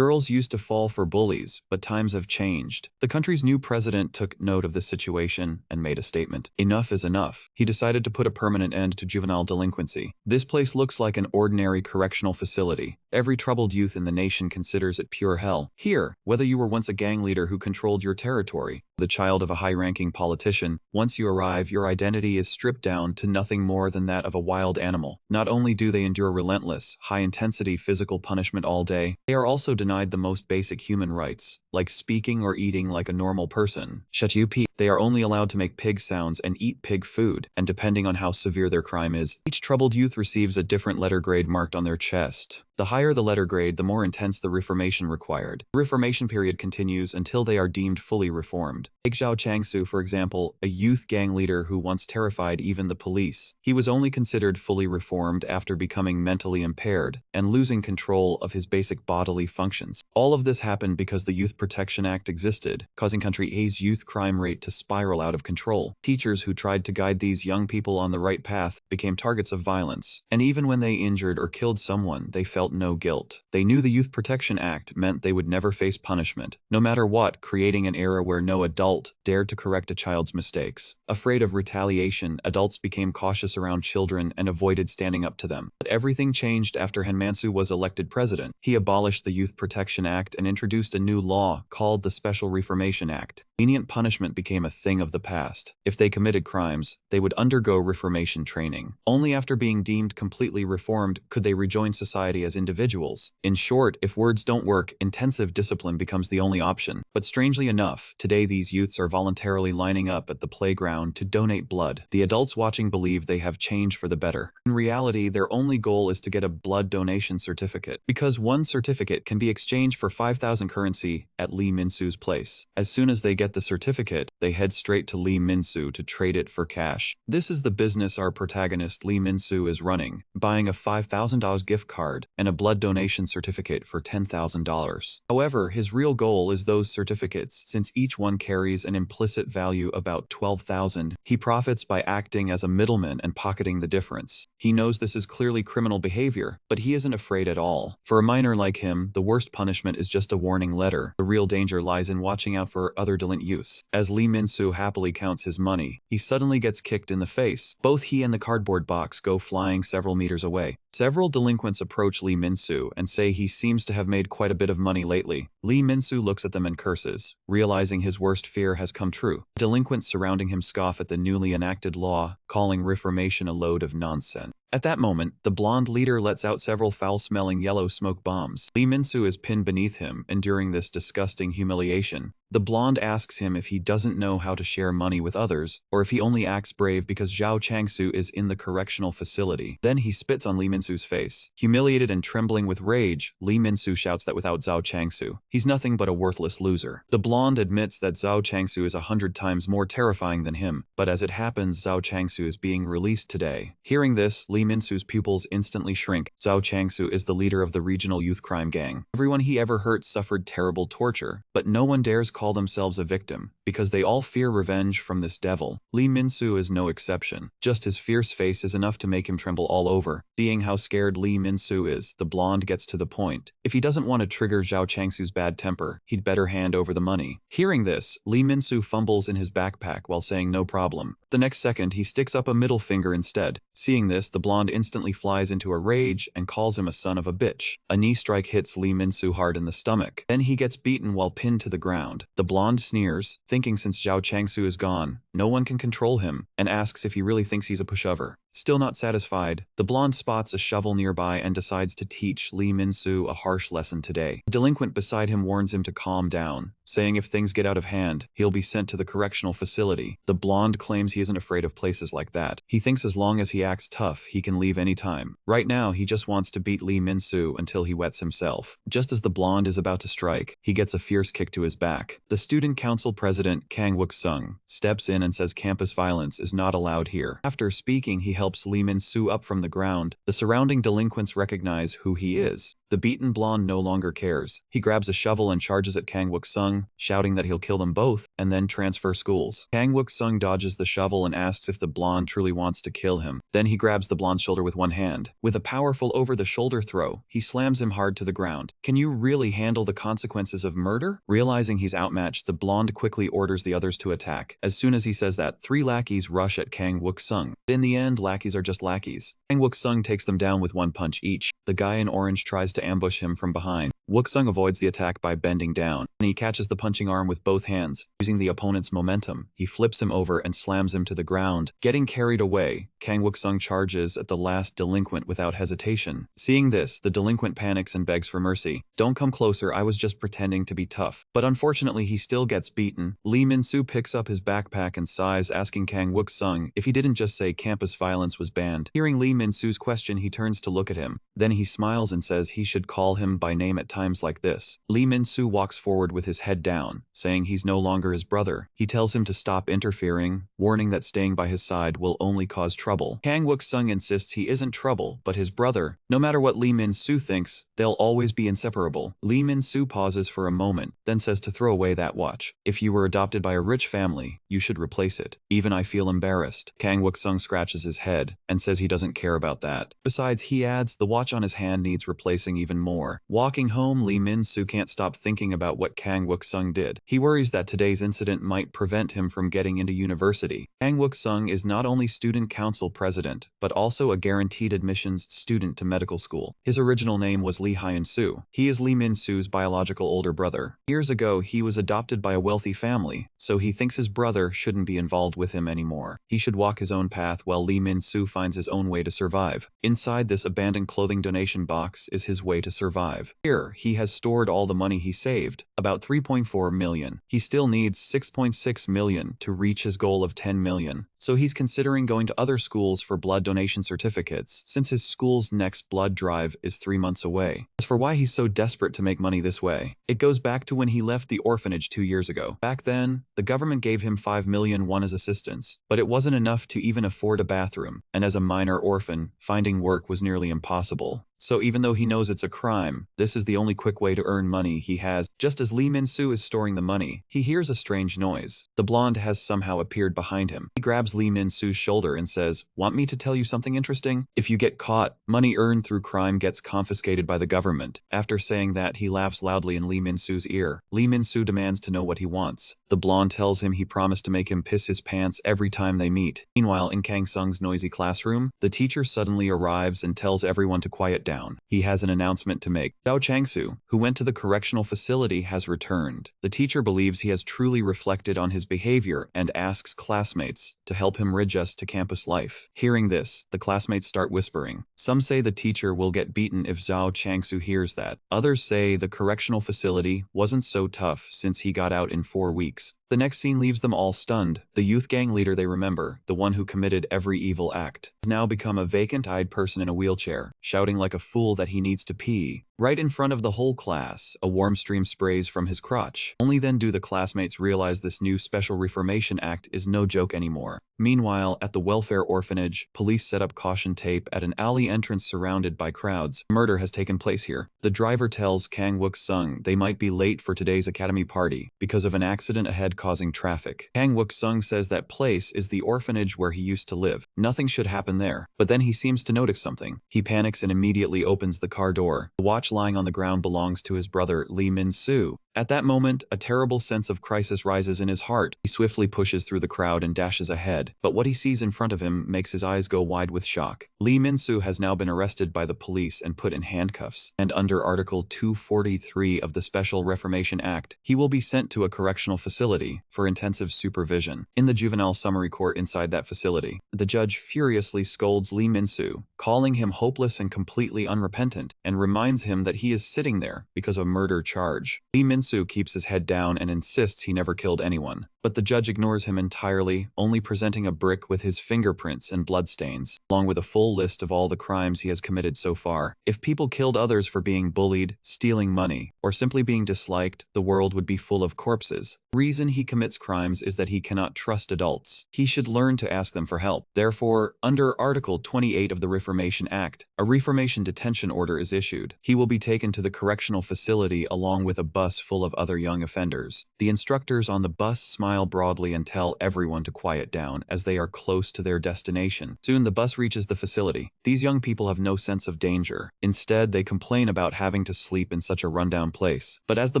Girls used to fall for bullies, but times have changed. The country's new president took note of the situation and made a statement. Enough is enough. He decided to put a permanent end to juvenile delinquency. This place looks like an ordinary correctional facility. Every troubled youth in the nation considers it pure hell. Here, whether you were once a gang leader who controlled your territory, the child of a high-ranking politician, once you arrive, your identity is stripped down to nothing more than that of a wild animal. Not only do they endure relentless, high-intensity physical punishment all day, they are also denied the most basic human rights, like speaking or eating like a normal person. Shut you P. They are only allowed to make pig sounds and eat pig food, and depending on how severe their crime is, each troubled youth receives a different letter grade marked on their chest. The higher the letter grade, the more intense the reformation required. The reformation period continues until they are deemed fully reformed. Take Zhao Changsu, for example, a youth gang leader who once terrified even the police. He was only considered fully reformed after becoming mentally impaired and losing control of his basic bodily functions. All of this happened because the Youth Protection Act existed, causing country A's youth crime rate to spiral out of control. Teachers who tried to guide these young people on the right path became targets of violence, and even when they injured or killed someone, they felt no guilt. They knew the Youth Protection Act meant they would never face punishment, no matter what, creating an era where no adult dared to correct a child's mistakes. Afraid of retaliation, adults became cautious around children and avoided standing up to them. But everything changed after Hanmansu was elected president. He abolished the Youth Protection Act and introduced a new law called the Special Reformation Act. Lenient punishment became a thing of the past. If they committed crimes, they would undergo reformation training. Only after being deemed completely reformed could they rejoin society as individuals. In short, if words don't work, intensive discipline becomes the only option. But strangely enough, today these youths are voluntarily lining up at the playground to donate blood. The adults watching believe they have changed for the better. In reality, their only goal is to get a blood donation certificate, because one certificate can be exchanged for 5,000 currency at Lee Min-soo's place. As soon as they get the certificate, they head straight to Lee Min-soo to trade it for cash. This is the business our protagonist Lee Min-soo is running, buying a $5,000 gift card and a blood donation certificate for $10,000. However, his real goal is those certificates, since each one carries an implicit value about 12,000. He profits by acting as a middleman and pocketing the difference. He knows this is clearly criminal behavior, but he isn't afraid at all. For a minor like him, the worst punishment is just a warning letter. The real danger lies in watching out for other delinquent youths. As Lee Min-soo happily counts his money, he suddenly gets kicked in the face. Both he and the cardboard box go flying several meters away. Several delinquents approach Lee Min-soo and say he seems to have made quite a bit of money lately. Lee Min-soo looks at them and curses, realizing his worst fear has come true. Delinquents surrounding him scoff at the newly enacted law, calling reformation a load of nonsense. At that moment, the blonde leader lets out several foul-smelling yellow smoke bombs. Lee Min-soo is pinned beneath him, enduring this disgusting humiliation. The blonde asks him if he doesn't know how to share money with others, or if he only acts brave because Zhao Changsu is in the correctional facility. Then he spits on Lee Min-soo's face. Humiliated and trembling with rage, Lee Min-soo shouts that without Zhao Changsu, he's nothing but a worthless loser. The blonde admits that Zhao Changsu is 100 times more terrifying than him, but as it happens, Zhao Changsu is being released today. Hearing this, Lee Min-soo's pupils instantly shrink. Zhao Changsu is the leader of the regional youth crime gang. Everyone he ever hurt suffered terrible torture, but no one dares call themselves a victim, because they all fear revenge from this devil. Lee Min-soo is no exception. Just his fierce face is enough to make him tremble all over. Seeing how scared Lee Min-soo is, the blonde gets to the point. If he doesn't want to trigger Zhao Changsu's bad temper, he'd better hand over the money. Hearing this, Lee Min-soo fumbles in his backpack while saying no problem. The next second, he sticks up a middle finger instead. Seeing this, the blonde instantly flies into a rage and calls him a son of a bitch. A knee strike hits Lee Min-soo hard in the stomach. Then he gets beaten while pinned to the ground. The blonde sneers, thinking since Zhao Changsu is gone, no one can control him, and asks if he really thinks he's a pushover. Still not satisfied, the blonde spots a shovel nearby and decides to teach Lee Min-soo a harsh lesson today. A delinquent beside him warns him to calm down, saying if things get out of hand, he'll be sent to the correctional facility. The blonde claims he isn't afraid of places like that. He thinks as long as he acts tough, he can leave any time. Right now, he just wants to beat Lee Min-soo until he wets himself. Just as the blonde is about to strike, he gets a fierce kick to his back. The student council president, Kang Wook-sung, steps in and says campus violence is not allowed here. After speaking, he helps Lee Min-soo up from the ground. The surrounding delinquents recognize who he is. The beaten blonde no longer cares. He grabs a shovel and charges at Kang Wook-sung, shouting that he'll kill them both and then transfer schools. Kang Wook-sung dodges the shovel and asks if the blonde truly wants to kill him. Then he grabs the blonde's shoulder with one hand. With a powerful over-the-shoulder throw, he slams him hard to the ground. Can you really handle the consequences of murder? Realizing he's outmatched, the blonde quickly orders the others to attack. As soon as he says that, 3 lackeys rush at Kang Wook-sung. In the end, lackeys are just lackeys. Kang Wook-sung takes them down with 1 punch each. The guy in orange tries to ambush him from behind. Wook-sung avoids the attack by bending down, and he catches the punching arm with both hands. Using the opponent's momentum, he flips him over and slams him to the ground. Getting carried away, Kang Wook-sung charges at the last delinquent without hesitation. Seeing this, the delinquent panics and begs for mercy. "Don't come closer, I was just pretending to be tough." But unfortunately, he still gets beaten. Lee Min-soo picks up his backpack and sighs, asking Kang Wook-sung if he didn't just say campus violence was banned. Hearing Lee Min-soo's question, he turns to look at him. Then he smiles and says he should call him by name at times like this. Lee Min-soo walks forward with his head down, saying he's no longer his brother. He tells him to stop interfering, warning that staying by his side will only cause trouble. Kang Wook-sung insists he isn't trouble, but his brother. No matter what Lee Min-soo thinks, they'll always be inseparable. Lee Min-soo pauses for a moment, then says to throw away that watch. "If you were adopted by a rich family, you should replace it. Even I feel embarrassed." Kang Wook-sung scratches his head and says he doesn't care about that. Besides, he adds, the watch on his hand needs replacing even more. Walking home, Lee Min-soo can't stop thinking about what Kang Wook-sung did. He worries that today's incident might prevent him from getting into university. Kang Wook-sung is not only student council president, but also a guaranteed admissions student to medical school. His original name was Lee Hyun-soo. He is Lee Min-soo's biological older brother. Years ago, he was adopted by a wealthy family, so he thinks his brother shouldn't be involved with him anymore. He should walk his own path while Lee Min-soo finds his own way to survive. Inside this abandoned clothing donation box is his way to survive. Here, he has stored all the money he saved, about 3.4 million. He still needs 6.6 million to reach his goal of 10 million. So he's considering going to other schools for blood donation certificates, since his school's next blood drive is 3 months away. As for why he's so desperate to make money this way, it goes back to when he left the orphanage 2 years ago. Back then, the government gave him 5 million won as assistance, but it wasn't enough to even afford a bathroom, and as a minor orphan, finding work was nearly impossible. So even though he knows it's a crime, this is the only quick way to earn money he has. Just as Lee Min-soo is storing the money, he hears a strange noise. The blonde has somehow appeared behind him. He grabs Lee Min-soo's shoulder and says, "Want me to tell you something interesting? If you get caught, money earned through crime gets confiscated by the government." After saying that, he laughs loudly in Lee Min-soo's ear. Lee Min-soo demands to know what he wants. The blonde tells him he promised to make him piss his pants every time they meet. Meanwhile, in Kang Sung's noisy classroom, the teacher suddenly arrives and tells everyone to quiet down. He has an announcement to make. Zhao Changsu, who went to the correctional facility, has returned. The teacher believes he has truly reflected on his behavior and asks classmates to help him readjust to campus life. Hearing this, the classmates start whispering. Some say the teacher will get beaten if Zhao Changsu hears that. Others say the correctional facility wasn't so tough since he got out in 4 weeks. The next scene leaves them all stunned. The youth gang leader they remember, the one who committed every evil act, has now become a vacant-eyed person in a wheelchair, shouting like a fool that he needs to pee. Right in front of the whole class, a warm stream sprays from his crotch. Only then do the classmates realize this new Special Reformation Act is no joke anymore. Meanwhile, at the welfare orphanage, police set up caution tape at an alley entrance surrounded by crowds. Murder has taken place here. The driver tells Kang Wook-sung they might be late for today's academy party because of an accident ahead causing traffic. Kang Wook-sung says that place is the orphanage where he used to live. Nothing should happen there. But then he seems to notice something. He panics and immediately opens the car door. The watch lying on the ground belongs to his brother Lee Min-soo. At that moment, a terrible sense of crisis rises in his heart. He swiftly pushes through the crowd and dashes ahead, but what he sees in front of him makes his eyes go wide with shock. Lee Min-soo has now been arrested by the police and put in handcuffs, and under Article 243 of the Special Reformation Act, he will be sent to a correctional facility for intensive supervision. In the juvenile summary court inside that facility, the judge furiously scolds Lee Min-soo, calling him hopeless and completely unrepentant, and reminds him that he is sitting there because of a murder charge. Lee Min-soo keeps his head down and insists he never killed anyone. but the judge ignores him entirely, only presenting a brick with his fingerprints and bloodstains, along with a full list of all the crimes he has committed so far. If people killed others for being bullied, stealing money, or simply being disliked, the world would be full of corpses. The reason he commits crimes is that he cannot trust adults. He should learn to ask them for help. Therefore, under Article 28 of the Reformation Act, a Reformation detention order is issued. He will be taken to the correctional facility along with a bus full of other young offenders. The instructors on the bus smile broadly and tell everyone to quiet down as they are close to their destination. Soon the bus reaches the facility. These young people have no sense of danger. Instead, they complain about having to sleep in such a rundown place. But as the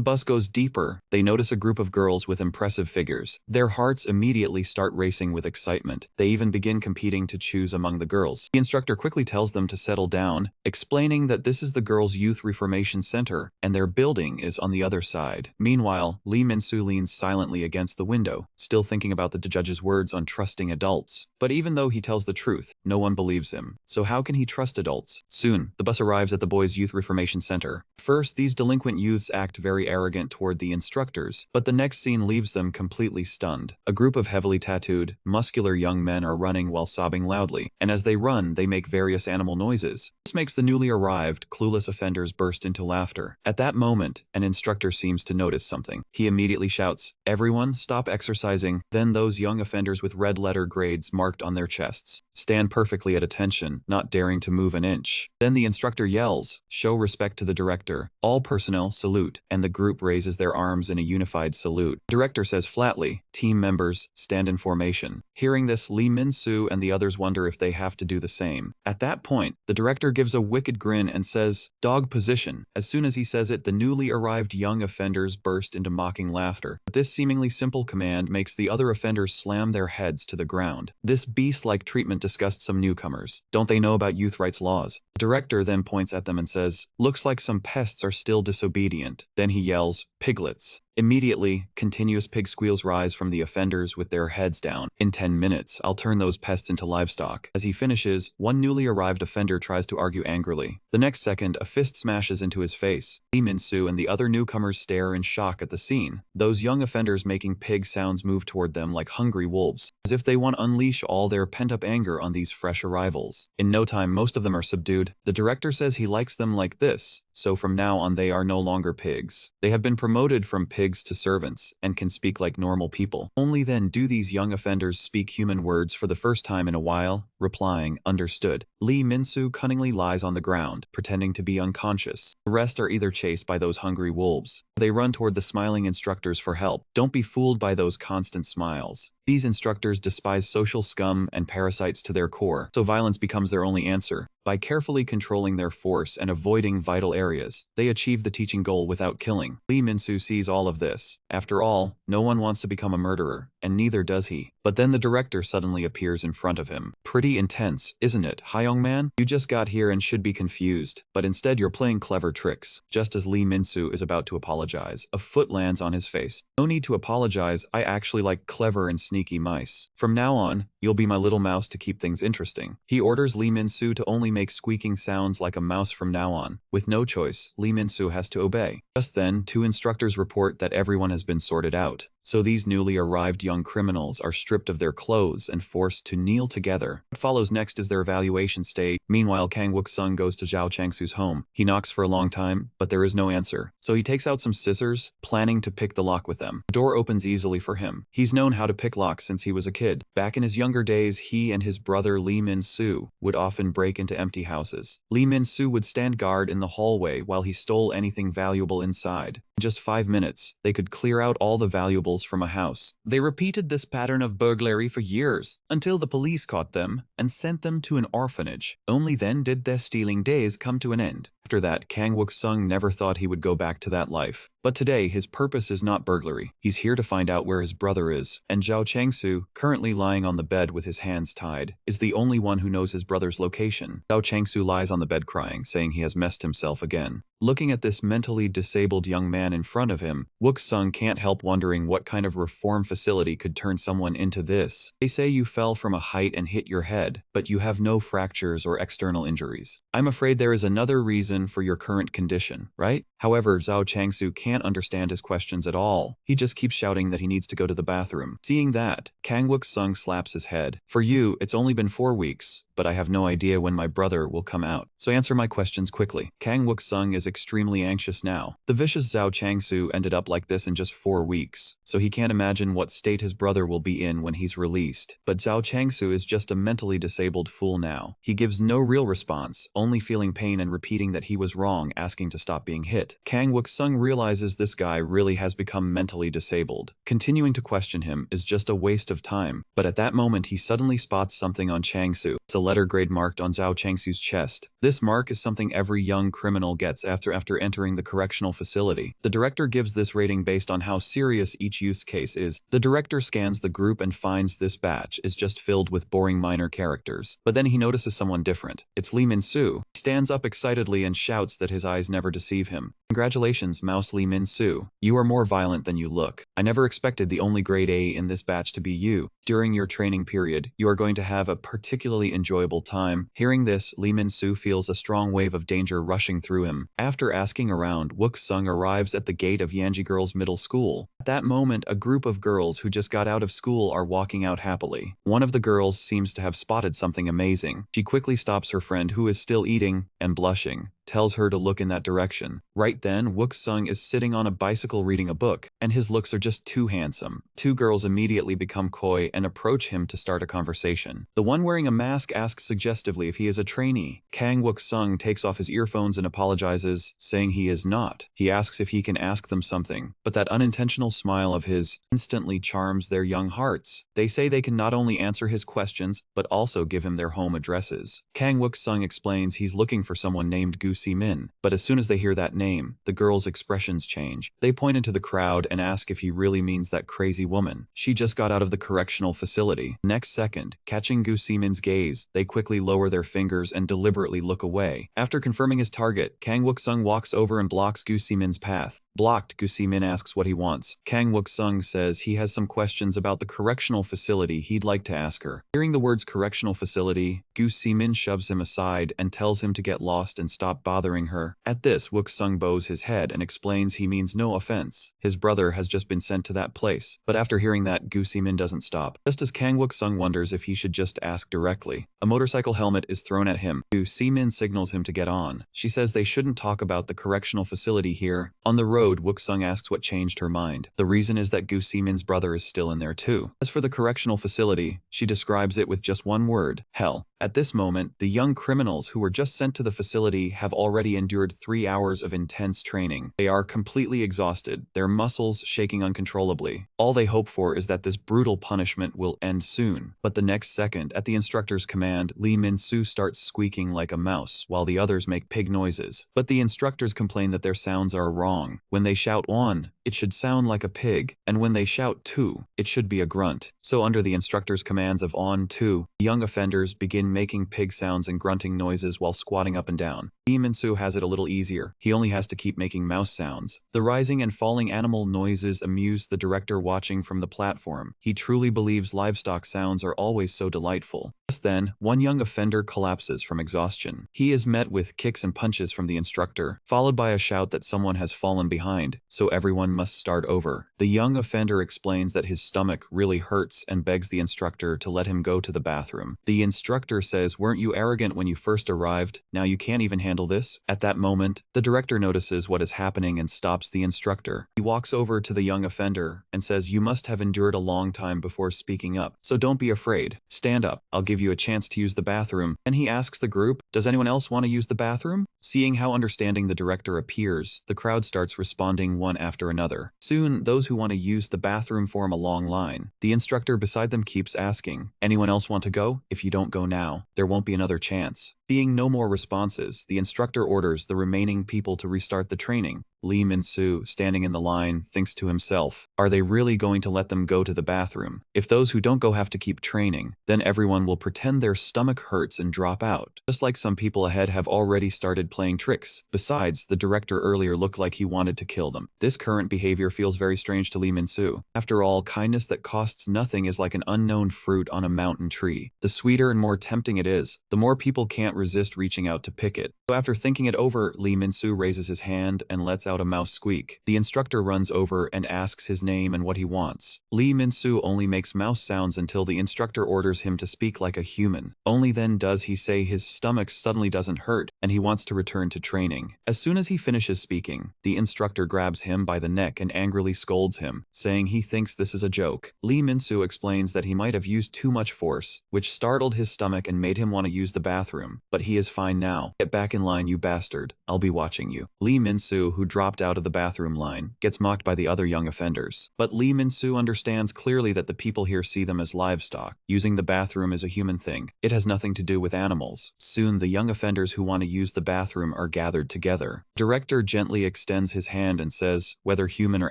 bus goes deeper, they notice a group of girls with impressive figures. Their hearts immediately start racing with excitement. They even begin competing to choose among the girls. The instructor quickly tells them to settle down, explaining that this is the Girls' Youth Reformation Center and their building is on the other side. Meanwhile, Lee Min-soo leans silently against the window, still thinking about the judge's words on trusting adults. But even though he tells the truth, no one believes him. So how can he trust adults? Soon, the bus arrives at the Boys' Youth Reformation Center. First, these delinquent youths act very arrogant toward the instructors, but the next scene leaves them completely stunned. A group of heavily tattooed, muscular young men are running while sobbing loudly, and as they run, they make various animal noises. This makes the newly arrived, clueless offenders burst into laughter. At that moment, an instructor seems to notice something. He immediately shouts, "Everyone, stop exercising." Then those young offenders with red-letter grades marked on their chests stand perfectly at attention, not daring to move an inch. Then the instructor yells, "Show respect to the director. All personnel, salute," and the group raises their arms in a unified salute. The director says flatly, "Team members, stand in formation." Hearing this, Lee Min-soo and the others wonder if they have to do the same. At that point, the director gives a wicked grin and says, "Dog position." As soon as he says it, the newly arrived young offenders burst into mocking laughter. But this seemingly simple command makes the other offenders slam their heads to the ground. This beast-like treatment disgusts some newcomers. Don't they know about youth rights laws? The director then points at them and says, "Looks like some pests are still disobedient." Then he yells, "Piglets." Immediately, continuous pig squeals rise from the offenders with their heads down. "In 10 minutes, I'll turn those pests into livestock." As he finishes, one newly arrived offender tries to argue angrily. The next second, a fist smashes into his face. Lee Min-soo and the other newcomers stare in shock at the scene. Those young offenders making pig sounds move toward them like hungry wolves, as if they want to unleash all their pent-up anger on these fresh arrivals. In no time, most of them are subdued. The director says he likes them like this, so from now on they are no longer pigs. They have been promoted from pigs to servants and can speak like normal people. Only then do these young offenders speak human words for the first time in a while, replying, "Understood." Lee Min-soo cunningly lies on the ground, pretending to be unconscious. The rest are either chased by those hungry wolves. They run toward the smiling instructors for help. Don't be fooled by those constant smiles. These instructors despise social scum and parasites to their core, so violence becomes their only answer. By carefully controlling their force and avoiding vital areas, they achieve the teaching goal without killing. Lee Min-soo sees all of this. After all, no one wants to become a murderer, and neither does he. But then the director suddenly appears in front of him. Pretty intense, isn't it, Hyung Man? You just got here and should be confused, but instead you're playing clever tricks. Just as Lee Min-soo is about to apologize, a foot lands on his face. "No need to apologize, I actually like clever and sneaky mice. From now on, you'll be my little mouse to keep things interesting." He orders Lee Min-soo to only make squeaking sounds like a mouse from now on. With no choice, Lee Min-soo has to obey. Just then, two instructors report that everyone has been sorted out. So these newly arrived young criminals are stripped of their clothes and forced to kneel together. What follows next is their evaluation stage. Meanwhile, Kang Wook-sung goes to Zhao Chang-soo's home. He knocks for a long time, but there is no answer. So he takes out some scissors, planning to pick the lock with them. The door opens easily for him. He's known how to pick locks since he was a kid. Back in his younger days, he and his brother Lee Min-soo would often break into empty houses. Lee Min-soo would stand guard in the hallway while he stole anything valuable inside. In just 5 minutes, they could clear out all the valuables from a house. They repeated this pattern of burglary for years, until the police caught them and sent them to an orphanage. Only then did their stealing days come to an end. After that, Kang Wook-sung never thought he would go back to that life. But today, his purpose is not burglary. He's here to find out where his brother is, and Zhao Chang-soo, currently lying on the bed with his hands tied, is the only one who knows his brother's location. Zhao Chang-soo lies on the bed crying, saying he has messed himself again. Looking at this mentally disabled young man man in front of him, Wook-sung can't help wondering what kind of reform facility could turn someone into this. They say you fell from a height and hit your head, but you have no fractures or external injuries. I'm afraid there is another reason for your current condition, right? However, Zhao Changsu can't understand his questions at all. He just keeps shouting that he needs to go to the bathroom. Seeing that, Kang Wook-sung slaps his head. For you, it's only been 4 weeks, but I have no idea when my brother will come out. So answer my questions quickly. Kang Wook-sung is extremely anxious now. The vicious Zhao Changsu ended up like this in just 4 weeks, so he can't imagine what state his brother will be in when he's released. But Zhao Changsu is just a mentally disabled fool now. He gives no real response, only feeling pain and repeating that he was wrong, asking to stop being hit. Kang Wook-sung realizes this guy really has become mentally disabled. Continuing to question him is just a waste of time, but at that moment he suddenly spots something on Changsu. It's a letter grade marked on Zhao Changsu's chest. This mark is something every young criminal gets after entering the correctional facility. The director gives this rating based on how serious each youth's case is. The director scans the group and finds this batch is just filled with boring minor characters. But then he notices someone different. It's Lee Min-soo. He stands up excitedly and shouts that his eyes never deceive him. Congratulations, Mouse Lee Min-soo. You are more violent than you look. I never expected the only grade A in this batch to be you. During your training period, you are going to have a particularly enjoyable time. Hearing this, Lee Min-soo feels a strong wave of danger rushing through him. After asking around, Wook-sung arrives at the gate of Yanji Girls' middle school. At that moment, a group of girls who just got out of school are walking out happily. One of the girls seems to have spotted something amazing. She quickly stops her friend who is still eating and blushing, tells her to look in that direction. Right then, Wook-sung is sitting on a bicycle reading a book, and his looks are just too handsome. 2 girls immediately become coy and approach him to start a conversation. The one wearing a mask asks suggestively if he is a trainee. Kang Wook-sung takes off his earphones and apologizes, saying he is not. He asks if he can ask them something, but that unintentional smile of his instantly charms their young hearts. They say they can not only answer his questions, but also give him their home addresses. Kang Wook-sung explains he's looking for someone named Gu Si-min, but as soon as they hear that name, the girls' expressions change. They point into the crowd and ask if he really means that crazy woman. She just got out of the correctional facility. Next second, catching Gu Si-min's gaze, they quickly lower their fingers and deliberately look away. After confirming his target, Kang Wook-sung walks over and blocks Gu Si-min's path. Blocked, Gu Si-min asks what he wants. Kang Wook-sung says he has some questions about the correctional facility he'd like to ask her. Hearing the words correctional facility, Gu Si-min shoves him aside and tells him to get lost and stop bothering her. At this, Wook-sung bows his head and explains he means no offense. His brother has just been sent to that place. But after hearing that, Gu Si-min doesn't stop. Just as Kang Wook-sung wonders if he should just ask directly, a motorcycle helmet is thrown at him. Gu Si-min signals him to get on. She says they shouldn't talk about the correctional facility here. On the road, Wook-sung asks what changed her mind. The reason is that Gu Si-min's brother is still in there too. As for the correctional facility, she describes it with just one word: hell. At this moment, the young criminals who were just sent to the facility have already endured 3 hours of intense training. They are completely exhausted, their muscles shaking uncontrollably. All they hope for is that this brutal punishment will end soon. But the next second, at the instructor's command, Lee Min-soo starts squeaking like a mouse, while the others make pig noises. But the instructors complain that their sounds are wrong. When they shout 1, it should sound like a pig, and when they shout 2, it should be a grunt. So under the instructor's commands of on 2, young offenders begin making pig sounds and grunting noises while squatting up and down. Lee Min-soo has it a little easier. He only has to keep making mouse sounds. The rising and falling animal noises amuse the director watching from the platform. He truly believes livestock sounds are always so delightful. Just then, one young offender collapses from exhaustion. He is met with kicks and punches from the instructor, followed by a shout that someone has fallen behind, so everyone must start over. The young offender explains that his stomach really hurts and begs the instructor to let him go to the bathroom. The instructor says, "Weren't you arrogant when you first arrived? Now you can't even handle this?" At that moment, the director notices what is happening and stops the instructor. He walks over to the young offender and says, "You must have endured a long time before speaking up, so don't be afraid. Stand up. I'll give you a chance to use the bathroom." And he asks the group, "Does anyone else want to use the bathroom?" Seeing how understanding the director appears, the crowd starts responding one after another. Soon, those who want to use the bathroom form a long line. The instructor beside them keeps asking, "Anyone else want to go? If you don't go now, there won't be another chance." Seeing no more responses, the instructor orders the remaining people to restart the training. Lee Min-soo, standing in the line, thinks to himself, are they really going to let them go to the bathroom? If those who don't go have to keep training, then everyone will pretend their stomach hurts and drop out. Just like some people ahead have already started playing tricks. Besides, the director earlier looked like he wanted to kill them. This current behavior feels very strange to Lee Min-soo. After all, kindness that costs nothing is like an unknown fruit on a mountain tree. The sweeter and more tempting it is, the more people can't resist reaching out to pick it. So after thinking it over, Lee Min-soo raises his hand and lets out a mouse squeak. The instructor runs over and asks his name and what he wants. Lee Min-soo only makes mouse sounds until the instructor orders him to speak like a human. Only then does he say his stomach suddenly doesn't hurt and he wants to return to training. As soon as he finishes speaking, the instructor grabs him by the neck and angrily scolds him, saying he thinks this is a joke. Lee Min-soo explains that he might have used too much force, which startled his stomach and made him want to use the bathroom, but he is fine now. Get back in line, you bastard. I'll be watching you. Lee Min-soo, who dropped out of the bathroom line, gets mocked by the other young offenders. But Lee Min-soo understands clearly that the people here see them as livestock. Using the bathroom is a human thing. It has nothing to do with animals. Soon, the young offenders who want to use the bathroom are gathered together. Director gently extends his hand and says, whether human or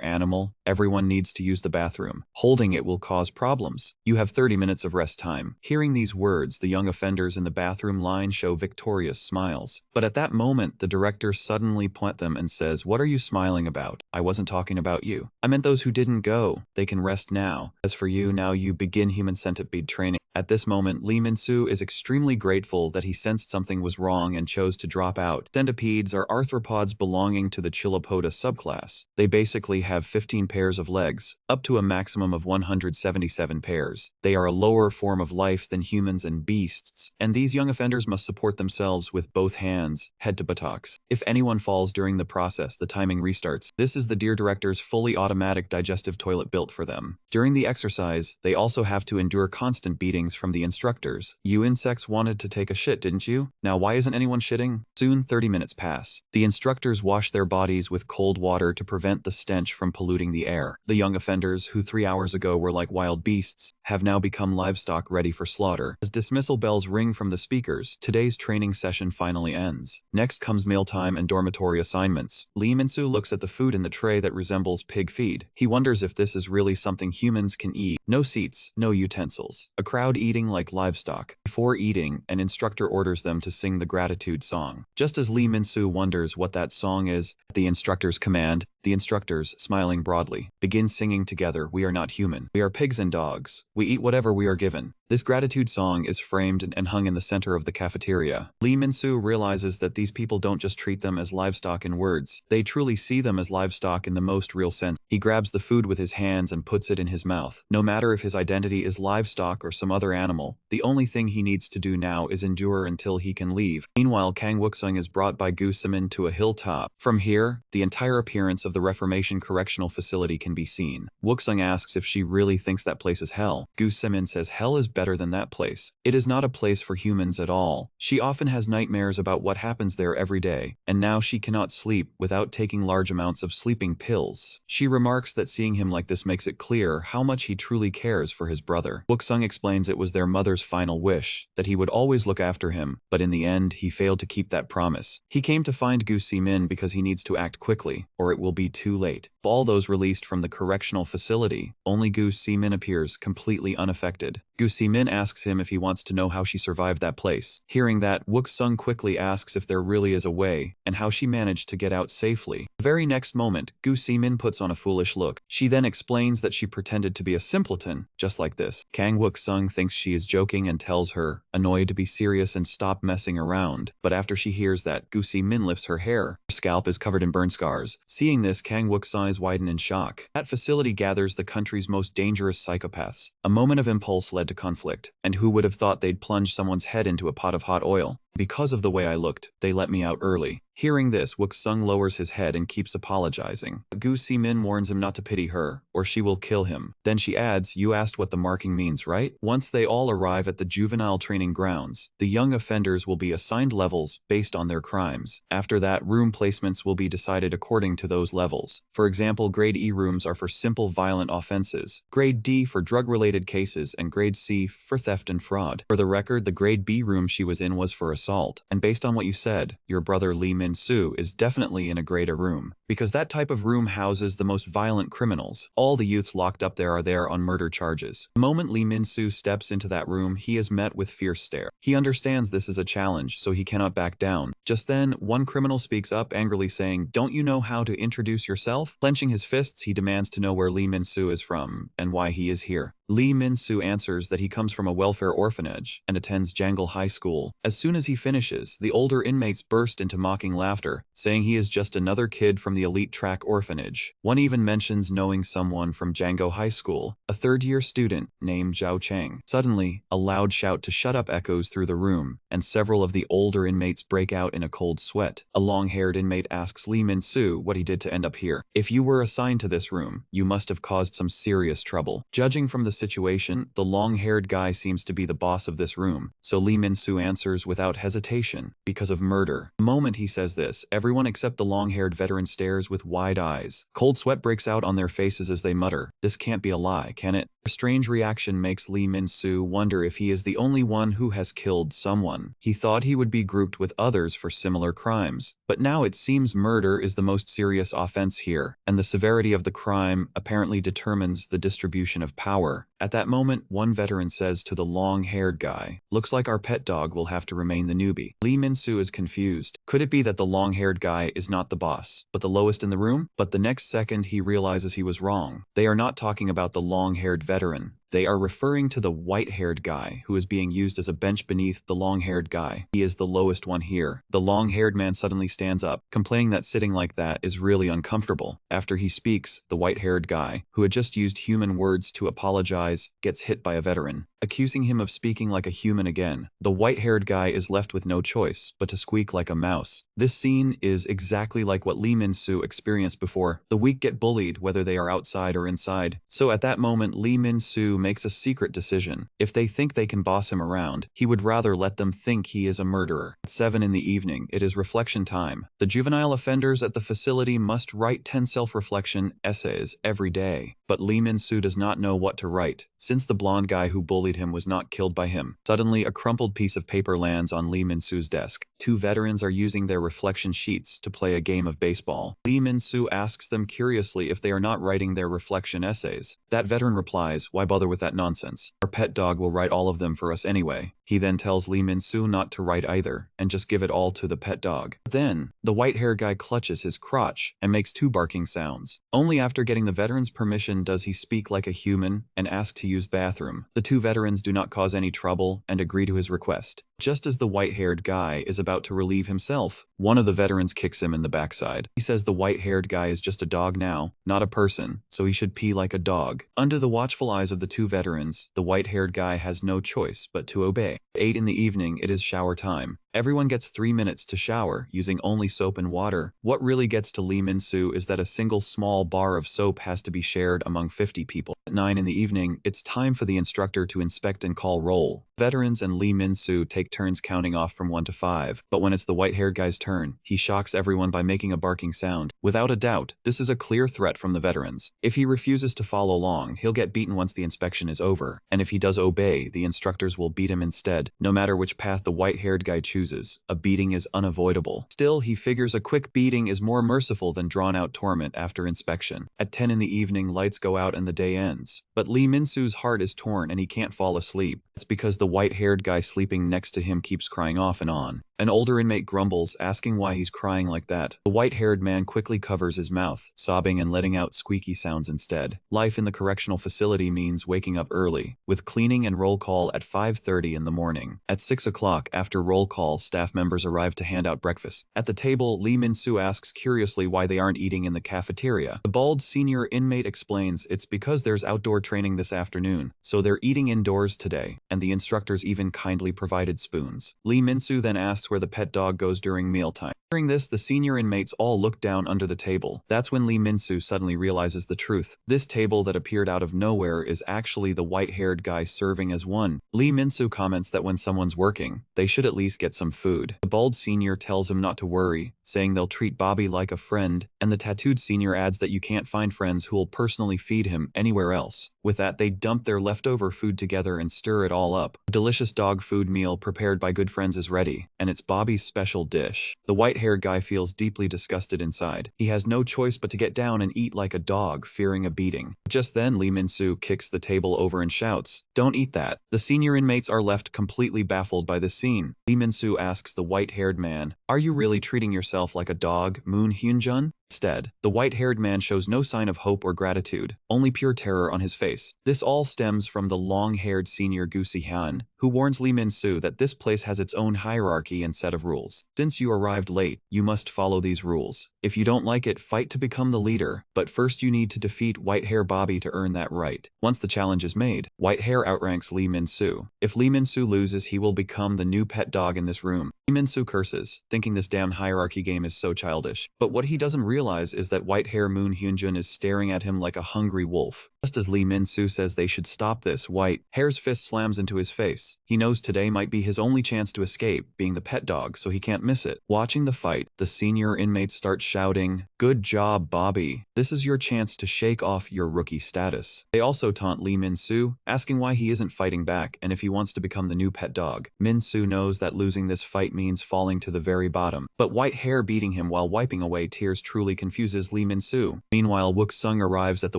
animal, everyone needs to use the bathroom. Holding it will cause problems. You have 30 minutes of rest time. Hearing these words, the young offenders in the bathroom line show victorious smiles. But at that moment, the director suddenly points at them and says, what are you smiling about? I wasn't talking about you. I meant those who didn't go. They can rest now. As for you, now you begin human centipede training. At this moment, Lee Min-soo is extremely grateful that he sensed something was wrong and chose to drop out. Centipedes are arthropods belonging to the Chilopoda subclass. They basically have 15 pairs of legs, up to a maximum of 177 pairs. They are a lower form of life than humans and beasts, and these young offenders must support themselves with both hands, head to buttocks. If anyone falls during the process, the timing restarts. This is the dear director's fully automatic digestive toilet built for them. During the exercise, they also have to endure constant beatings from the instructors. You insects wanted to take a shit, didn't you? Now why isn't anyone shitting? Soon 30 minutes pass. The instructors wash their bodies with cold water to prevent the stench from polluting the air. The young offenders, who 3 hours ago were like wild beasts, have now become livestock ready for slaughter. As dismissal bells ring from the speakers, today's training session finally ends. Next comes mealtime and dormitory assignments. Lee Min-soo looks at the food in the tray that resembles pig feed. He wonders if this is really something humans can eat. No seats, no utensils. A crowd eating like livestock. Before eating, an instructor orders them to sing the gratitude song. Just as Lee Min-soo wonders what that song is, at the instructor's command, the instructors, smiling broadly, begin singing together, we are not human. We are pigs and dogs. We eat whatever we are given. This gratitude song is framed and hung in the center of the cafeteria. Lee Min-soo realizes that these people don't just treat them as livestock in words. They truly see them as livestock in the most real sense. He grabs the food with his hands and puts it in his mouth. No matter if his identity is livestock or some other animal, the only thing he needs to do now is endure until he can leave. Meanwhile, Kang Wook-sung is brought by Gu Se-min to a hilltop. From here, the entire appearance of the Reformation Correctional Facility can be seen. Wook-sung asks if she really thinks that place is hell. Gu Se-min says hell is better than that place. It is not a place for humans at all. She often has nightmares about what happens there every day, and now she cannot sleep without taking large amounts of sleeping pills. She remarks that seeing him like this makes it clear how much he truly cares for his brother. Wook-sung explains it was their mother's final wish, that he would always look after him, but in the end, he failed to keep that promise. He came to find Gu Se-min because he needs to act quickly, or it will be too late. Of all those released from the correctional facility, only Gu Se-min appears completely unaffected. Gu Se-min asks him if he wants to know how she survived that place. Hearing that, Wook-sung quickly asks if there really is a way, and how she managed to get out safely. The very next moment, Gu Se-min puts on a foolish look. She then explains that she pretended to be a simpleton, just like this. Kang Wook-sung thinks she is joking and tells her, annoyed, to be serious and stop messing around. But after she hears that, Gu Se-min lifts her hair. Her scalp is covered in burn scars. Seeing this, Kang Wook-sung's eyes widen in shock. That facility gathers the country's most dangerous psychopaths. A moment of impulse led to conflict, and who would have thought they'd plunge someone's head into a pot of hot oil? Because of the way I looked, they let me out early. Hearing this, Wook Sung lowers his head and keeps apologizing. Gu Si Min warns him not to pity her, or she will kill him. Then she adds, "You asked what the marking means, right?" Once they all arrive at the juvenile training grounds, the young offenders will be assigned levels based on their crimes. After that, room placements will be decided according to those levels. For example, Grade E rooms are for simple violent offenses, Grade D for drug-related cases, and Grade C for theft and fraud. For the record, the Grade B room she was in was for assault. And based on what you said, your brother Lee Min-soo is definitely in a Grade A room, because that type of room houses the most violent criminals. All the youths locked up there are there on murder charges. The moment Lee Min-soo steps into that room, he is met with fierce stare. He understands this is a challenge, so he cannot back down. Just then, one criminal speaks up angrily saying, "Don't you know how to introduce yourself?" Clenching his fists, he demands to know where Lee Min-soo is from and why he is here. Lee Min-soo answers that he comes from a welfare orphanage and attends Jangle High School. As soon as he finishes, the older inmates burst into mocking laughter, saying he is just another kid from the elite track orphanage. One even mentions knowing someone from Jango High School, a third-year student named Zhao Cheng. Suddenly, a loud shout to shut up echoes through the room, and several of the older inmates break out in a cold sweat. A long-haired inmate asks Lee Min-soo what he did to end up here. "If you were assigned to this room, you must have caused some serious trouble." Judging from the situation, the long-haired guy seems to be the boss of this room, so Lee Min-soo answers without hesitation, "Because of murder." The moment he says this, everyone except the long-haired veteran stares with wide eyes. Cold sweat breaks out on their faces as they mutter, "This can't be a lie, can it?" A strange reaction makes Lee Min-soo wonder if he is the only one who has killed someone. He thought he would be grouped with others for similar crimes, but now it seems murder is the most serious offense here, and the severity of the crime apparently determines the distribution of power. At that moment, one veteran says to the long-haired guy, "Looks like our pet dog will have to remain the newbie." Lee Min-soo is confused. Could it be that the long-haired guy is not the boss, but the lowest in the room? But the next second he realizes he was wrong. They are not talking about the long-haired veteran. They are referring to the white-haired guy who is being used as a bench beneath the long-haired guy. He is the lowest one here. The long-haired man suddenly stands up, complaining that sitting like that is really uncomfortable. After he speaks, the white-haired guy, who had just used human words to apologize, gets hit by a veteran, accusing him of speaking like a human again. The white-haired guy is left with no choice but to squeak like a mouse. This scene is exactly like what Lee Min-soo experienced before. The weak get bullied whether they are outside or inside. So at that moment, Lee Min-soo makes a secret decision. If they think they can boss him around, he would rather let them think he is a murderer. At 7 in the evening, it is reflection time. The juvenile offenders at the facility must write 10 self-reflection essays every day. But Lee Min-soo does not know what to write, since the blonde guy who bullied him was not killed by him. Suddenly, a crumpled piece of paper lands on Lee Min-soo's desk. Two veterans are using their reflection sheets to play a game of baseball. Lee Min-soo asks them curiously if they are not writing their reflection essays. That veteran replies, "Why bother with that nonsense? Our pet dog will write all of them for us anyway." He then tells Lee Min-soo not to write either, and just give it all to the pet dog. Then, the white-haired guy clutches his crotch and makes 2 barking sounds. Only after getting the veteran's permission does he speak like a human and ask to use bathroom. The 2 veterans do not cause any trouble and agree to his request. Just as the white-haired guy is about to relieve himself, one of the veterans kicks him in the backside. He says the white-haired guy is just a dog now, not a person, so he should pee like a dog. Under the watchful eyes of the 2 veterans, the white-haired guy has no choice but to obey. 8 in the evening, it is shower time. Everyone gets 3 minutes to shower, using only soap and water. What really gets to Lee Min-soo is that a single small bar of soap has to be shared among 50 people. At 9 in the evening, it's time for the instructor to inspect and call roll. Veterans and Lee Min-soo take turns counting off from 1 to 5, but when it's the white-haired guy's turn, he shocks everyone by making a barking sound. Without a doubt, this is a clear threat from the veterans. If he refuses to follow along, he'll get beaten once the inspection is over, and if he does obey, the instructors will beat him instead. No matter which path the white-haired guy chooses, a beating is unavoidable. Still, he figures a quick beating is more merciful than drawn-out torment after inspection. At 10 in the evening, lights go out and the day ends. But Lee Min-soo's heart is torn and he can't fall asleep. It's because the white-haired guy sleeping next to him keeps crying off and on. An older inmate grumbles, asking why he's crying like that. The white-haired man quickly covers his mouth, sobbing and letting out squeaky sounds instead. Life in the correctional facility means waking up early, with cleaning and roll call at 5:30 in the morning. At 6 o'clock, after roll call, staff members arrive to hand out breakfast. At the table, Lee Min-soo asks curiously why they aren't eating in the cafeteria. The bald senior inmate explains it's because there's outdoor training this afternoon, so they're eating indoors today, and the instructors even kindly provided spoons. Lee Min-soo then asks where the pet dog goes during mealtime. Hearing this, the senior inmates all look down under the table. That's when Lee Min-soo suddenly realizes the truth. This table that appeared out of nowhere is actually the white-haired guy serving as one. Lee Min-soo comments that when someone's working, they should at least get some food. The bald senior tells him not to worry, saying they'll treat Bobby like a friend, and the tattooed senior adds that you can't find friends who'll personally feed him anywhere else. With that, they dump their leftover food together and stir it all up. A delicious dog food meal prepared by good friends is ready, and it's Bobby's special dish. The white-haired guy feels deeply disgusted inside. He has no choice but to get down and eat like a dog, fearing a beating. Just then, Lee Min-soo kicks the table over and shouts, "Don't eat that." The senior inmates are left completely baffled by this scene. Lee Min-soo asks the white-haired man, "Are you really treating yourself like a dog, Moon Hyun-jun?" Instead, the white-haired man shows no sign of hope or gratitude, only pure terror on his face. This all stems from the long-haired senior Gu Si-hyun, who warns Lee Min-soo that this place has its own hierarchy and set of rules. Since you arrived late, you must follow these rules. If you don't like it, fight to become the leader, but first you need to defeat White-Hair Bobby to earn that right. Once the challenge is made, White-Hair outranks Lee Min-soo. If Lee Min-soo loses, he will become the new pet dog in this room. Lee Min-soo curses, thinking this damn hierarchy game is so childish. But what he doesn't realize is that white-hair Moon Hyun-jun is staring at him like a hungry wolf. Just as Lee Min-soo says they should stop this, White-hair's fist slams into his face. He knows today might be his only chance to escape, being the pet dog, so he can't miss it. Watching the fight, the senior inmates start shouting, "Good job, Bobby. This is your chance to shake off your rookie status." They also taunt Lee Min-soo, asking why he isn't fighting back and if he wants to become the new pet dog. Min-soo knows that losing this fight means falling to the very bottom, but white-hair beating him while wiping away tears truly confuses Lee Min-soo. Meanwhile, Wook-sung arrives at the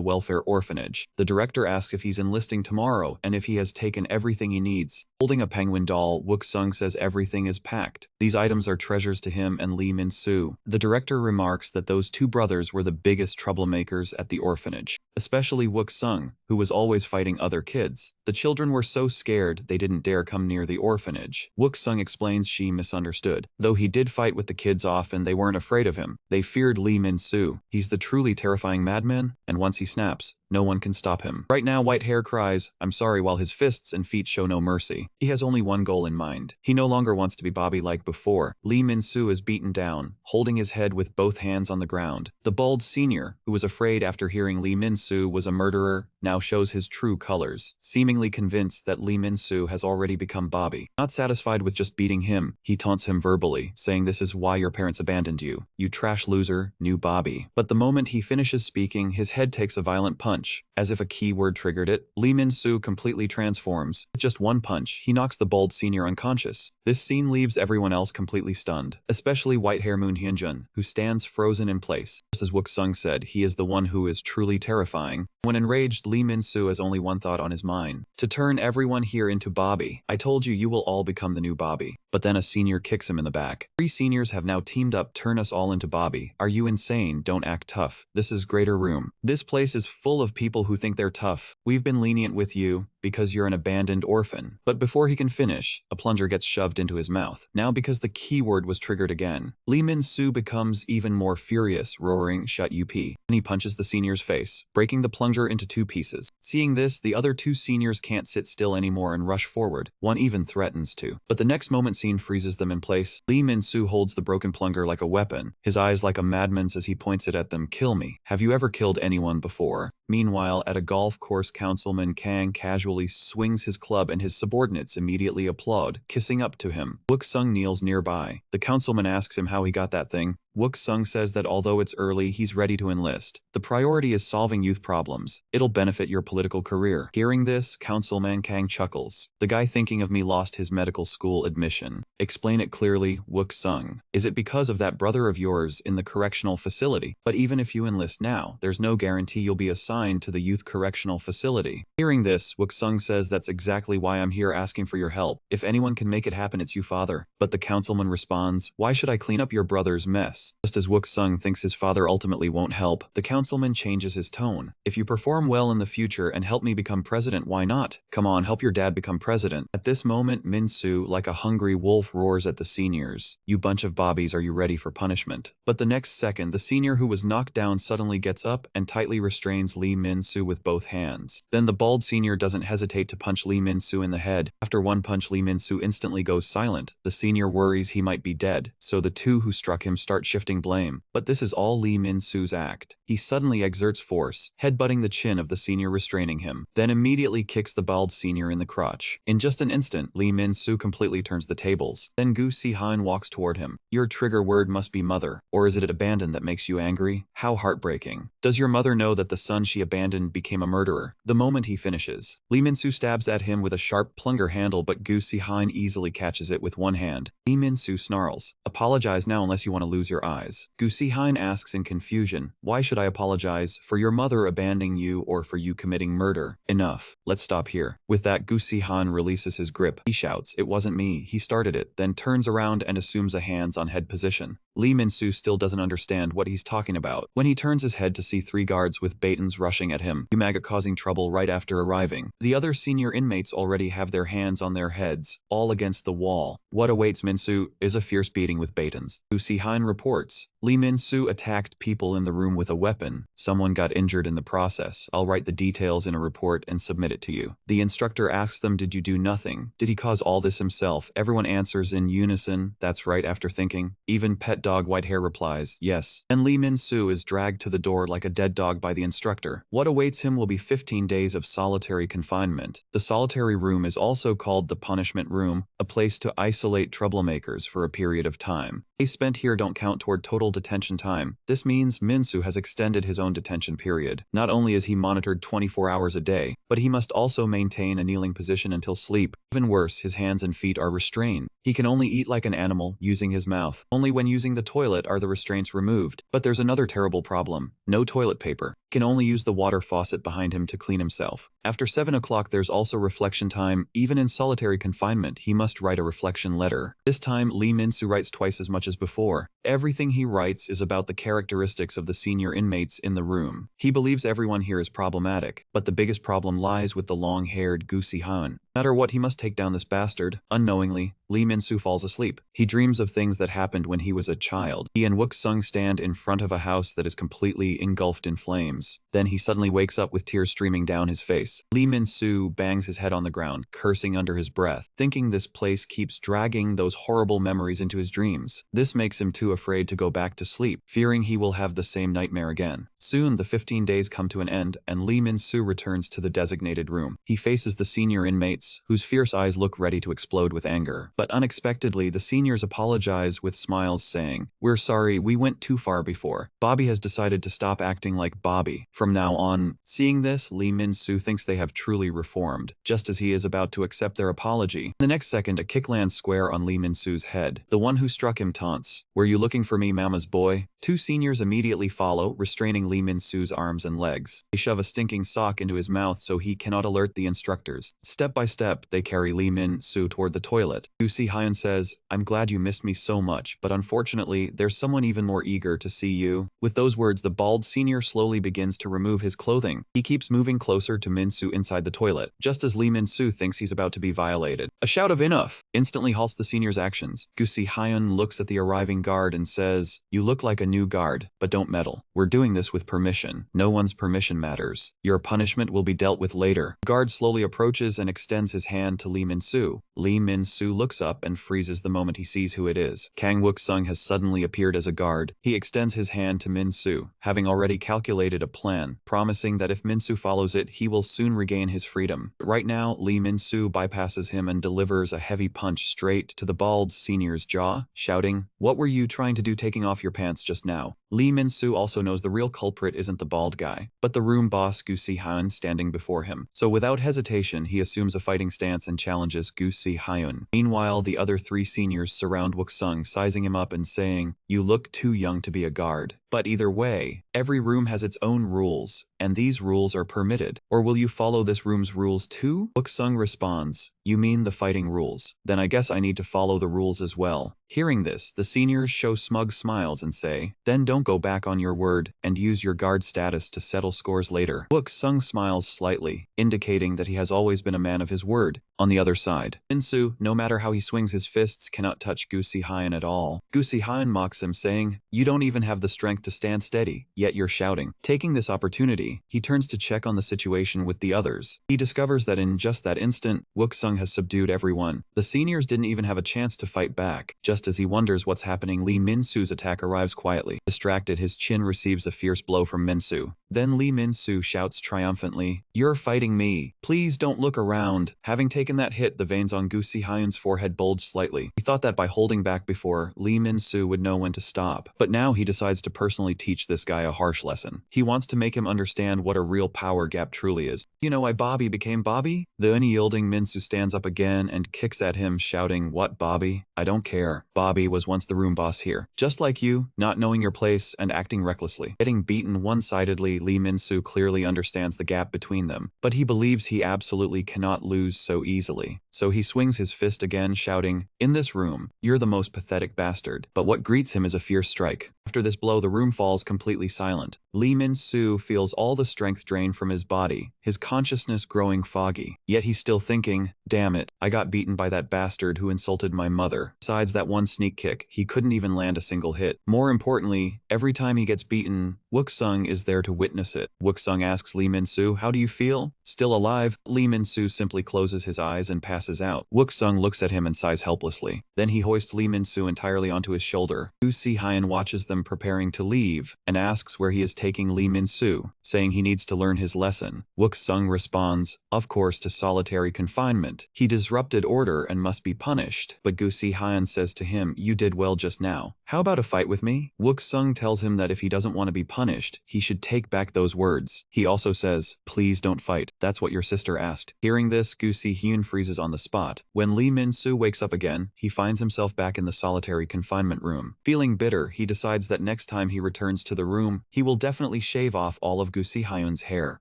welfare orphanage. The director asks if he's enlisting tomorrow and if he has taken everything he needs. Holding a penguin doll, Wook-sung says everything is packed. These items are treasures to him and Lee Min-soo. The director remarks that those two brothers were the biggest troublemakers at the orphanage, especially Wook-sung, who was always fighting other kids. The children were so scared they didn't dare come near the orphanage. Wook-sung explains she misunderstood. Though he did fight with the kids often, they weren't afraid of him. They feared Lee Min-soo. He's the truly terrifying madman, and once he snaps, no one can stop him. Right now, White-hair cries, "I'm sorry," while his fists and feet show no mercy. He has only one goal in mind. He no longer wants to be Bobby like before. Lee Min-soo is beaten down, holding his head with both hands on the ground. The bald senior, who was afraid after hearing Lee Min-soo was a murderer, now shows his true colors, seemingly convinced that Lee Min-soo has already become Bobby. Not satisfied with just beating him, he taunts him verbally, saying this is why your parents abandoned you. You trash loser, new Bobby. But the moment he finishes speaking, his head takes a violent punch. As if a keyword triggered it, Lee Min-soo completely transforms. With just one punch, he knocks the bald senior unconscious. This scene leaves everyone else completely stunned, especially white-hair Moon Hyun-jun, who stands frozen in place. Just as Wook-sung said, he is the one who is truly terrifying. When enraged, Lee Min-soo has only one thought on his mind: to turn everyone here into Bobby. I told you, you will all become the new Bobby. But then a senior kicks him in the back. 3 seniors have now teamed up, turn us all into Bobby. Are you insane? Don't act tough. This is greater room. This place is full of people who think they're tough. We've been lenient with you because you're an abandoned orphan. But before he can finish, a plunger gets shoved into his mouth. Now because the keyword was triggered again, Lee Min-soo becomes even more furious, roaring, "Shut up." And he punches the senior's face, breaking the plunger into 2 pieces. Seeing this, the other 2 seniors can't sit still anymore and rush forward. One even threatens to. But the next moment scene freezes them in place. Lee Min-soo holds the broken plunger like a weapon, his eyes like a madman's as he points it at them. "Kill me. Have you ever killed anyone before?" Meanwhile, at a golf course, Councilman Kang casually swings his club and his subordinates immediately applaud, kissing up to him. Wook-sung kneels nearby. The councilman asks him how he got that thing. Wook-sung says that although it's early, he's ready to enlist. The priority is solving youth problems. It'll benefit your political career. Hearing this, Councilman Kang chuckles. "The guy thinking of me lost his medical school admission. Explain it clearly, Wook-sung. Is it because of that brother of yours in the correctional facility? But even if you enlist now, there's no guarantee you'll be assigned to the youth correctional facility." Hearing this, Wook-sung says that's exactly why I'm here asking for your help. If anyone can make it happen, it's you, father. But the councilman responds, "Why should I clean up your brother's mess? boss. Just as Wook Sung thinks his father ultimately won't help, the councilman changes his tone. If you perform well in the future and help me become president, why not? Come on, help your dad become president. At this moment, Min-soo, like a hungry wolf, roars at the seniors. You bunch of bobbies, are you ready for punishment? But the next second, the senior who was knocked down suddenly gets up and tightly restrains Lee Min-soo with both hands. Then the bald senior doesn't hesitate to punch Lee Min-soo in the head. After one punch, Lee Min-soo instantly goes silent. The senior worries he might be dead, so the two who struck him start shifting blame. But this is all Lee Min-soo's act. He suddenly exerts force, headbutting the chin of the senior, restraining him, then immediately kicks the bald senior in the crotch. In just an instant, Lee Min-soo completely turns the tables. Then Gu Si-han walks toward him. Your trigger word must be mother, or is it abandon that makes you angry? How heartbreaking. Does your mother know that the son she abandoned became a murderer? The moment he finishes, Lee Min-soo stabs at him with a sharp plunger handle, but Gu Si-han easily catches it with one hand. Lee Min-soo snarls, apologize now unless you want to lose your eyes. Gu Si-han asks in confusion, why should I apologize? For your mother abandoning you or for you committing murder? Enough. Let's stop here. With that, Gu Si-han releases his grip. He shouts, it wasn't me, he started it, then turns around and assumes a hands-on-head position. Lee Min-soo still doesn't understand what he's talking about. When he turns his head to see three guards with batons rushing at him, Maga causing trouble right after arriving. The other senior inmates already have their hands on their heads, all against the wall. What awaits Min-soo is a fierce beating with batons. Gu Si-han reports, Lee Min-soo attacked people in the room with a weapon. Someone got injured in the process. I'll write the details in a report and submit it to you. The instructor asks them, did you do nothing? Did he cause all this himself? Everyone answers in unison, that's right, after thinking. Even pet dog Whitehair replies, yes. And Lee Min-soo is dragged to the door like a dead dog by the instructor. What awaits him will be 15 days of solitary confinement. The solitary room is also called the punishment room, a place to isolate troublemakers for a period of time. Days spent here don't count toward total detention time. This means Min-soo has extended his own detention period. Not only is he monitored 24 hours a day, but he must also maintain a kneeling position until sleep. Even worse, his hands and feet are restrained. He can only eat like an animal, using his mouth. Only when using the toilet are the restraints removed. But there's another terrible problem. No toilet paper. He can only use the water faucet behind him to clean himself. After 7 o'clock there's also reflection time. Even in solitary confinement, he must write a reflection letter. This time, Lee Min-soo writes twice as much as before. Everything he writes is about the characteristics of the senior inmates in the room. He believes everyone here is problematic, but the biggest problem lies with the long-haired Gu Si-han. No matter what, he must take down this bastard. Unknowingly, Lee Min-soo falls asleep. He dreams of things that happened when he was a child. He and Wook Sung stand in front of a house that is completely engulfed in flames. Then he suddenly wakes up with tears streaming down his face. Lee Min-soo bangs his head on the ground, cursing under his breath, thinking this place keeps dragging those horrible memories into his dreams. This makes him too afraid to go back to sleep, fearing he will have the same nightmare again. Soon, the 15 days come to an end, and Lee Min-soo returns to the designated room. He faces the senior inmates, whose fierce eyes look ready to explode with anger. But unexpectedly, the seniors apologize with smiles, saying, we're sorry, we went too far before. Bobby has decided to stop acting like Bobby from now on. Seeing this, Lee Min-soo thinks they have truly reformed, just as he is about to accept their apology. The next second, a kick lands square on Lee Min-soo's head. The one who struck him taunts, were you looking for me, mama's boy? Two seniors immediately follow, restraining Lee Min-soo's arms and legs. They shove a stinking sock into his mouth so he cannot alert the instructors. Step by step, they carry Lee Min-soo toward the toilet. Gu Si-han says, I'm glad you missed me so much, but unfortunately, there's someone even more eager to see you. With those words, the bald senior slowly begins to remove his clothing. He keeps moving closer to Min-soo inside the toilet, just as Lee Min-soo thinks he's about to be violated. A shout of enough instantly halts the senior's actions. Gu Si-han looks at the arriving guard and says, you look like a new guard, but don't meddle. We're doing this with permission. No one's permission matters. Your punishment will be dealt with later. The guard slowly approaches and extends his hand to Lee Min-soo. Lee Min-soo looks up and freezes the moment he sees who it is. Kang Wook-sung has suddenly appeared as a guard. He extends his hand to Min-soo, having already calculated a plan, promising that if Min-soo follows it, he will soon regain his freedom. But right now, Lee Min-soo bypasses him and delivers a heavy punch straight to the bald senior's jaw, shouting, what were you trying to do taking off your pants just now? Lee Min-soo also knows the real culprit isn't the bald guy, but the room boss Gu Si-han standing before him. So without hesitation, he assumes a fighting stance and challenges Gu Si-han. Meanwhile, the other three seniors surround Wook-sung, sizing him up and saying, you look too young to be a guard. But either way, every room has its own rules, and these rules are permitted. Or will you follow this room's rules too? Wook-sung responds, you mean the fighting rules? Then I guess I need to follow the rules as well. Hearing this, the seniors show smug smiles and say, then don't go back on your word and use your guard status to settle scores later. Wook-sung smiles slightly, indicating that he has always been a man of his word. On the other side, Min-soo, no matter how he swings his fists, cannot touch Gu-si-hyun at all. Gu-si-hyun mocks him, saying, you don't even have the strength to stand steady, yet you're shouting. Taking this opportunity, he turns to check on the situation with the others. He discovers that in just that instant, Wook-sung has subdued everyone. The seniors didn't even have a chance to fight back. Just as he wonders what's happening, Lee Min-soo's attack arrives quietly. Distracted, his chin receives a fierce blow from Min-soo. Then Lee Min-soo shouts triumphantly, you're fighting me. Please don't look around. Having taken that hit, the veins on Gu-si-hyun's forehead bulged slightly. He thought that by holding back before, Lee Min-soo would know when to stop. But now he decides to personally teach this guy a harsh lesson. He wants to make him understand what a real power gap truly is. You know why Bobby became Bobby? The unyielding Min-soo stands up again and kicks at him, shouting, what, Bobby? I don't care. Bobby was once the room boss here. Just like you, not knowing your place and acting recklessly. Getting beaten one-sidedly, Lee Min-soo clearly understands the gap between them, but he believes he absolutely cannot lose so easily. So he swings his fist again, shouting, in this room, you're the most pathetic bastard. But what greets him is a fierce strike. After this blow, the room falls completely silent. Lee Min-soo feels all the strength drain from his body, his consciousness growing foggy. Yet he's still thinking, damn it, I got beaten by that bastard who insulted my mother. Besides that one sneak kick, he couldn't even land a single hit. More importantly, every time he gets beaten, Wook-sung is there to witness it. Wook-sung asks Lee Min-soo, how do you feel? Still alive? Lee Min-soo simply closes his eyes and passes out. Wook-sung looks at him and sighs helplessly. Then he hoists Lee Min-soo entirely onto his shoulder. Gu-si-hyun watches them preparing to leave and asks where he is taking Lee Min-soo, saying he needs to learn his lesson. Wook-sung responds, of course, to solitary confinement. He disrupted order and must be punished. But Gu-si-hyun says to him, you did well just now. How about a fight with me? Wook-sung tells him that if he doesn't want to be punished, he should take back those words. He also says, please don't fight. That's what your sister asked. Hearing this, Gu-si-hyun freezes on the spot. When Lee Min-soo wakes up again, he finds himself back in the solitary confinement room. Feeling bitter, he decides that next time he returns to the room, he will definitely shave off all of Gu-si-hyun's hair.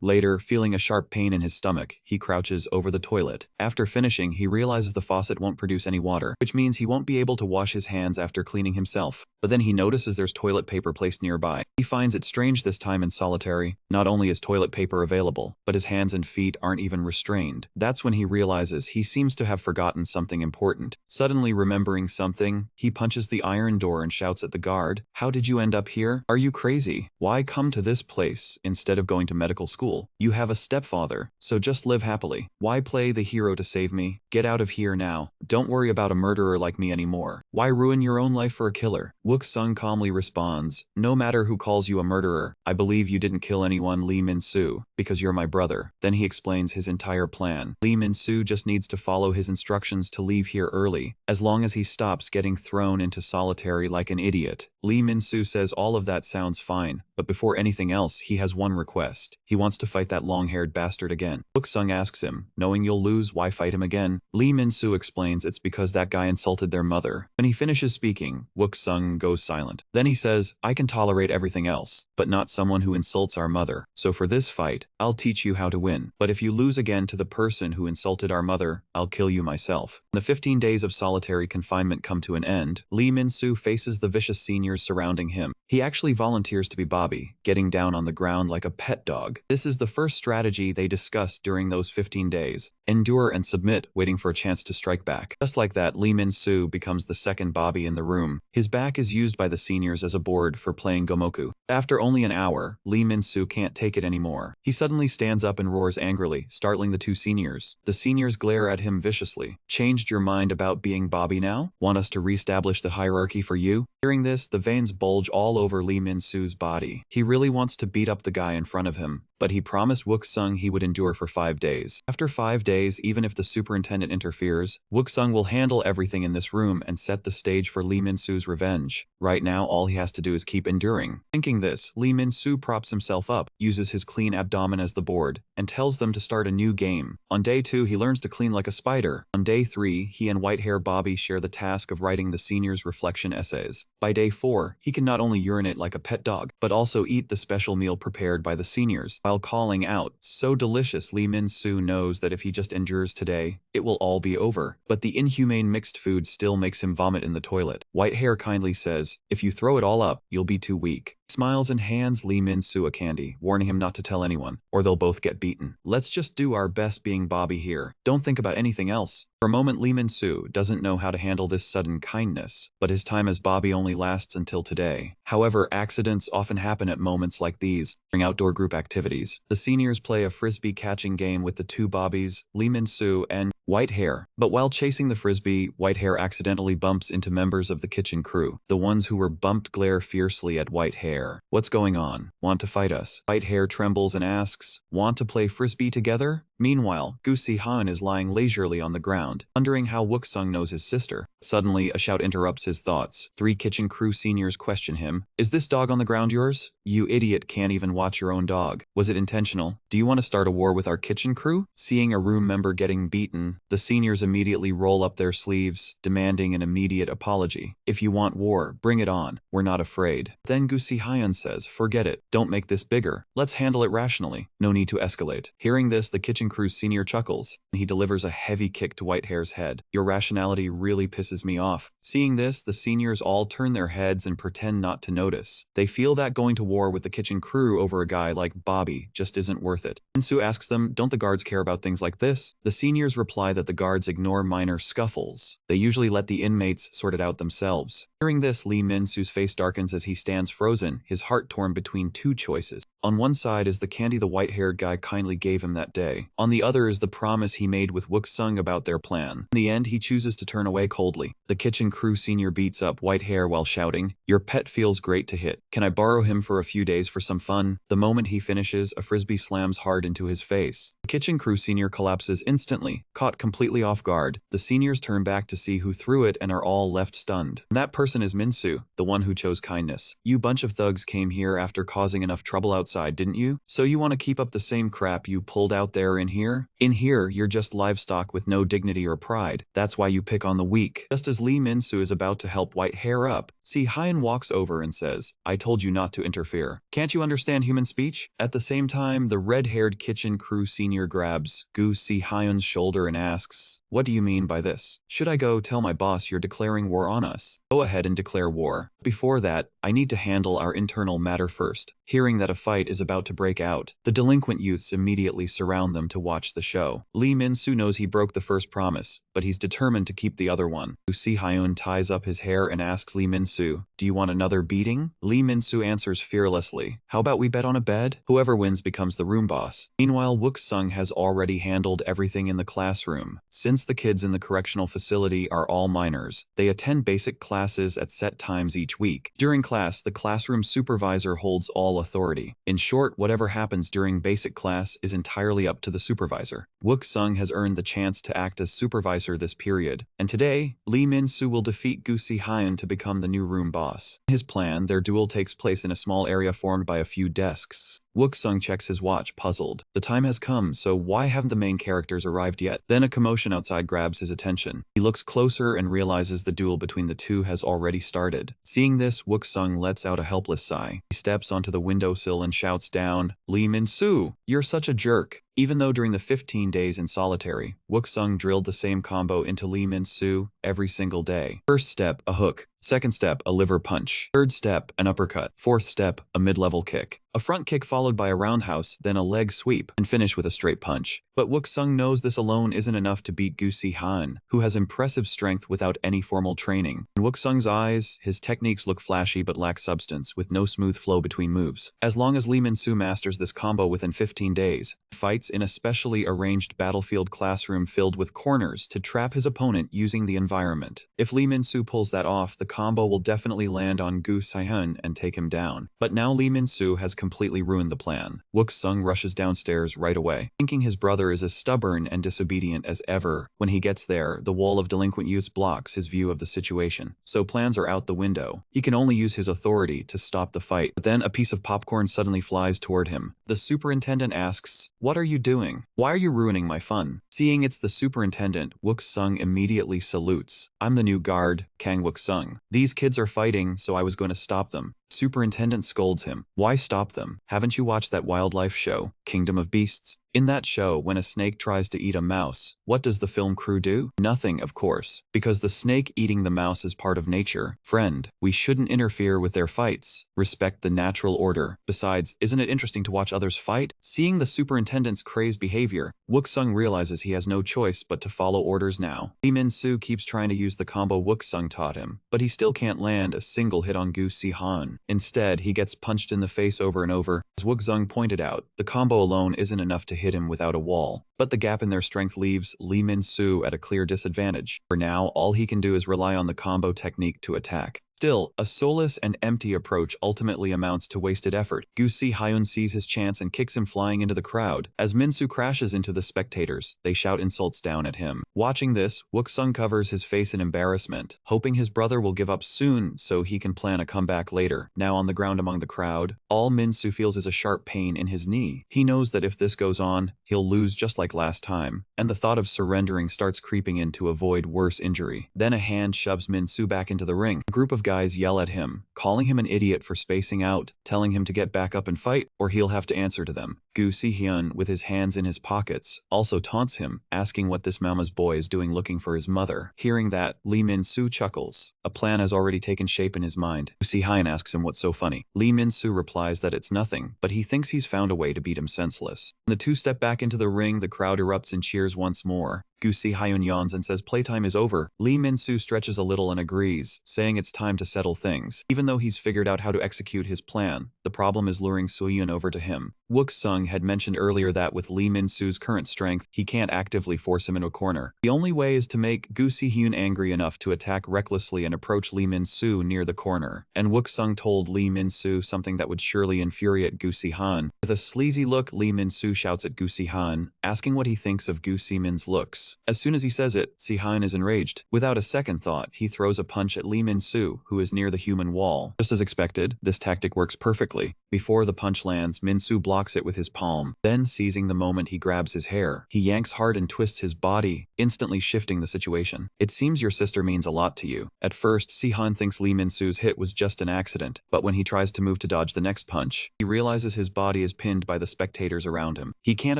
Later, feeling a sharp pain in his stomach, he crouches over the toilet. After finishing, he realizes the faucet won't produce any water, which means he won't be able to wash his hands after cleaning himself. But then he notices there's toilet paper placed nearby. He finds it strange this time in solitary. Not only is toilet paper available, but his hands and feet aren't even restrained. That's when he realizes he seems to have forgotten something important. Suddenly remembering something, he punches the iron door and shouts at the guard, how did you end up here? Are you crazy? Why come to this place instead of going to medical school? You have a stepfather, so just live happily. Why play the hero to save me? Get out of here now. Don't worry about a murderer like me anymore. Why ruin your own life for a killer? Wook-sung calmly responds, no matter who calls you a murderer, I believe you didn't kill anyone, Lee Min-soo, because you're my brother. Then he explains his entire plan. Lee Min-soo just needs to follow his instructions to leave here early, as long as he stops getting thrown into solitary like an idiot. Lee Min-soo says all of that sounds fine, but before anything else, he has one request. He wants to fight that long-haired bastard again. Wook-sung asks him, knowing you'll lose, why fight him again? Lee Min-soo explains it's because that guy insulted their mother. When he finishes speaking, Wook-sung goes silent. Then he says, I can tolerate everything else, but not someone who insults our mother. So for this fight, I'll teach you how to win. But if you lose again to the person who insulted our mother, I'll kill you myself. The 15 days of solitary confinement come to an end. Lee Min-soo faces the vicious seniors surrounding him. He actually volunteers to be Bobby, getting down on the ground like a pet dog. This is the first strategy they discussed during those 15 days. Endure and submit, waiting for a chance to strike back. Just like that, Lee Min-soo becomes the second Bobby in the room. His back is used by the seniors as a board for playing Gomoku. After only an hour, Lee Min-soo can't take it anymore. He suddenly stands up and roars angrily, startling the two seniors. The seniors glare at him viciously. Changed your mind about being Bobby now? Want us to reestablish the hierarchy for you? Hearing this, the veins bulge all over Lee Min-soo's body. He really wants to beat up the guy in front of him, but he promised Wook-sung he would endure for 5 days. After 5 days, even if the superintendent interferes, Wook-sung will handle everything in this room and set the stage for Lee Min-soo's revenge. Right now, all he has to do is keep enduring. Thinking this, Lee Min-soo props himself up, uses his clean abdomen as the board, and tells them to start a new game. On day 2, he learns to clean like a spider. On day 3, he and white-hair Bobby share the task of writing the seniors' reflection essays. By day 4, he can not only urinate like a pet dog, but also eat the special meal prepared by the seniors, while calling out, "So delicious." Lee Min-soo knows that if he just endures today, it will all be over. But the inhumane mixed food still makes him vomit in the toilet. White-hair kindly says, "If you throw it all up, you'll be too weak." Smiles and hands Lee Min-soo a candy, warning him not to tell anyone, or they'll both get beaten. "Let's just do our best being Bobby here. Don't think about anything else." For a moment, Lee Min-soo doesn't know how to handle this sudden kindness, but his time as Bobby only lasts until today. However, accidents often happen at moments like these. During outdoor group activities, the seniors play a frisbee catching game with the two Bobbies, Lee Min-soo and White-hair. But while chasing the frisbee, White-hair accidentally bumps into members of the kitchen crew. The ones who were bumped glare fiercely at White-hair. "What's going on? Want to fight us?" White-hair trembles and asks, "Want to play frisbee together?" Meanwhile, Gu Si-han is lying leisurely on the ground, wondering how Wook-sung knows his sister. Suddenly, a shout interrupts his thoughts. 3 kitchen crew seniors question him. "Is this dog on the ground yours? You idiot, can't even watch your own dog. Was it intentional? Do you want to start a war with our kitchen crew?" Seeing a room member getting beaten, the seniors immediately roll up their sleeves, demanding an immediate apology. "If you want war, bring it on. We're not afraid." Then Gu Si-han says, "Forget it. Don't make this bigger. Let's handle it rationally. No need to escalate." Hearing this, the kitchen crew senior chuckles. He delivers a heavy kick to White-hair's head. "Your rationality really pisses me off." Seeing this, the seniors all turn their heads and pretend not to notice. They feel that going to war with the kitchen crew over a guy like Bobby just isn't worth it. Min-soo asks them, "Don't the guards care about things like this?" The seniors reply that the guards ignore minor scuffles. They usually let the inmates sort it out themselves. Hearing this, Lee Min-soo's face darkens as he stands frozen, his heart torn between 2 choices. On one side is the candy the white-haired guy kindly gave him that day. On the other is the promise he made with Wook-sung about their plan. In the end, he chooses to turn away coldly. The kitchen crew senior beats up White-hair while shouting, "Your pet feels great to hit. Can I borrow him for a few days for some fun?" The moment he finishes, a frisbee slams hard into his face. The kitchen crew senior collapses instantly, caught completely off guard. The seniors turn back to see who threw it and are all left stunned. And that person is Min-soo, the one who chose kindness. "You bunch of thugs came here after causing enough trouble outside, didn't you? So you want to keep up the same crap you pulled out there in here? In here, you're just livestock with no dignity or pride. That's why you pick on the weak." Just as Lee Min-soo is about to help White-hair up, Si-hyun walks over and says, "I told you not to interfere. Can't you understand human speech?" At the same time, the red-haired kitchen crew senior grabs Gu Si-hyun's shoulder and asks, "What do you mean by this? Should I go tell my boss you're declaring war on us?" "Go ahead and declare war. Before that, I need to handle our internal matter first." Hearing that a fight is about to break out, the delinquent youths immediately surround them to watch the show. Lee Min-soo knows he broke the first promise, but he's determined to keep the other one. Si-hyun ties up his hair and asks Lee Min-soo, "Do you want another beating?" Lee Min-soo answers fearlessly, "How about we bet on a bed? Whoever wins becomes the room boss." Meanwhile, Wook-sung has already handled everything in the classroom. Since the kids in the correctional facility are all minors, they attend basic classes at set times each week. During class, the classroom supervisor holds all authority. In short, whatever happens during basic class is entirely up to the supervisor. Wook-sung has earned the chance to act as supervisor this period, and today, Lee Min-soo will defeat Gu Si-hyun to become the new room boss. In his plan, their duel takes place in a small area formed by a few desks. Wook-sung checks his watch, puzzled. The time has come, so why haven't the main characters arrived yet? Then a commotion outside grabs his attention. He looks closer and realizes the duel between the two has already started. Seeing this, Wook-sung lets out a helpless sigh. He steps onto the windowsill and shouts down, "Lee Min-soo, you're such a jerk." Even though during the 15 days in solitary, Wook-sung drilled the same combo into Lee Min-soo every single day. First step, a hook. Second step, a liver punch. Third step, an uppercut. Fourth step, a mid-level kick. A front kick followed by a roundhouse, then a leg sweep, and finish with a straight punch. But Wook-sung knows this alone isn't enough to beat Gu Si-hyun, who has impressive strength without any formal training. In Wook-sung's eyes, his techniques look flashy but lack substance, with no smooth flow between moves. As long as Lee Min-soo masters this combo within 15 days, fights fights in a specially arranged battlefield classroom filled with corners to trap his opponent using the environment. If Lee Min-soo pulls that off, the combo will definitely land on Gu Si-hyun and take him down. But now Lee Min-soo has completely ruined the plan. Wook-sung rushes downstairs right away, thinking his brother is as stubborn and disobedient as ever. When he gets there, the wall of delinquent youths blocks his view of the situation, so plans are out the window. He can only use his authority to stop the fight. But then a piece of popcorn suddenly flies toward him. The superintendent asks, "What are you doing? Why are you ruining my fun?" Seeing it's the superintendent, Wook-sung immediately salutes. "I'm the new guard, Kang Wook-sung. These kids are fighting, so I was going to stop them." Superintendent scolds him. "Why stop them? Haven't you watched that wildlife show, Kingdom of Beasts? In that show, when a snake tries to eat a mouse, what does the film crew do? Nothing, of course, because the snake eating the mouse is part of nature. Friend, we shouldn't interfere with their fights. Respect the natural order. Besides, isn't it interesting to watch others fight?" Seeing the superintendent's crazed behavior, Wook-sung realizes he has no choice but to follow orders now. Lee Min-soo keeps trying to use the combo Wook-sung taught him, but he still can't land a single hit on Gu Si-hyun. Instead, he gets punched in the face over and over. As Wook-sung pointed out, the combo alone isn't enough to hit him without a wall. But the gap in their strength leaves Lee Min-soo at a clear disadvantage. For now, all he can do is rely on the combo technique to attack. Still, a soulless and empty approach ultimately amounts to wasted effort. Gu Si-hyun sees his chance and kicks him flying into the crowd. As Min-soo crashes into the spectators, they shout insults down at him. Watching this, Wook-sung covers his face in embarrassment, hoping his brother will give up soon so he can plan a comeback later. Now on the ground among the crowd, all Min-soo feels is a sharp pain in his knee. He knows that if this goes on, he'll lose just like last time, and the thought of surrendering starts creeping in to avoid worse injury. Then a hand shoves Min-soo back into the ring. A group of guys yell at him, calling him an idiot for spacing out, telling him to get back up and fight, or he'll have to answer to them. Gu Si-hyun, with his hands in his pockets, also taunts him, asking what this mama's boy is doing looking for his mother. Hearing that, Lee Min-soo chuckles. A plan has already taken shape in his mind. Gu Si-hyun asks him what's so funny. Lee Min-soo replies that it's nothing, but he thinks he's found a way to beat him senseless. When the two step back into the ring, the crowd erupts in cheers once more. Gu Si-hyun yawns and says playtime is over. Lee Min-soo stretches a little and agrees, saying it's time to settle things. Even though he's figured out how to execute his plan, the problem is luring Soo-hyun over to him. Wook-sung had mentioned earlier that with Lee Min-soo's current strength, he can't actively force him into a corner. The only way is to make Gu Si-hyun angry enough to attack recklessly and approach Lee Min-soo near the corner. And Wook-sung told Lee Min-soo something that would surely infuriate Gu Si-hyun. With a sleazy look, Lee Min-soo shouts at Gu Si-hyun, asking what he thinks of Gu Si-min's looks. As soon as he says it, Si-hyun is enraged. Without a second thought, he throws a punch at Lee Min-soo, who is near the human wall. Just as expected, this tactic works perfectly. Before the punch lands, Min-soo blocks it with his palm. Then, seizing the moment, he grabs his hair. He yanks hard and twists his body, instantly shifting the situation. "It seems your sister means a lot to you." At first, Si-hyun thinks Lee Min-soo's hit was just an accident, but when he tries to move to dodge the next punch, he realizes his body is pinned by the spectators around him. He can't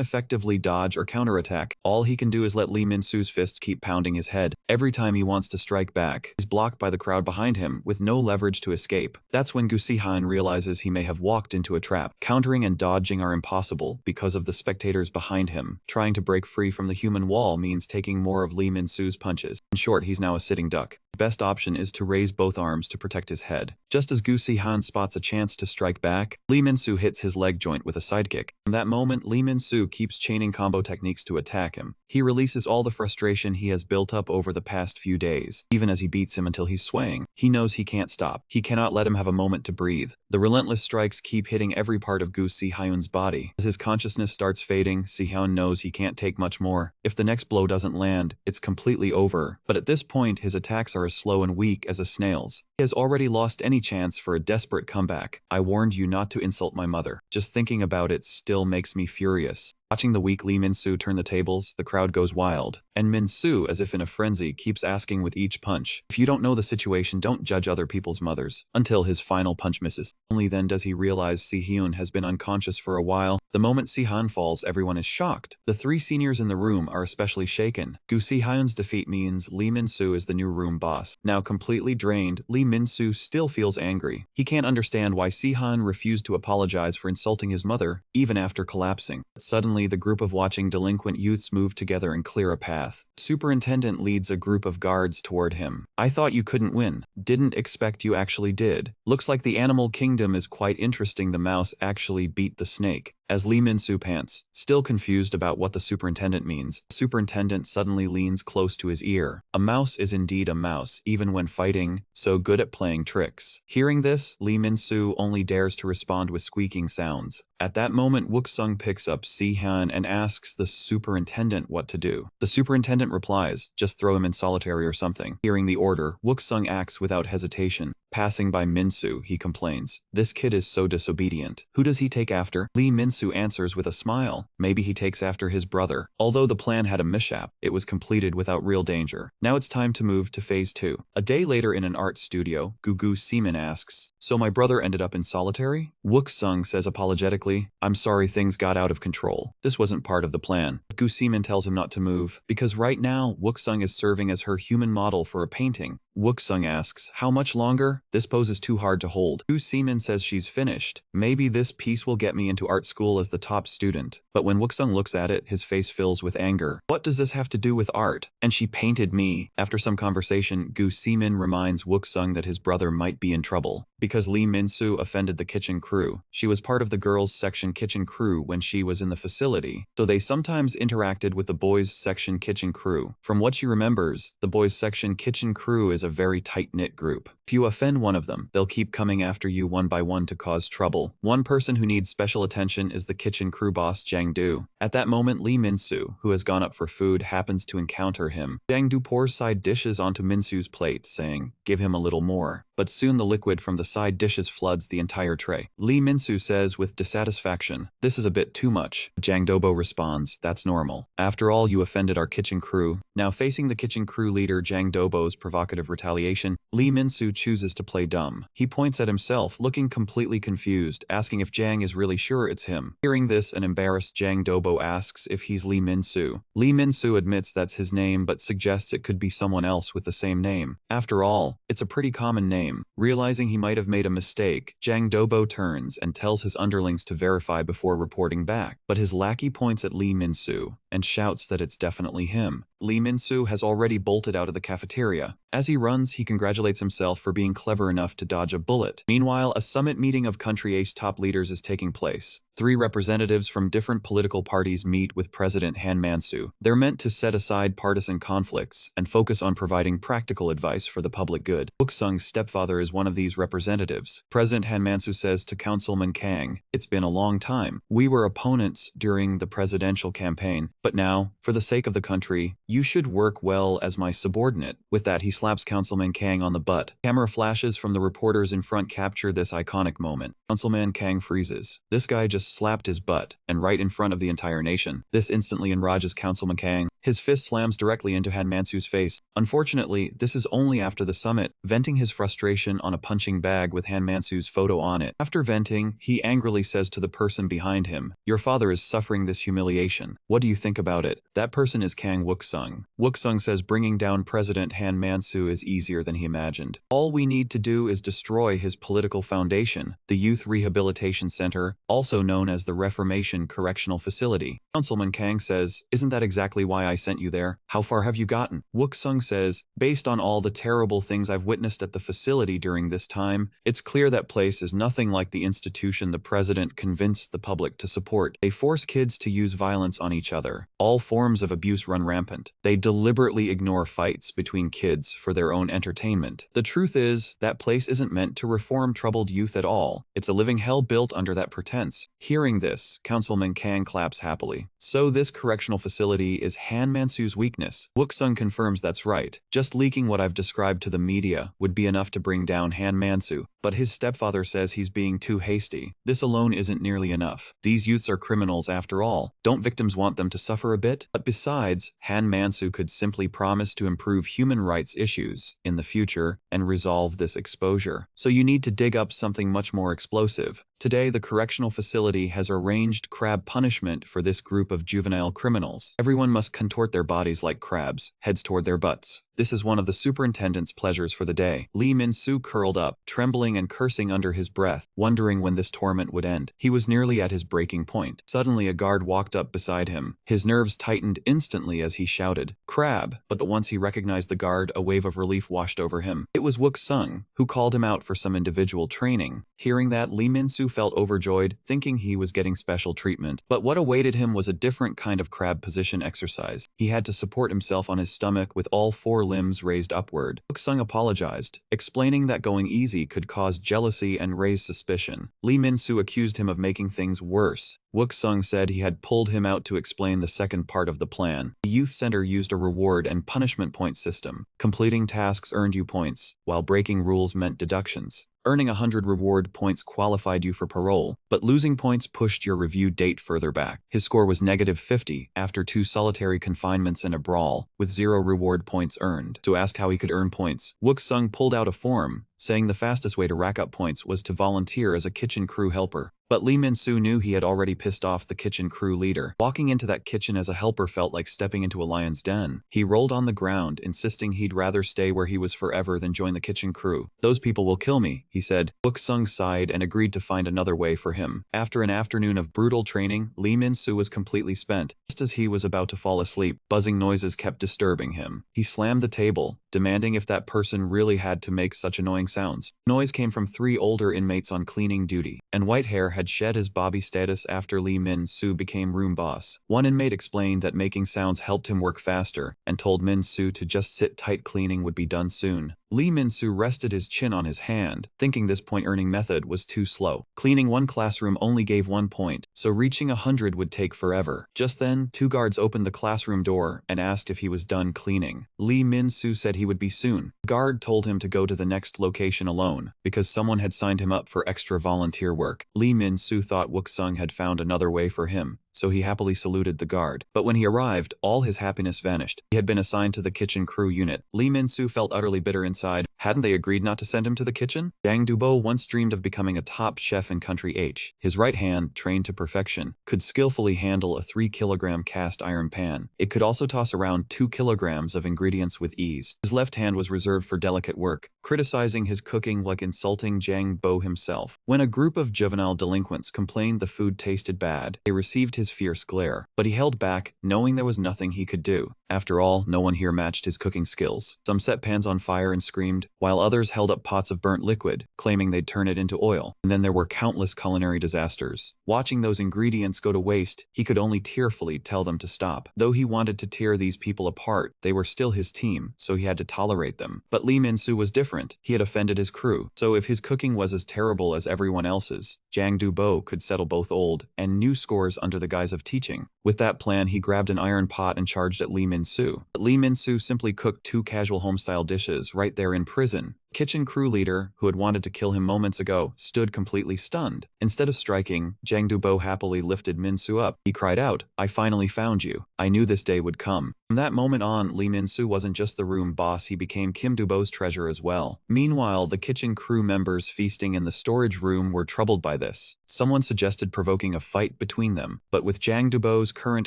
effectively dodge or counterattack. All he can do is let Lee Min-soo's fists keep pounding his head. Every time he wants to strike back, he's blocked by the crowd behind him, with no leverage to escape. That's when Gu Si-hyun realizes he may have walked into a trap. Countering and dodging are impossible because of the spectators behind him. Trying to break free from the human wall means taking more of Lee Min-soo's punches. In short, he's now a sitting duck. The best option is to raise both arms to protect his head. Just as Gu Si-hyun spots a chance to strike back, Lee Min-soo hits his leg joint with a sidekick. From that moment, Lee Min-soo keeps chaining combo techniques to attack him. He releases all the frustration he has built up over the past few days, even as he beats him until he's swaying. He knows he can't stop. He cannot let him have a moment to breathe. The relentless strikes keep hitting every part of Gu Si-hyun's body. As his consciousness starts fading, Si-hyun knows he can't take much more. If the next blow doesn't land, it's completely over. But at this point, his attacks are as slow and weak as a snail's. He has already lost any chance for a desperate comeback. "I warned you not to insult my mother. Just thinking about it still makes me furious." Watching the weak Lee Min-soo turn the tables, the crowd goes wild, and Min-soo, as if in a frenzy, keeps asking with each punch, "If you don't know the situation, don't judge other people's mothers," until his final punch misses. Only then does he realize Si-hyun has been unconscious for a while. The moment Si-hyun falls, everyone is shocked. The three seniors in the room are especially shaken. Gu Si-hyun's defeat means Lee Min-soo is the new room boss. Now completely drained, Lee Min-soo still feels angry. He can't understand why Si-hyun refused to apologize for insulting his mother, even after collapsing. But suddenly, the group of watching delinquent youths move together and clear a path. The superintendent leads a group of guards toward him. "I thought you couldn't win. Didn't expect you actually did. Looks like the animal kingdom is quite interesting. The mouse actually beat the snake." As Lee Min-soo pants, still confused about what the superintendent means, the superintendent suddenly leans close to his ear. A mouse is indeed a mouse, even when fighting, so good at playing tricks. Hearing this, Lee Min-soo only dares to respond with squeaking sounds. At that moment, Wook-sung picks up Si-hyun and asks the superintendent what to do. The superintendent replies, just throw him in solitary or something. Hearing the order, Wook-sung acts without hesitation. Passing by Min-soo, he complains, "This kid is so disobedient. Who does he take after?" Lee Min-soo answers with a smile, "Maybe he takes after his brother." Although the plan had a mishap, it was completed without real danger. Now it's time to move to phase 2. A day later in an art studio, Gugu Seaman asks, "So my brother ended up in solitary?" Wook-sung says apologetically, "I'm sorry things got out of control. This wasn't part of the plan." Gu Seaman tells him not to move, because right now, Wook-sung is serving as her human model for a painting. Wook-sung asks, "How much longer? This pose is too hard to hold." Gu Seaman says she's finished. "Maybe this piece will get me into art school as the top student." But when Wook-sung looks at it, his face fills with anger. "What does this have to do with art? And she painted me." After some conversation, Gu Seaman reminds Wook-sung that his brother might be in trouble. Because Lee Min-soo offended the kitchen crew. She was part of the girls' section kitchen crew when she was in the facility, so they sometimes interacted with the boys' section kitchen crew. From what she remembers, the boys' section kitchen crew is a very tight-knit group. If you offend one of them, they'll keep coming after you one by one to cause trouble. One person who needs special attention is the kitchen crew boss Jang-do. At that moment, Lee Min-soo, who has gone up for food, happens to encounter him. Jang-do pours side dishes onto Min-soo's plate, saying, "Give him a little more." But soon the liquid from the side dishes floods the entire tray. Lee Min-soo says with dissatisfaction, "This is a bit too much." Jang Do-bo responds, "That's normal. After all, you offended our kitchen crew." Now facing the kitchen crew leader Jang Do-bo's provocative retaliation, Lee Min-soo chooses to play dumb. He points at himself, looking completely confused, asking if Jang is really sure it's him. Hearing this, an embarrassed Jang Do-bo asks if he's Lee Min-soo. Lee Min-soo admits that's his name but suggests it could be someone else with the same name. After all, it's a pretty common name. Realizing he might have made a mistake, Jang Do-bo turns and tells his underlings to verify before reporting back. But his lackey points at Lee Min-soo and shouts that it's definitely him. Lee Min-soo has already bolted out of the cafeteria. As he runs, he congratulates himself for being clever enough to dodge a bullet. Meanwhile, a summit meeting of Country Ace top leaders is taking place. 3 representatives from different political parties meet with President Han Man-soo. They're meant to set aside partisan conflicts and focus on providing practical advice for the public good. Wook-sung's stepfather is one of these representatives. President Han Man-soo says to Councilman Kang, "It's been a long time. We were opponents during the presidential campaign, but now, for the sake of the country, you should work well as my subordinate." With that, he slaps Councilman Kang on the butt. Camera flashes from the reporters in front capture this iconic moment. Councilman Kang freezes. This guy just slapped his butt, and right in front of the entire nation. This instantly enrages Councilman Kang. His fist slams directly into Han Man-soo's face. Unfortunately, this is only after the summit, venting his frustration on a punching bag with Han Man-soo's photo on it. After venting, he angrily says to the person behind him, "Your father is suffering this humiliation. What do you think about it?" That person is Kang Wook-sung. Wook-sung says bringing down President Han Man-soo is easier than he imagined. All we need to do is destroy his political foundation, the Youth Rehabilitation Center, also known as the Reformation Correctional Facility. Councilman Kang says, "Isn't that exactly why I sent you there? How far have you gotten?" Wook-sung says, "Based on all the terrible things I've witnessed at the facility during this time, it's clear that place is nothing like the institution the president convinced the public to support. They force kids to use violence on each other. All forms of abuse run rampant. They deliberately ignore fights between kids for their own entertainment. The truth is, that place isn't meant to reform troubled youth at all. It's a living hell built under that pretense." Hearing this, Councilman Kang claps happily. So this correctional facility is Han Man-soo's weakness. Wook-sung confirms that's right. Just leaking what I've described to the media would be enough to bring down Han Man-soo. But his stepfather says he's being too hasty. This alone isn't nearly enough. These youths are criminals after all. Don't victims want them to suffer a bit? But besides, Han Man-soo could simply promise to improve human rights issues in the future and resolve this exposure. So you need to dig up something much more explosive. Today, the correctional facility has arranged crab punishment for this group of juvenile criminals. Everyone must contort their bodies like crabs, heads toward their butts. This is one of the superintendent's pleasures for the day. Lee Min-soo curled up, trembling and cursing under his breath, wondering when this torment would end. He was nearly at his breaking point. Suddenly a guard walked up beside him. His nerves tightened instantly as he shouted, "Crab!" But once he recognized the guard, a wave of relief washed over him. It was Wook-sung, who called him out for some individual training. Hearing that, Lee Min-soo felt overjoyed, thinking he was getting special treatment. But what awaited him was a different kind of crab position exercise. He had to support himself on his stomach with all 4 limbs raised upward. Wook-sung apologized, explaining that going easy could cause jealousy and raise suspicion. Lee Min-soo accused him of making things worse. Wook-sung said he had pulled him out to explain the second part of the plan. The youth center used a reward and punishment point system. Completing tasks earned you points, while breaking rules meant deductions. Earning 100 reward points qualified you for parole, but losing points pushed your review date further back. His score was -50 after 2 solitary confinements and a brawl, with 0 reward points earned. So asked how he could earn points, Wook-sung pulled out a form, saying the fastest way to rack up points was to volunteer as a kitchen crew helper. But Lee Min-soo knew he had already pissed off the kitchen crew leader. Walking into that kitchen as a helper felt like stepping into a lion's den. He rolled on the ground, insisting he'd rather stay where he was forever than join the kitchen crew. "Those people will kill me," he said. Wook-sung sighed and agreed to find another way for him. After an afternoon of brutal training, Lee Min-soo was completely spent. Just as he was about to fall asleep, buzzing noises kept disturbing him. He slammed the table, demanding if that person really had to make such annoying sounds. Noise came from 3 older inmates on cleaning duty, and Whitehair had shed his Bobby status after Lee Min-soo became room boss. One inmate explained that making sounds helped him work faster, and told Min-soo to just sit tight, cleaning would be done soon. Lee Min-soo rested his chin on his hand, thinking this point-earning method was too slow. Cleaning 1 classroom only gave 1 point, so reaching 100 would take forever. Just then, 2 guards opened the classroom door and asked if he was done cleaning. Lee Min-soo said he would be soon. The guard told him to go to the next location alone, because someone had signed him up for extra volunteer work. Lee Min-soo thought Wook-sung had found another way for him, so he happily saluted the guard. But when he arrived, all his happiness vanished. He had been assigned to the kitchen crew unit. Lee Min-soo felt utterly bitter inside. Hadn't they agreed not to send him to the kitchen? Jang Do-bo once dreamed of becoming a top chef in Country H. His right hand, trained to perfection, could skillfully handle a 3-kilogram cast iron pan. It could also toss around 2 kilograms of ingredients with ease. His left hand was reserved for delicate work, criticizing his cooking like insulting Jang Do-bo himself. When a group of juvenile delinquents complained the food tasted bad, they received his fierce glare. But he held back, knowing there was nothing he could do. After all, no one here matched his cooking skills. Some set pans on fire and screamed, while others held up pots of burnt liquid, claiming they'd turn it into oil. And then there were countless culinary disasters. Watching those ingredients go to waste, he could only tearfully tell them to stop. Though he wanted to tear these people apart, they were still his team, so he had to tolerate them. But Lee Min-soo was different. He had offended his crew, so if his cooking was as terrible as everyone else's, Jang Do-bo could settle both old and new scores under the guise of teaching. With that plan, he grabbed an iron pot and charged at Lee Min-soo. But Lee Min-soo simply cooked 2 casual homestyle dishes right there in prison. Kitchen crew leader, who had wanted to kill him moments ago, stood completely stunned. Instead of striking, Jang Do-bo happily lifted Min-soo up. He cried out, "I finally found you. I knew this day would come." From that moment on, Lee Min-soo wasn't just the room boss, he became Kim Do-bo's treasure as well. Meanwhile, the kitchen crew members feasting in the storage room were troubled by this. Someone suggested provoking a fight between them, but with Jang Do-bo's current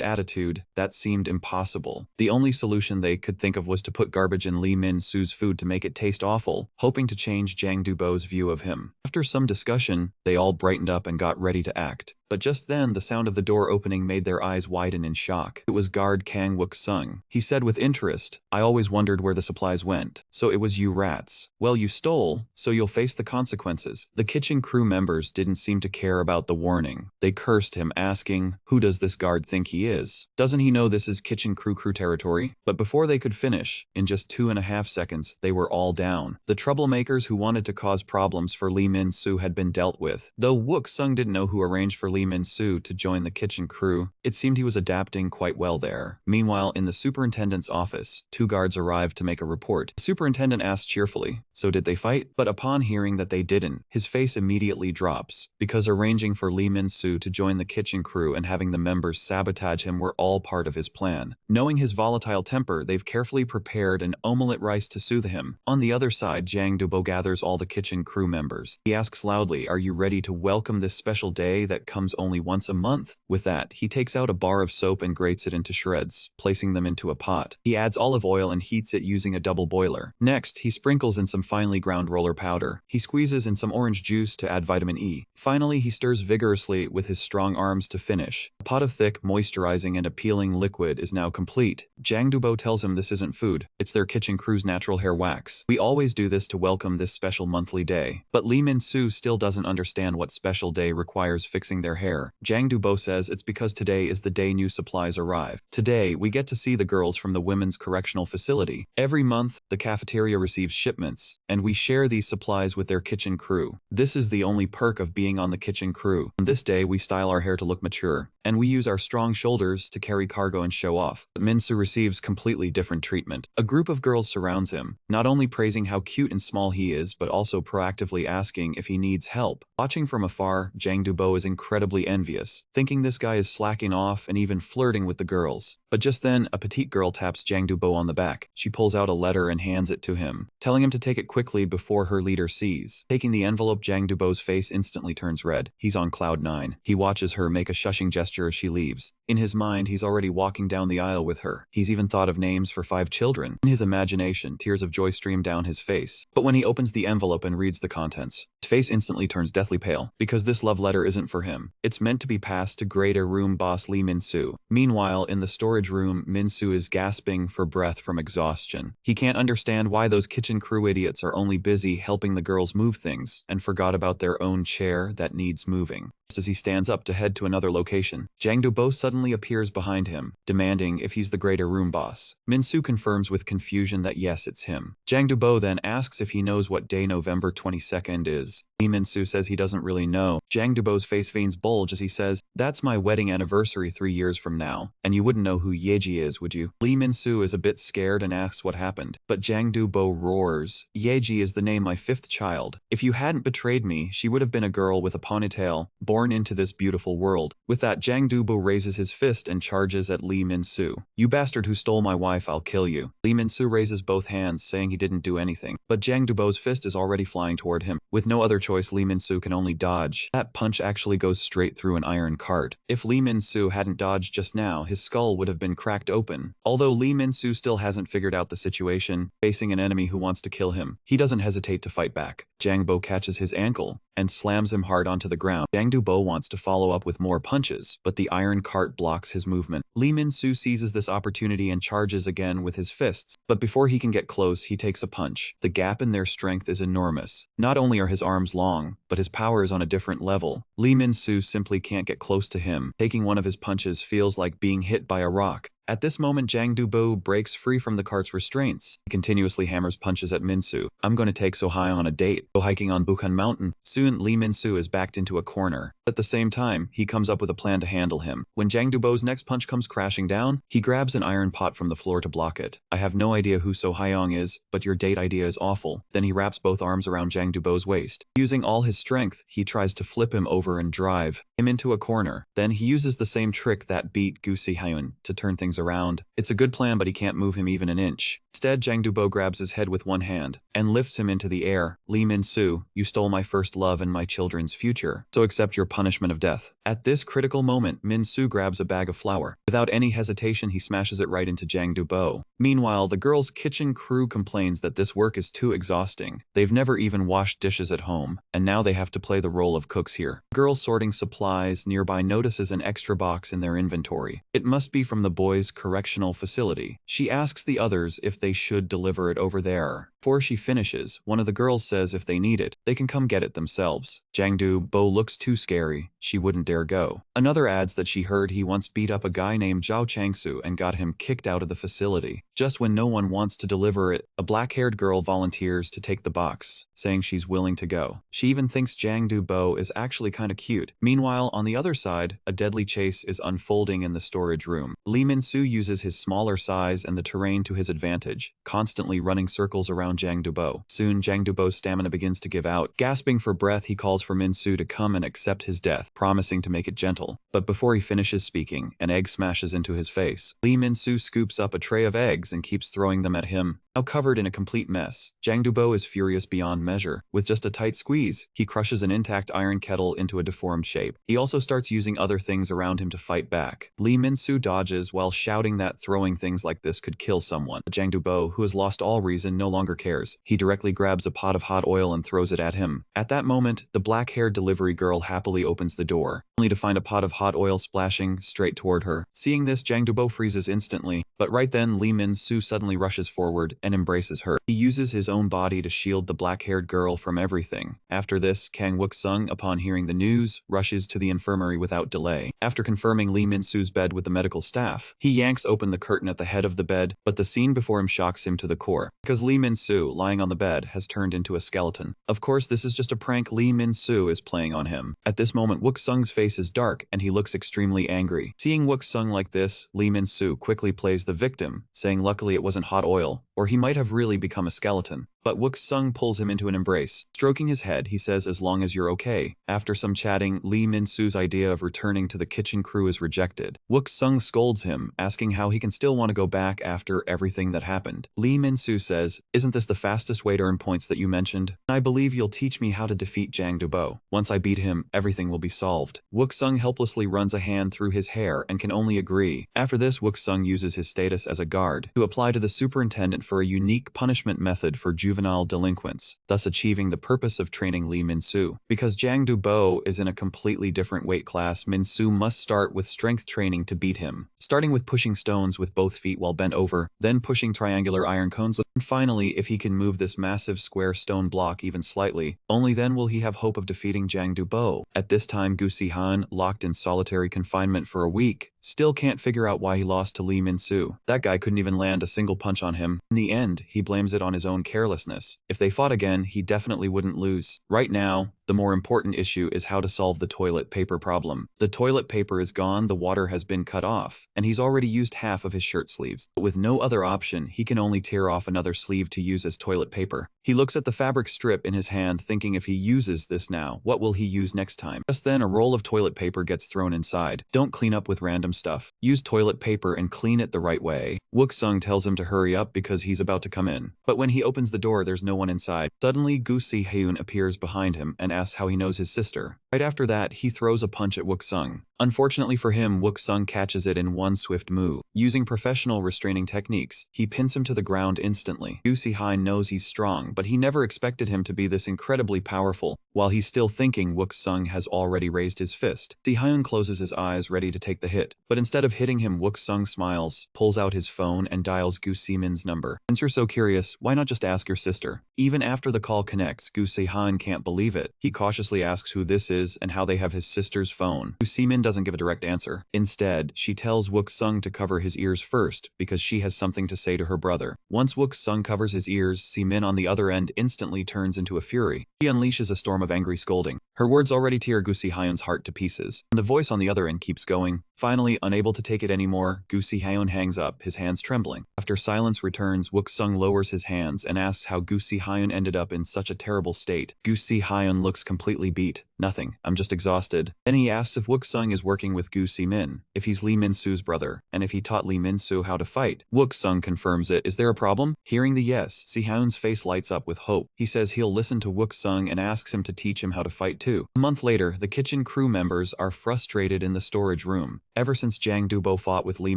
attitude, that seemed impossible. The only solution they could think of was to put garbage in Lee Min-soo's food to make it taste awful, hoping to change Jang Do-bo's view of him. After some discussion, they all brightened up and got ready to act. But just then, the sound of the door opening made their eyes widen in shock. It was guard Kang Wook-sung. He said with interest, "I always wondered where the supplies went. So it was you rats. Well, you stole, so you'll face the consequences." The kitchen crew members didn't seem to care about the warning. They cursed him, asking, "Who does this guard think he is? Doesn't he know this is kitchen crew territory?" But before they could finish, in just 2.5 seconds, they were all down. The troublemakers who wanted to cause problems for Lee Min-soo had been dealt with. Though Wook-sung didn't know who arranged for Lee Min-soo to join the kitchen crew, it seemed he was adapting quite well there. Meanwhile, in the superintendent's office, 2 guards arrived to make a report. The superintendent asked cheerfully, "So did they fight?" But upon hearing that they didn't, his face immediately drops, because arranging for Lee Min-soo to join the kitchen crew and having the members sabotage him were all part of his plan. Knowing his volatile temper, they've carefully prepared an omelette rice to soothe him. On the other side, Jang Do-bo gathers all the kitchen crew members. He asks loudly, "Are you ready to welcome this special day that comes comes only once a month. With that, he takes out a bar of soap and grates it into shreds, placing them into a pot. He adds olive oil and heats it using a double boiler. Next, he sprinkles in some finely ground roller powder. He squeezes in some orange juice to add vitamin E. Finally, he stirs vigorously with his strong arms to finish. A pot of thick, moisturizing and appealing liquid is now complete. Jang Dubo tells him this isn't food, it's their kitchen crew's natural hair wax. We always do this to welcome this special monthly day. But Lee Min-soo still doesn't understand what special day requires fixing their hair. Jang Dubo says it's because today is the day new supplies arrive. Today, we get to see the girls from the women's correctional facility. Every month, the cafeteria receives shipments, and we share these supplies with their kitchen crew. This is the only perk of being on the kitchen crew. On this day, we style our hair to look mature, and we use our strong shoulders to carry cargo and show off. But Min-soo receives completely different treatment. A group of girls surrounds him, not only praising how cute and small he is, but also proactively asking if he needs help. Watching from afar, Jang Dubo is incredibly envious, thinking this guy is slacking off and even flirting with the girls. But just then, a petite girl taps Jang Dubo on the back. She pulls out a letter and hands it to him, telling him to take it quickly before her leader sees. Taking the envelope, Jang Dubo's face instantly turns red. He's on cloud 9. He watches her make a shushing gesture as she leaves. In his mind, he's already walking down the aisle with her. He's even thought of names for 5 children. In his imagination, tears of joy stream down his face. But when he opens the envelope and reads the contents, his face instantly turns deathly pale, because this love letter isn't for him. It's meant to be passed to greater room boss Lee Min-soo. Meanwhile, in the storage room, Min-soo is gasping for breath from exhaustion. He can't understand why those kitchen crew idiots are only busy helping the girls move things, and forgot about their own chair that needs moving. Just as he stands up to head to another location, Jang Dubo suddenly appears behind him, demanding if he's the greater room boss. Min-soo confirms with confusion that yes, it's him. Jang Dubo then asks if he knows what day November 22nd is. Lee Min-soo says he doesn't really know. Jang Dubo's face veins bulge as he says, "That's my wedding anniversary 3 years from now, and you wouldn't know who Yeji is, would you?" Lee Min-soo is a bit scared and asks what happened, but Jang Dubo roars, "Yeji is the name my 5th child. If you hadn't betrayed me, she would have been a girl with a ponytail, born into this beautiful world." With that, Jang Dubo raises his fist and charges at Lee Min-soo. "You bastard who stole my wife, I'll kill you." Lee Min-soo raises both hands, saying he didn't do anything, but Jang Dubo's fist is already flying toward him. With no other choice, Lee Min-soo can only dodge. That punch actually goes straight through an iron cart. If Lee Min-soo hadn't dodged just now, his skull would have been cracked open. Although Lee Min-soo still hasn't figured out the situation, facing an enemy who wants to kill him, he doesn't hesitate to fight back. Jang Bo catches his ankle and slams him hard onto the ground. Jang Dubo wants to follow up with more punches, but the iron cart blocks his movement. Lee Min-soo seizes this opportunity and charges again with his fists, but before he can get close, he takes a punch. The gap in their strength is enormous. Not only are his arms long, but his power is on a different level. Lee Min-soo simply can't get close to him. Taking one of his punches feels like being hit by a rock. At this moment, Jang Dubo breaks free from the cart's restraints. He continuously hammers punches at Min-soo. "I'm going to take So-hai on a date. Go hiking on Bukhan Mountain." Soon, Lee Min-soo is backed into a corner. At the same time, he comes up with a plan to handle him. When Jang Dubo's next punch comes crashing down, he grabs an iron pot from the floor to block it. "I have no idea who So-hae is, but your date idea is awful." Then he wraps both arms around Jang Dubo's waist. Using all his strength, he tries to flip him over and drive him into a corner. Then he uses the same trick that beat Gu Si-hyun to turn things around. It's a good plan, but he can't move him even an inch. Instead, Jang Dubo grabs his head with one hand and lifts him into the air. "Lee Min-soo, you stole my first love and my children's future, so accept your punishment of death." At this critical moment, Min-soo grabs a bag of flour. Without any hesitation, he smashes it right into Jang Dubo. Meanwhile, the girls' kitchen crew complains that this work is too exhausting. They've never even washed dishes at home, and now they have to play the role of cooks here. The girl sorting supplies nearby notices an extra box in their inventory. It must be from the boys' correctional facility. She asks the others if they should deliver it over there. Before she finishes, one of the girls says if they need it, they can come get it themselves. Jang Dubo looks too scary. She wouldn't dare go. Another adds that she heard he once beat up a guy named Zhao Changsu and got him kicked out of the facility. Just when no one wants to deliver it, a black-haired girl volunteers to take the box, saying she's willing to go. She even thinks Jang Dubo is actually kinda cute. Meanwhile, on the other side, a deadly chase is unfolding in the storage room. Lee Min-soo uses his smaller size and the terrain to his advantage, constantly running circles around Jang Dubo. Soon, Jang Dubo's stamina begins to give out. Gasping for breath, he calls for Min-soo to come and accept his death, promising to make it gentle. But before he finishes speaking, an egg smashes into his face. Lee Min-soo scoops up a tray of eggs and keeps throwing them at him. now covered in a complete mess. Jang Dubo is furious beyond measure. With just a tight squeeze, he crushes an intact iron kettle into a deformed shape. He also starts using other things around him to fight back. Lee Min-soo dodges while shouting that throwing things like this could kill someone. Jang Dubo, who has lost all reason, no longer cares. He directly grabs a pot of hot oil and throws it at him. At that moment, the black-haired delivery girl happily opens the door, only to find a pot of hot oil splashing straight toward her. Seeing this, Jang Dubo freezes instantly, but right then Lee Min-soo suddenly rushes forward and embraces her. He uses his own body to shield the black-haired girl from everything. After this, Kang Wook-sung, upon hearing the news, rushes to the infirmary without delay. After confirming Lee Min-soo's bed with the medical staff, he yanks open the curtain at the head of the bed, but the scene before him shocks him to the core, because Lee Min-soo, lying on the bed, has turned into a skeleton. Of course, this is just a prank Lee Min-soo is playing on him. At this moment, Wook-sung's face is dark and he looks extremely angry. Seeing Wook-sung like this, Lee Min-soo quickly plays the victim, saying luckily it wasn't hot oil, or he might have really become a skeleton. But Wook-sung pulls him into an embrace. Stroking his head, he says as long as you're okay. After some chatting, Lee Min-soo's idea of returning to the kitchen crew is rejected. Wook-sung scolds him, asking how he can still want to go back after everything that happened. Lee Min-soo says, "Isn't this the fastest way to earn points that you mentioned? I believe you'll teach me how to defeat Jang Dubo. Once I beat him, everything will be solved." Wook-sung helplessly runs a hand through his hair and can only agree. After this, Wook-sung uses his status as a guard to apply to the superintendent for a unique punishment method for juvenile delinquents, thus achieving the purpose of training Lee Min-soo. Because Jang Dubo is in a completely different weight class, Min-soo must start with strength training to beat him, starting with pushing stones with both feet while bent over, then pushing triangular iron cones, and finally, if he can move this massive square stone block even slightly, only then will he have hope of defeating Jang Dubo. At this time, Gu Si-han, locked in solitary confinement for a week, still can't figure out why he lost to Lee Min-soo. That guy couldn't even land a single punch on him. In the end, he blames it on his own carelessness. If they fought again, he definitely wouldn't lose. Right now, the more important issue is how to solve the toilet paper problem. The toilet paper is gone, the water has been cut off, and he's already used half of his shirt sleeves. But with no other option, he can only tear off another sleeve to use as toilet paper. He looks at the fabric strip in his hand, thinking if he uses this now, what will he use next time? Just then, a roll of toilet paper gets thrown inside. Don't clean up with random stuff. Use toilet paper and clean it the right way. Wook-sung tells him to hurry up because he's about to come in. But when he opens the door, there's no one inside. Suddenly, Gu Si-hyun appears behind him and asks how he knows his sister. Right after that, he throws a punch at Wook-sung. Unfortunately for him, Wook-sung catches it in one swift move. Using professional restraining techniques, he pins him to the ground instantly. Gu Si-hyun knows he's strong, but he never expected him to be this incredibly powerful. While he's still thinking, Wook-sung has already raised his fist. Si-hyun closes his eyes, ready to take the hit. But instead of hitting him, Wook-sung smiles, pulls out his phone, and dials Gu Si-min's number. Since you're so curious, why not just ask your sister? Even after the call connects, Gu Si-hyun can't believe it. He cautiously asks who this is and how they have his sister's phone. Gu Si-min doesn't give a direct answer. Instead, she tells Wook-sung to cover his ears first because she has something to say to her brother. Once Wook-sung covers his ears, Si-min on the other end instantly turns into a fury. She unleashes a storm of angry scolding. Her words already tear Gu Si-hyun's heart to pieces. And the voice on the other end keeps going. Finally, unable to take it anymore, Gu Si-hyun hangs up, his hands trembling. After silence returns, Wook-sung lowers his hands and asks how Gu Si-hyun ended up in such a terrible state. Gu Si-hyun looks completely beat. "Nothing, I'm just exhausted." Then he asks if Wook-sung is working with Gu Si-min, if he's Lee Min-soo's brother, and if he taught Lee Min-soo how to fight. Wook-sung confirms it. Is there a problem? Hearing the yes, Si-hyun's face lights up with hope. He says he'll listen to Wook-sung and asks him to teach him how to fight too. A month later, the kitchen crew members are frustrated in the storage room. Ever since Jang Dubo fought with Lee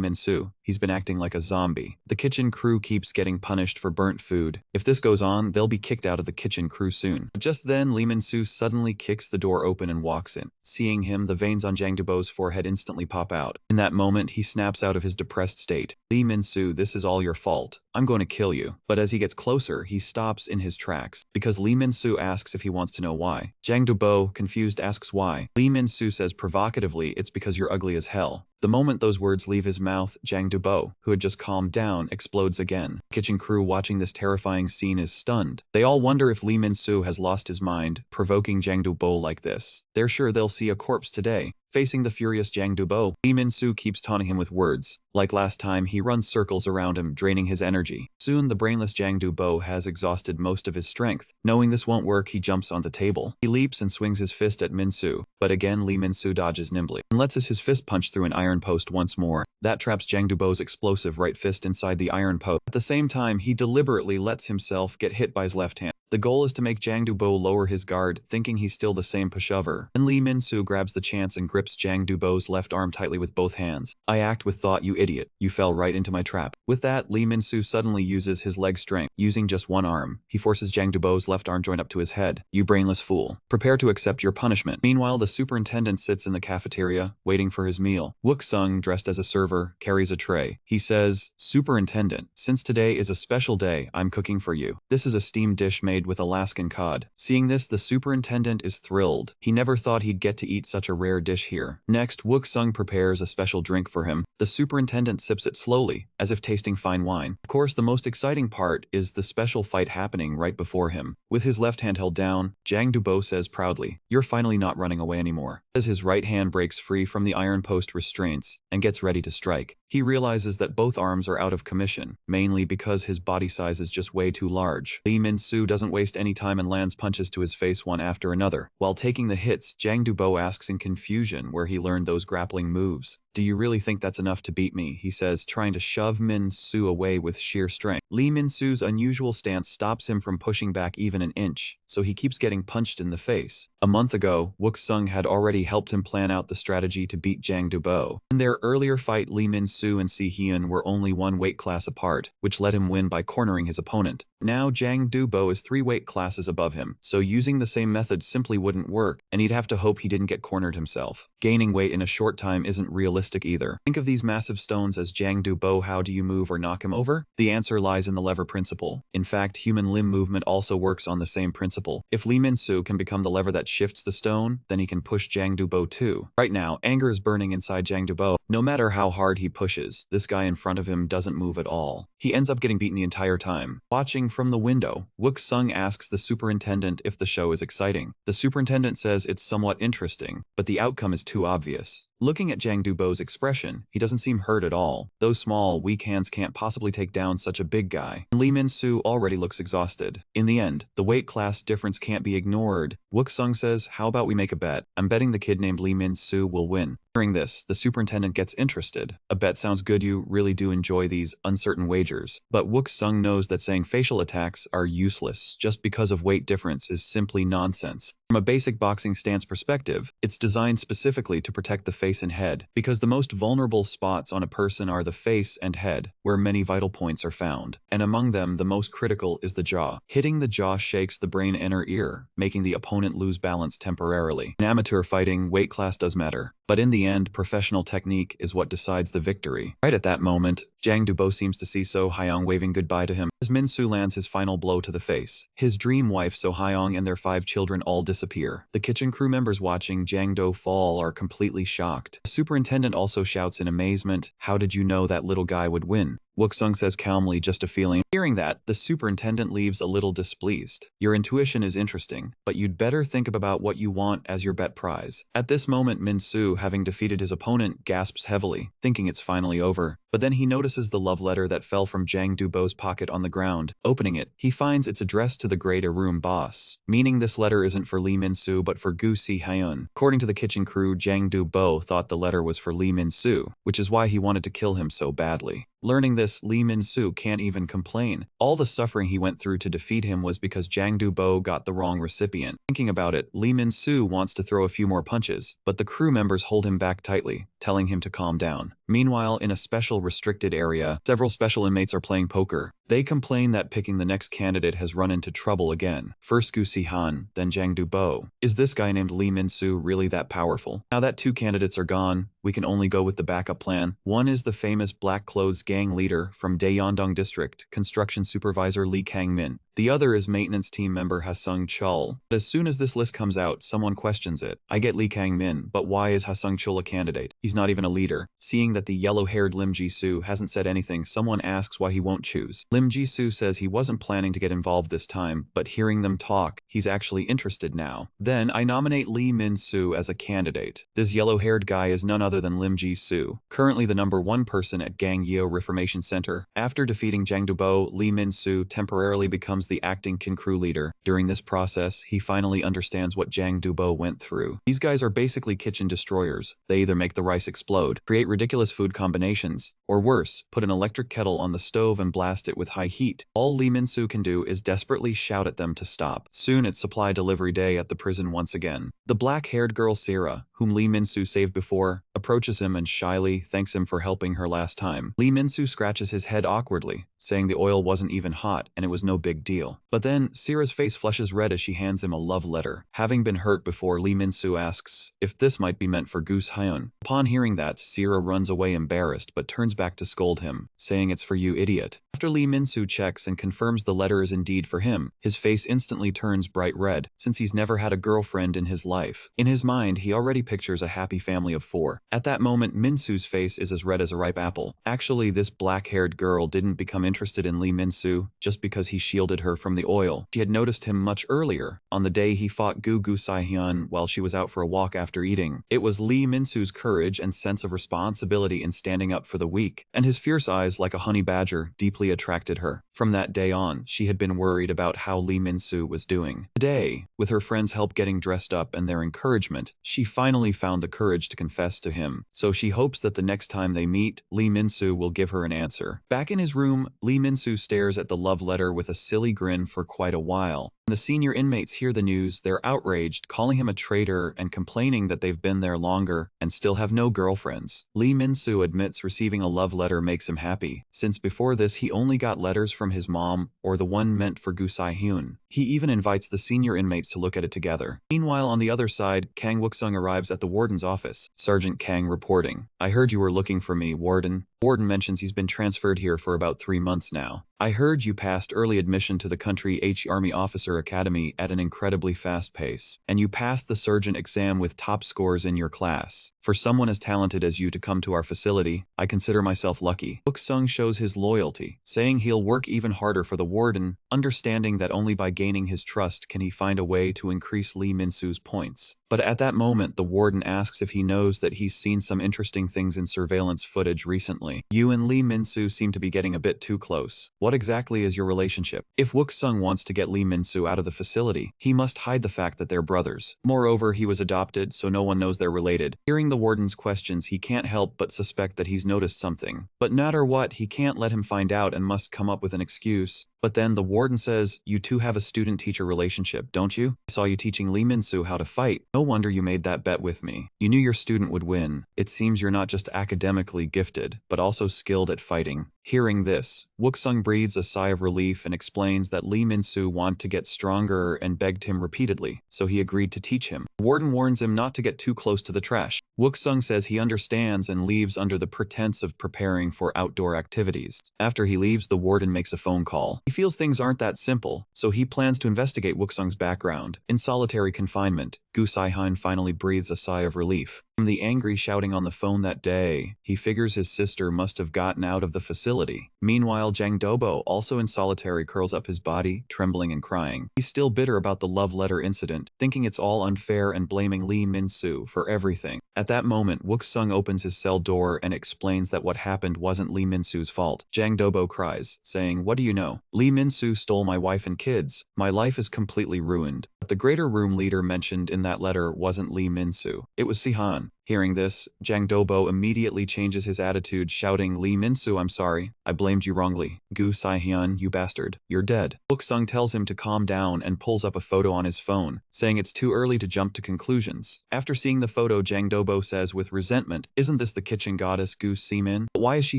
Min-soo, he's been acting like a zombie. The kitchen crew keeps getting punished for burnt food. If this goes on, they'll be kicked out of the kitchen crew soon. But just then, Lee Min-soo suddenly kicks the door open and walks in. Seeing him, the veins on Jang Dubo's forehead instantly pop out. In that moment, he snaps out of his depressed state. "Lee Min-soo, this is all your fault. I'm going to kill you." But as he gets closer, he stops in his tracks, because Lee Min-soo asks if he wants to know why. Jang Dubo, confused, asks why. Lee Min-soo says provocatively, "It's because you're ugly as hell." The moment those words leave his mouth, Jang Dubo, who had just calmed down, explodes again. The kitchen crew watching this terrifying scene is stunned. They all wonder if Lee Min-soo has lost his mind, provoking Jang Dubo like this. They're sure they'll see a corpse today. Facing the furious Jiang Dubo, Lee Min-soo keeps taunting him with words. Like last time, he runs circles around him, draining his energy. Soon, the brainless Jiang Dubo has exhausted most of his strength. Knowing this won't work, he jumps on the table. He leaps and swings his fist at Min-soo, but again Lee Min-soo dodges nimbly and lets his fist punch through an iron post once more. That traps Jiang Dubo's explosive right fist inside the iron post. At the same time, he deliberately lets himself get hit by his left hand. The goal is to make Jiang Dubo lower his guard, thinking he's still the same pushover. Then Lee Min-soo grabs the chance and grips Jiang Dubo's left arm tightly with both hands. I act with thought, you idiot. You fell right into my trap. With that, Lee Min-soo suddenly uses his leg strength. Using just one arm, he forces Jiang Dubo's left arm joint up to his head. You brainless fool. Prepare to accept your punishment. Meanwhile, the superintendent sits in the cafeteria, waiting for his meal. Wook-sung, dressed as a server, carries a tray. He says, Superintendent, since today is a special day, I'm cooking for you. This is a steamed dish made with Alaskan cod. Seeing this, the superintendent is thrilled. He never thought he'd get to eat such a rare dish here. Next, Wook-sung prepares a special drink for him. The superintendent sips it slowly, as if tasting fine wine. Of course, the most exciting part is the special fight happening right before him. With his left hand held down, Jiang Dubo says proudly, You're finally not running away anymore. As his right hand breaks free from the iron post restraints and gets ready to strike, he realizes that both arms are out of commission, mainly because his body size is just way too large. Lee Min-soo doesn't waste any time and lands punches to his face one after another. While taking the hits, Jiang Dubo asks in confusion where he learned those grappling moves. Do you really think that's enough to beat me? He says, trying to shove Min-soo away with sheer strength. Lee Min-soo's unusual stance stops him from pushing back even an inch, so he keeps getting punched in the face. A month ago, Wook-sung had already helped him plan out the strategy to beat Jiang Dubo. In their earlier fight, Lee Min-soo and Si-hyun were only one weight class apart, which let him win by cornering his opponent. Now Jiang Dubo is 3 weight classes above him, so using the same method simply wouldn't work, and he'd have to hope he didn't get cornered himself. Gaining weight in a short time isn't realistic either. Think of these massive stones as Jiang Dubo. How do you move or knock him over? The answer lies in the lever principle. In fact, human limb movement also works on the same principle. If Lee Min-soo can become the lever that shifts the stone, then he can push Jiang Dubo too. Right now, anger is burning inside Jiang Dubo. No matter how hard he pushes, this guy in front of him doesn't move at all. He ends up getting beaten the entire time. Watching from the window, Wook-sung asks the superintendent if the show is exciting. The superintendent says it's somewhat interesting, but the outcome is too obvious. Looking at Jiang Dubo's expression, he doesn't seem hurt at all. Those small, weak hands can't possibly take down such a big guy. Lee Min-soo already looks exhausted. In the end, the weight class difference can't be ignored. Wook-sung says, how about we make a bet? I'm betting the kid named Lee Min-soo will win. Hearing this, the superintendent gets interested. A bet sounds good, you really do enjoy these uncertain wagers. But Wook-sung knows that saying facial attacks are useless just because of weight difference is simply nonsense. From a basic boxing stance perspective, it's designed specifically to protect the face and head, because the most vulnerable spots on a person are the face and head, where many vital points are found. And among them, the most critical is the jaw. Hitting the jaw shakes the brain inner ear, making the opponent lose balance temporarily. In amateur fighting, weight class does matter, but in the end, professional technique is what decides the victory. Right at that moment, Jiang Dubo seems to see So Hyung waving goodbye to him as Min-soo lands his final blow to the face. His dream wife So Hyung and their 5 children all disappear. The kitchen crew members watching Jiang Do fall are completely shocked. The superintendent also shouts in amazement, how did you know that little guy would win? Wook-sung says calmly, just a feeling. Hearing that, the superintendent leaves a little displeased. Your intuition is interesting, but you'd better think about what you want as your bet prize. At this moment, Min-soo, having defeated his opponent, gasps heavily, thinking it's finally over. But then he notices the love letter that fell from Jiang Dubo's pocket on the ground. Opening it, he finds it's addressed to the grade room boss, meaning this letter isn't for Lee Min-soo but for Gu Si-hyun. According to the kitchen crew, Jiang Dubo thought the letter was for Lee Min-soo, which is why he wanted to kill him so badly. Learning this, Lee Min-soo can't even complain. All the suffering he went through to defeat him was because Jiang Dubo got the wrong recipient. Thinking about it, Lee Min-soo wants to throw a few more punches, but the crew members hold him back tightly, telling him to calm down. Meanwhile, in a special restricted area, several special inmates are playing poker. They complain that picking the next candidate has run into trouble again. First Gu Si-hyun, then Jiang Dubo. Is this guy named Lee Min-soo really that powerful? Now that 2 candidates are gone, we can only go with the backup plan. One is the famous black clothes gang leader from Daeyeondong District, construction supervisor Lee Kang-min. The other is maintenance team member Ha-sung Chul. But as soon as this list comes out, someone questions it. I get Lee Kang-min, but why is Ha-sung Chul a candidate? He's not even a leader. Seeing that the yellow-haired Lim Ji-soo hasn't said anything, someone asks why he won't choose. Lim Ji-soo says he wasn't planning to get involved this time, but hearing them talk, he's actually interested now. Then I nominate Lee Min-soo as a candidate. This yellow-haired guy is none other than Lim Ji-soo, currently the #1 person at Gangyeo Reformation Center. After defeating Jang Do-bo, Lee Min-soo temporarily becomes the acting Kin crew leader. During this process, he finally understands what Jang Do-bo went through. These guys are basically kitchen destroyers. They either make the rice explode, create ridiculous food combinations, or worse, put an electric kettle on the stove and blast it with high heat. All Lee Min-soo can do is desperately shout at them to stop. Soon it's supply delivery day at the prison once again. The black-haired girl Sierra, whom Lee Min-soo saved before, approaches him and shyly thanks him for helping her last time. Lee Min-soo scratches his head awkwardly, saying the oil wasn't even hot and it was no big deal. But then, Sierra's face flushes red as she hands him a love letter. Having been hurt before, Lee Min-soo asks if this might be meant for Goose Hyun. Upon hearing that, Sierra runs away embarrassed but turns back to scold him, saying it's for you, idiot. After Lee Min-soo checks and confirms the letter is indeed for him, his face instantly turns bright red, since he's never had a girlfriend in his life. In his mind, he already pictures a happy family of 4. At that moment, Min-soo's face is as red as a ripe apple. Actually, this black-haired girl didn't become interested in Lee Min-soo just because he shielded her from the oil. She had noticed him much earlier, on the day he fought Gu Sai-hyun while she was out for a walk after eating. It was Lee Min-soo's courage and sense of responsibility in standing up for the weak, and his fierce eyes like a honey badger deeply attracted her. From that day on, she had been worried about how Lee Min-soo was doing. Today, with her friends' help getting dressed up and their encouragement, she finally found the courage to confess to him. So she hopes that the next time they meet, Lee Min-soo will give her an answer. Back in his room, Lee Min-soo stares at the love letter with a silly grin for quite a while. When the senior inmates hear the news, they're outraged, calling him a traitor and complaining that they've been there longer and still have no girlfriends. Lee Min-soo admits receiving a love letter makes him happy, since before this he only got letters from his mom or the one meant for Gu Sai-hyun. He even invites the senior inmates to look at it together. Meanwhile, on the other side, Kang Wook-sung arrives at the warden's office. Sergeant Kang reporting, "I heard you were looking for me, warden." Warden mentions he's been transferred here for about 3 months now. "I heard you passed early admission to the Country H Army Officer Academy at an incredibly fast pace, and you passed the sergeant exam with top scores in your class. For someone as talented as you to come to our facility, I consider myself lucky." Wook-sung shows his loyalty, saying he'll work even harder for the warden, understanding that only by gaining his trust can he find a way to increase Lee Min-soo's points. But at that moment, the warden asks if he knows that he's seen some interesting things in surveillance footage recently. "You and Lee Min-soo seem to be getting a bit too close. What exactly is your relationship?" If Wook-sung wants to get Lee Min-soo out of the facility, he must hide the fact that they're brothers. Moreover, he was adopted, so no one knows they're related. Hearing the warden's questions, he can't help but suspect that he's noticed something. But no matter what, he can't let him find out and must come up with an excuse. But then the warden says, "You two have a student-teacher relationship, don't you? I saw you teaching Lee Min-soo how to fight. No wonder you made that bet with me. You knew your student would win. It seems you're not just academically gifted, but also skilled at fighting." Hearing this, Wook-sung breathes a sigh of relief and explains that Lee Min-soo wanted to get stronger and begged him repeatedly, so he agreed to teach him. The warden warns him not to get too close to the trash. Wook-sung says he understands and leaves under the pretense of preparing for outdoor activities. After he leaves, the warden makes a phone call. He feels things aren't that simple, so he plans to investigate Wook-sung's background. In solitary confinement, Gu Sai-hyun finally breathes a sigh of relief. From the angry shouting on the phone that day, he figures his sister must have gotten out of the facility. Meanwhile, Jang Do-bo, also in solitary, curls up his body, trembling and crying. He's still bitter about the love letter incident, thinking it's all unfair and blaming Lee Min-soo for everything. At that moment, Wook-sung opens his cell door and explains that what happened wasn't Lee Min-soo's fault. Jang Do-bo cries, saying, "What do you know? Lee Min-soo stole my wife and kids. My life is completely ruined." But the greater room leader mentioned in that letter wasn't Lee Min-soo. It was Si-han. Hearing this, Jang Do-bo immediately changes his attitude, shouting, "Lee Min-soo, I'm sorry. I blamed you wrongly. Gu Sai-hyun, you bastard. You're dead." Wook-sung tells him to calm down and pulls up a photo on his phone, saying it's too early to jump to conclusions. After seeing the photo, Jang Do-bo says with resentment, "Isn't this the kitchen goddess Gu Si-min? But why is she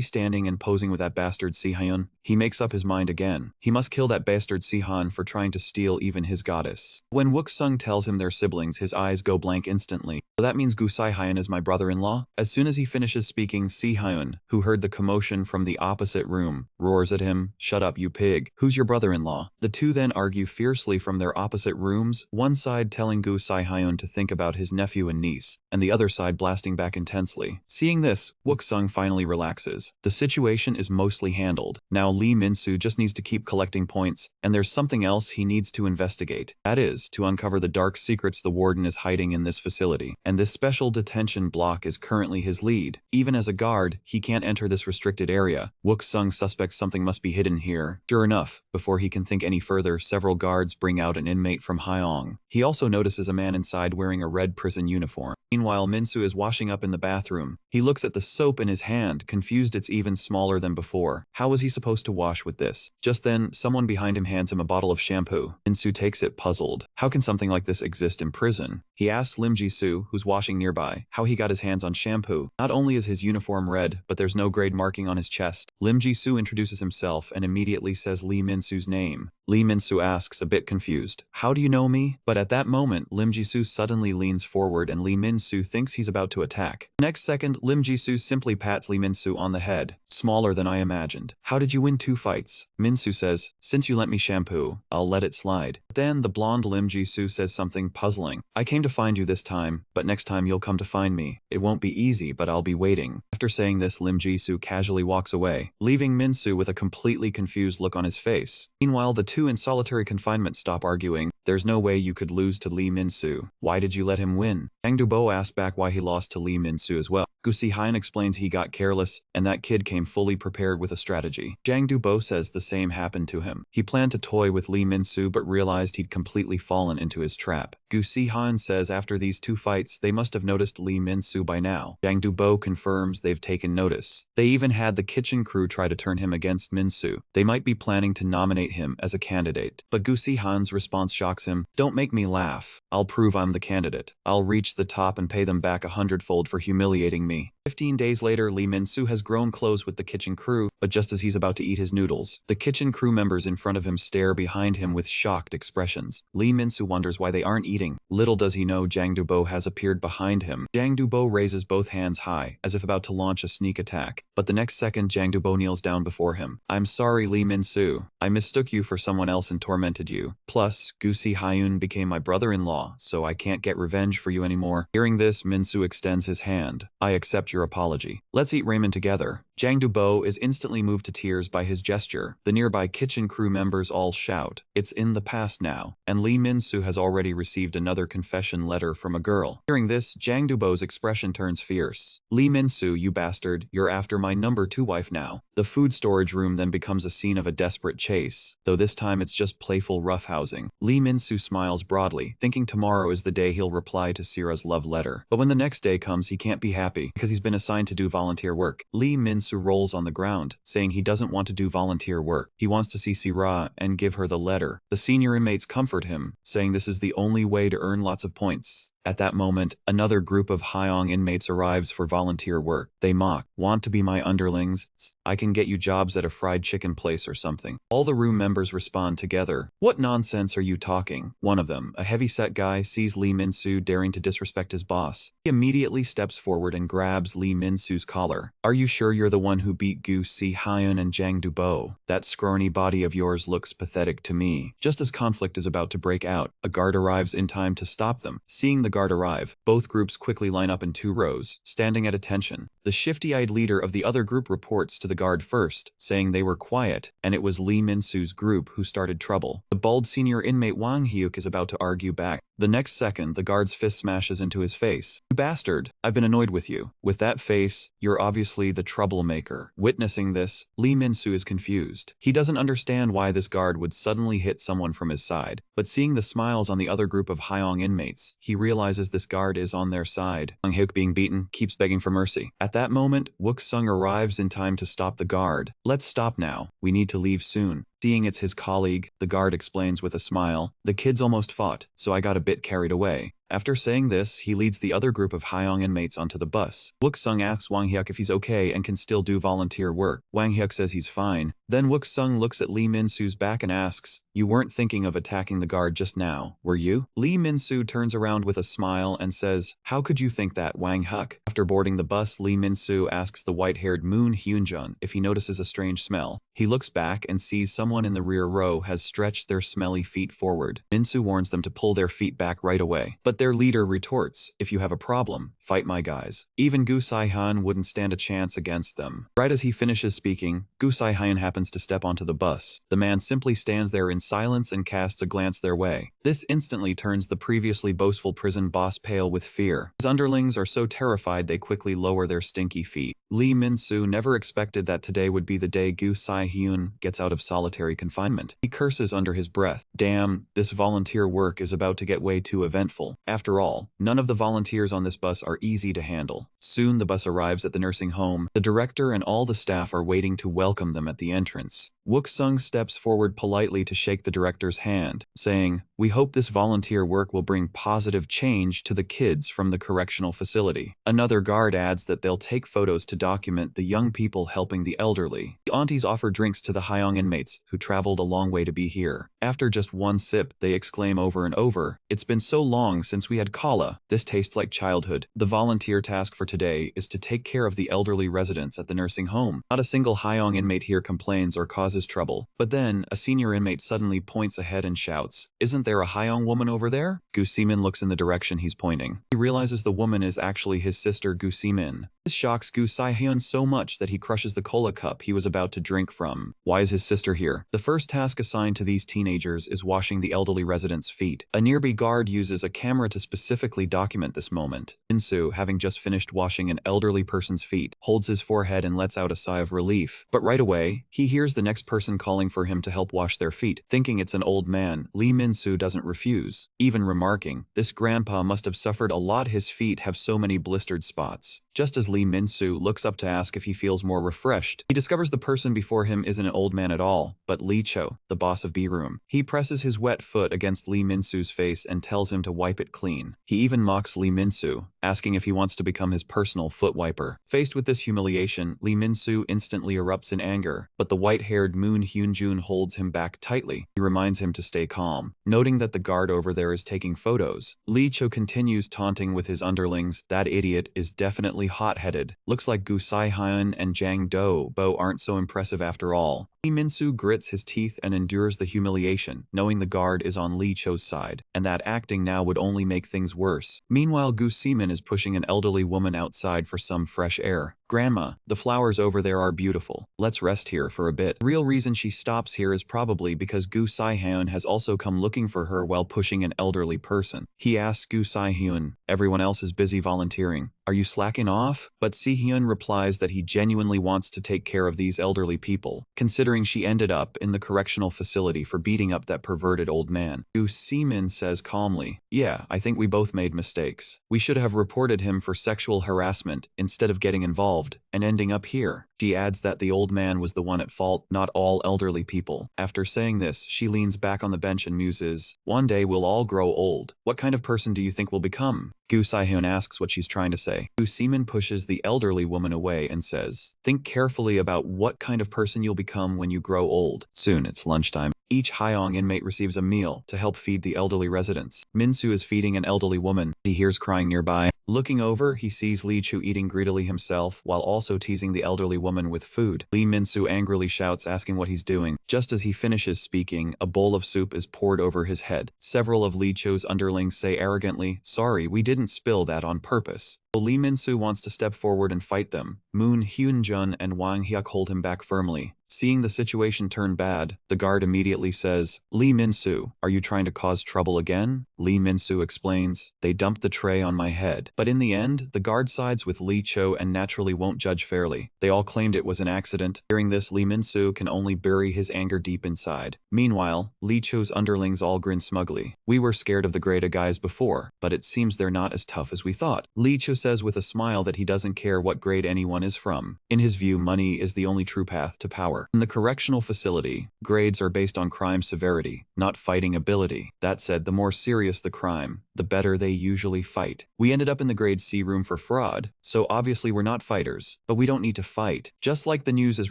standing and posing with that bastard Si-hyun?" He makes up his mind again. He must kill that bastard Si-han for trying to steal even his goddess. When Wook-sung tells him they're siblings, his eyes go blank instantly. So that means Gu Si-hyun is my brother-in-law? As soon as he finishes speaking, Si-hyun, who heard the commotion from the opposite room, roars at him, "Shut up, you pig. Who's your brother-in-law?" The two then argue fiercely from their opposite rooms, one side telling Gu Si-hyun to think about his nephew and niece, and the other side blasting back intensely. Seeing this, Wook-sung finally relaxes. The situation is mostly handled. Now Lee Min-soo just needs to keep collecting points, and there's something else he needs to investigate. That is, to uncover the dark secrets the warden is hiding in this facility. And this special detention block is currently his lead. Even as a guard, he can't enter this restricted area. Wook-sung suspects something must be hidden here. Sure enough, before he can think any further, several guards bring out an inmate from Hyong. He also notices a man inside wearing a red prison uniform. Meanwhile, Min-soo is washing up in the bathroom. He looks at the soap in his hand, confused it's even smaller than before. How was he supposed to wash with this? Just then, someone behind him hands him a bottle of shampoo. Min-soo takes it puzzled. How can something like this exist in prison? He asks Lim Ji-soo, who's washing nearby, how he got his hands on shampoo. Not only is his uniform red, but there's no grade marking on his chest. Lim Ji-soo introduces himself and immediately says Lee Min-soo's name. Lee Min-soo asks, a bit confused, "How do you know me?" But at that moment, Lim Ji-soo suddenly leans forward and Lee Min-soo thinks he's about to attack. Next second, Lim Ji-soo simply pats Lee Min-soo on the head. "Smaller than I imagined. How did you win 2 fights?" Min-soo says, "Since you lent me shampoo, I'll let it slide." Then the blonde Lim Ji-soo says something puzzling. "I came to find you this time, but next time you'll come to find me. It won't be easy, but I'll be waiting." After saying this, Lim Ji-soo casually walks away, leaving Min-soo with a completely confused look on his face. Meanwhile, the two in solitary confinement stop arguing. "There's no way you could lose to Lee Min-soo. Why did you let him win?" Jang Do-bo asked back why he lost to Lee Min-soo as well. Gu Si-hyun explains he got careless, and that kid came fully prepared with a strategy. Jang Do-bo says the same happened to him. He planned to toy with Lee Min-soo but realized he'd completely fallen into his trap. Gu Si-hyun says after these 2 fights, they must have noticed Lee Min-soo by now. Jang Do-bo confirms they've taken notice. They even had the kitchen crew try to turn him against Min-soo. They might be planning to nominate him as a candidate. But Gu Si-hyun's response shocks him. "Don't make me laugh. I'll prove I'm the candidate. I'll reach the top and pay them back 100-fold for humiliating me." 15 days later, Lee Min-soo has grown close with the kitchen crew, but just as he's about to eat his noodles, the kitchen crew members in front of him stare behind him with shocked expressions. Lee Min-soo wonders why they aren't eating. Little does he know Jang Do-bo has appeared behind him. Jang Do-bo raises both hands high, as if about to launch a sneak attack, but the next second Jang Do-bo kneels down before him. "I'm sorry, Lee Min-soo. I mistook you for someone else and tormented you. Plus, Gu Si-hyun became my brother-in-law, so I can't get revenge for you anymore." Hearing this, Min-soo extends his hand. "I accept your apology. Let's eat ramen together." Jang Do-bo is instantly moved to tears by his gesture. The nearby kitchen crew members all shout. It's in the past now, and Lee Min-soo has already received another confession letter from a girl. Hearing this, Jang Do-bo's expression turns fierce. "Lee Min-soo, you bastard, you're after my number 2 wife now." The food storage room then becomes a scene of a desperate chase, though this time it's just playful roughhousing. Lee Min-soo smiles broadly, thinking tomorrow is the day he'll reply to Sira's love letter. But when the next day comes, he can't be happy, because he's been assigned to do volunteer work. Lee Min-soo rolls on the ground, saying he doesn't want to do volunteer work. He wants to see Sira and give her the letter. The senior inmates comfort him, saying this is the only way to earn lots of points. At that moment, another group of Hyong inmates arrives for volunteer work. They mock, "Want to be my underlings? I can get you jobs at a fried chicken place or something." All the room members respond together. "What nonsense are you talking?" One of them, a heavy-set guy, sees Lee Min-soo daring to disrespect his boss. He immediately steps forward and grabs Lee Min-soo's collar. "Are you sure you're the one who beat Gu Si-hyun and Jang Do-bo? That scrawny body of yours looks pathetic to me." Just as conflict is about to break out, a guard arrives in time to stop them. Seeing the guard arrive, both groups quickly line up in 2 rows, standing at attention. The shifty-eyed leader of the other group reports to the guard first, saying they were quiet, and it was Lee Min-soo's group who started trouble. The bald senior inmate Wang Hyuk is about to argue back. The next second, the guard's fist smashes into his face. "You bastard, I've been annoyed with you. With that face, you're obviously the troublemaker." Witnessing this, Lee Min-soo is confused. He doesn't understand why this guard would suddenly hit someone from his side, but seeing the smiles on the other group of Hyong inmates, he realizes this guard is on their side. Wang Hyuk, being beaten, keeps begging for mercy. At that moment, Wook-sung arrives in time to stop the guard. "Let's stop now. We need to leave soon." Seeing it's his colleague, the guard explains with a smile, "The kids almost fought, so I got a bit carried away." After saying this, he leads the other group of Hyong inmates onto the bus. Wook-sung asks Wang Hyuk if he's okay and can still do volunteer work. Wang Hyuk says he's fine. Then Wook-sung looks at Lee Min-soo's back and asks, "You weren't thinking of attacking the guard just now, were you?" Lee Min-soo turns around with a smile and says, "How could you think that, Wang Hyuk?" After boarding the bus, Lee Min-soo asks the white-haired Moon Hyun-jun if he notices a strange smell. He looks back and sees someone in the rear row has stretched their smelly feet forward. Min-soo warns them to pull their feet back right away. But their leader retorts, "If you have a problem, fight my guys." Even Gu Sai-han wouldn't stand a chance against them. Right as he finishes speaking, Gu Sai-han happens to step onto the bus. The man simply stands there in silence and casts a glance their way. This instantly turns the previously boastful prison boss pale with fear. His underlings are so terrified they quickly lower their stinky feet. Lee Min-soo never expected that today would be the day Gu Sai-hyun gets out of solitary confinement. He curses under his breath. Damn, this volunteer work is about to get way too eventful. After all, none of the volunteers on this bus are easy to handle. Soon the bus arrives at the nursing home. The director and all the staff are waiting to welcome them at the entrance. Wook-sung steps forward politely to shake the director's hand, saying, "We hope this volunteer work will bring positive change to the kids from the correctional facility." Another guard adds that they'll take photos to document the young people helping the elderly. The aunties offer drinks to the Hyong inmates, who traveled a long way to be here. After just one sip, they exclaim over and over, "It's been so long since we had kala. This tastes like childhood." The volunteer task for today is to take care of the elderly residents at the nursing home. Not a single Hyong inmate here complains or causes trouble. But then, a senior inmate suddenly points ahead and shouts, "Isn't there a Hyong woman over there?" Gu Si-min looks in the direction he's pointing. He realizes the woman is actually his sister Gu Si-min. This shocks Gu Sai-hyun so much that he crushes the cola cup he was about to drink from. Why is his sister here? The first task assigned to these teenagers is washing the elderly residents' feet. A nearby guard uses a camera to specifically document this moment. Min-soo, having just finished washing an elderly person's feet, holds his forehead and lets out a sigh of relief. But right away, he hears the next person calling for him to help wash their feet. Thinking it's an old man, Lee Min-soo doesn't refuse, even remarking, "This grandpa must have suffered a lot, his feet have so many blistered spots." Just as Lee Min-soo looks up to ask if he feels more refreshed, he discovers the person before him isn't an old man at all, but Lee Cho, the boss of B-Room. He presses his wet foot against Lee Min-soo's face and tells him to wipe it clean. He even mocks Lee Min-soo, asking if he wants to become his personal foot wiper. Faced with this humiliation, Lee Min-soo instantly erupts in anger, but the white-haired Moon Hyun-jun holds him back tightly. He reminds him to stay calm. Noting that the guard over there is taking photos, Lee Cho continues taunting with his underlings, "That idiot is definitely hot-headed. Looks like Gu Sai-hyun and Jang Do-bo aren't so impressive after all." Lee Min-soo grits his teeth and endures the humiliation, knowing the guard is on Lee Cho's side, and that acting now would only make things worse. Meanwhile, Gu Si-min is pushing an elderly woman outside for some fresh air. "Grandma, the flowers over there are beautiful. Let's rest here for a bit." The real reason she stops here is probably because Gu Si-hyun has also come looking for her while pushing an elderly person. He asks Gu Si-hyun, "Everyone else is busy volunteering. Are you slacking off?" But Si-hyun replies that he genuinely wants to take care of these elderly people, considering she ended up in the correctional facility for beating up that perverted old man. Gu Si-min says calmly, "Yeah, I think we both made mistakes. We should have reported him for sexual harassment instead of getting involved and ending up here." She adds that the old man was the one at fault, not all elderly people. After saying this, she leans back on the bench and muses, "One day we'll all grow old. What kind of person do you think we'll become?" Gu Si-hyun asks what she's trying to say. Gu Si-min pushes the elderly woman away and says, "Think carefully about what kind of person you'll become when you grow old." Soon it's lunchtime. Each Hyong inmate receives a meal to help feed the elderly residents. Min-soo is feeding an elderly woman. He hears crying nearby. Looking over, he sees Lee Chu eating greedily himself while also teasing the elderly woman with food. Lee Min-soo angrily shouts, asking what he's doing. Just as he finishes speaking, a bowl of soup is poured over his head. Several of Lee Cho's underlings say arrogantly, "Sorry, we didn't spill that on purpose." Lee Min-soo wants to step forward and fight them. Moon Hyun-jun and Wang Hyuk hold him back firmly. Seeing the situation turn bad, the guard immediately says, "Lee Min-soo, are you trying to cause trouble again?" Lee Min-soo explains, "They dumped the tray on my head." But in the end, the guard sides with Lee Cho and naturally won't judge fairly. They all claimed it was an accident. Hearing this, Lee Min-soo can only bury his anger deep inside. Meanwhile, Lee Cho's underlings all grin smugly. "We were scared of the Greta guys before, but it seems they're not as tough as we thought." Lee Cho says with a smile that he doesn't care what grade anyone is from. In his view, money is the only true path to power. In the correctional facility, grades are based on crime severity, not fighting ability. That said, the more serious the crime, the better they usually fight. We ended up in the grade C room for fraud, so obviously we're not fighters, but we don't need to fight. Just like the news is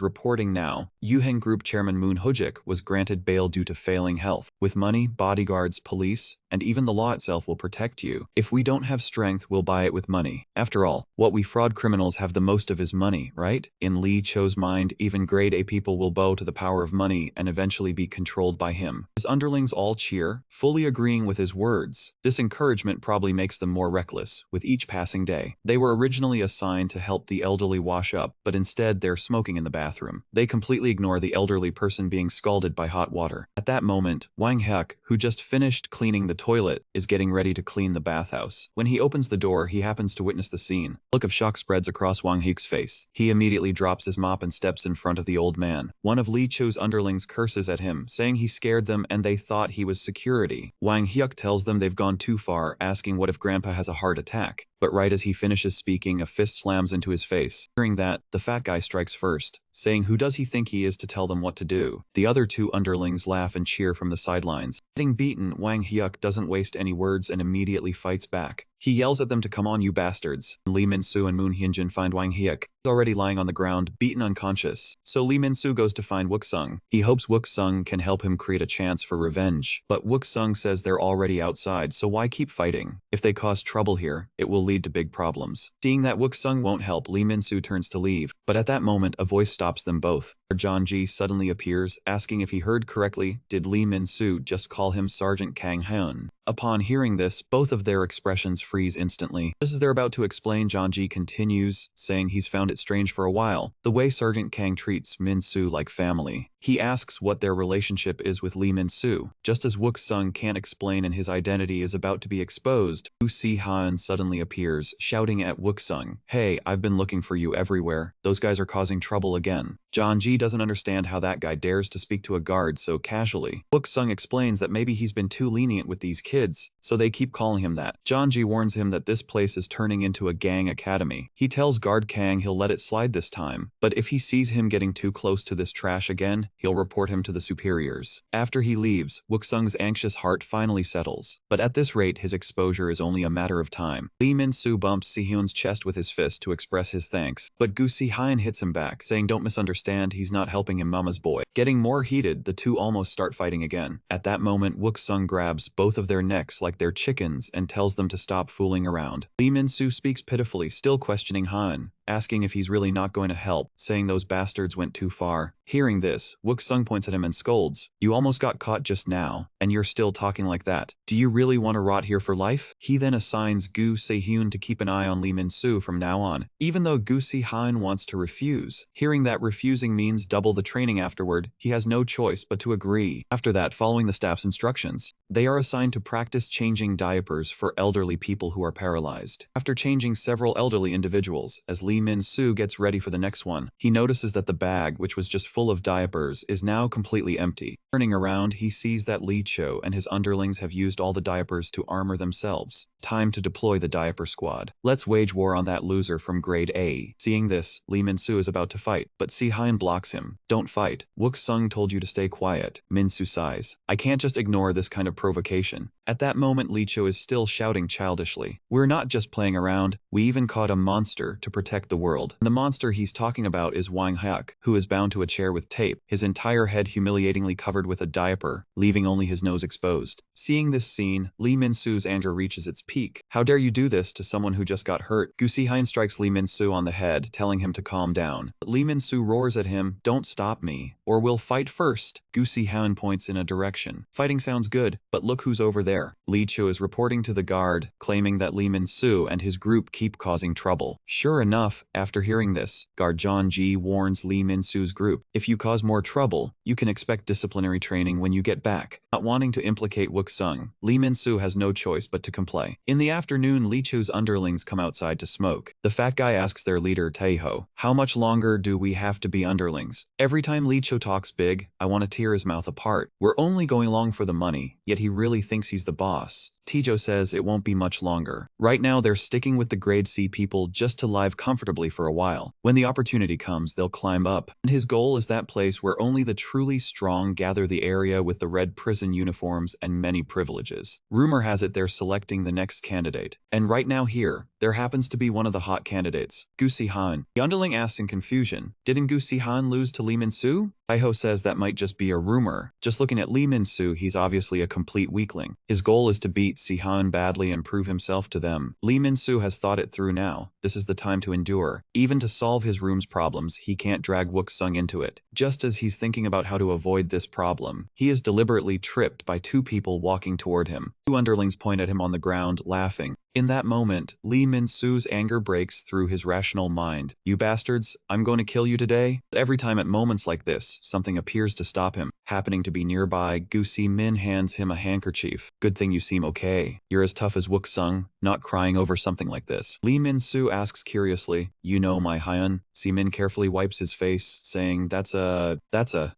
reporting now, Yuheng Group Chairman Moon Hojik was granted bail due to failing health. With money, bodyguards, police, and even the law itself will protect you. If we don't have strength, we'll buy it with money. After all, what we fraud criminals have the most of is money, right? In Lee Cho's mind, even grade A people will bow to the power of money and eventually be controlled by him. His underlings all cheer, fully agreeing with his words. This encouragement probably makes them more reckless with each passing day. They were originally assigned to help the elderly wash up, but instead they're smoking in the bathroom. They completely ignore the elderly person being scalded by hot water. At that moment, Wang Hek, who just finished cleaning the toilet, is getting ready to clean the bathhouse. When he opens the door, he happens to witness the scene. A look of shock spreads across Wang Hek's face. He immediately drops his mop and steps in front of the old man. One of Lee Cho's underlings curses at him, saying he scared them and they thought he was security. Wang Hyuk tells them they've gone too far, asking what if Grandpa has a heart attack. But right as he finishes speaking, a fist slams into his face. Hearing that, the fat guy strikes first, saying who does he think he is to tell them what to do. The other two underlings laugh and cheer from the sidelines. Getting beaten, Wang Hyuk doesn't waste any words and immediately fights back. He yells at them to come on, you bastards. Lee Min-soo and Moon Hyunjin find Wang Hyuk. He's already lying on the ground, beaten unconscious. So Lee Min-soo goes to find Wook-sung. He hopes Wook-sung can help him create a chance for revenge. But Wook-sung says they're already outside, so why keep fighting? If they cause trouble here, it will lead to big problems. Seeing that Wook-sung won't help, Lee Min-soo turns to leave. But at that moment, a voice stops them both. John Ji suddenly appears, asking if he heard correctly, did Lee Min-soo just call him Sergeant Kang Hyun? Upon hearing this, both of their expressions freeze instantly. Just as they're about to explain, John Ji continues, saying he's found it strange for a while, the way Sergeant Kang treats Min-soo like family. He asks what their relationship is with Lee Min-soo. Just as Wook-sung can't explain and his identity is about to be exposed, Woo Si-han suddenly appears, shouting at Wook-sung, hey, I've been looking for you everywhere. Those guys are causing trouble again. John Ji doesn't understand how that guy dares to speak to a guard so casually. Wook-sung explains that maybe he's been too lenient with these kids, so they keep calling him that. John Ji warns him that this place is turning into a gang academy. He tells guard Kang he'll let it slide this time, but if he sees him getting too close to this trash again, he'll report him to the superiors. After he leaves, Wook-sung's anxious heart finally settles, but at this rate his exposure is only a matter of time. Lee Min-soo bumps Si-hyun's chest with his fist to express his thanks, but Gu Si-hyun hits him back, saying don't misunderstand, he's not helping him, mama's boy. Getting more heated, the two almost start fighting again. At that moment, Wook-sung grabs both of their necks like they're chickens and tells them to stop fooling around. Lee Min-soo speaks pitifully, still questioning Han, asking if he's really not going to help, saying those bastards went too far. Hearing this, Wook-sung points at him and scolds, you almost got caught just now, and you're still talking like that. Do you really want to rot here for life? He then assigns Gu Se-hyun to keep an eye on Lee Min-soo from now on, even though Gu Si-han wants to refuse. Hearing that refusing means double the training afterward, he has no choice but to agree. After that, following the staff's instructions, they are assigned to practice changing diapers for elderly people who are paralyzed. After changing several elderly individuals, as Lee Min-soo gets ready for the next one, he notices that the bag, which was just full of diapers, is now completely empty. Turning around, he sees that Lee Cho and his underlings have used all the diapers to armor themselves. Time to deploy the diaper squad. Let's wage war on that loser from grade A. Seeing this, Lee Min-soo is about to fight, but Si-hyun blocks him. Don't fight. Wook-sung told you to stay quiet. Min-soo sighs. I can't just ignore this kind of provocation. At that moment, Lee Cho is still shouting childishly. We're not just playing around, we even caught a monster to protect the world. The monster he's talking about is Wang Hyuk, who is bound to a chair with tape, his entire head humiliatingly covered with a diaper, leaving only his nose exposed. Seeing this scene, Lee Min-soo's anger reaches its peak. How dare you do this to someone who just got hurt? Gu Si-hyun strikes Lee Min-soo on the head, telling him to calm down. But Lee Min-soo roars at him, don't stop me, or we'll fight first. Gu Si-hyun points in a direction. Fighting sounds good, but look who's over there. Lee Cho is reporting to the guard, claiming that Lee Min-soo and his group keep causing trouble. Sure enough, after hearing this, guard John Ji warns Lee Min-soo's group, if you cause more trouble, you can expect disciplinary training when you get back. Not wanting to implicate Wook-sung, Lee Min-soo has no choice but to comply. In the afternoon, afternoon, Li Chu's underlings come outside to smoke. The fat guy asks their leader Taeho, "How much longer do we have to be underlings?" Every time Li Chu talks big, I want to tear his mouth apart. We're only going along for the money, yet he really thinks he's the boss. Tijo says it won't be much longer. Right now they're sticking with the grade C people just to live comfortably for a while. When the opportunity comes, they'll climb up. And his goal is that place where only the truly strong gather, the area with the red prison uniforms and many privileges. Rumor has it they're selecting the next candidate. And right now here, there happens to be one of the hot candidates, Gu Si-han. The underling asks in confusion, "Didn't Gu Si-han lose to Lee Min-soo?" Taeho says that might just be a rumor. Just looking at Lee Min-soo, he's obviously a complete weakling. His goal is to beat Si-han badly and prove himself to them. Lee Min-soo has thought it through now. This is the time to endure. Even to solve his room's problems, he can't drag Wook-sung into it. Just as he's thinking about how to avoid this problem, he is deliberately tripped by two people walking toward him. Two underlings point at him on the ground, laughing. In that moment, Lee Min-soo's anger breaks through his rational mind. "You bastards, I'm going to kill you today." But every time at moments like this, something appears to stop him. Happening to be nearby, Gu Si-min hands him a handkerchief. "Good thing you seem okay. You're as tough as Wook-sung, not crying over something like this." Lee Min-soo asks curiously, "You know my Hyun?" Si-min carefully wipes his face, saying, That's a...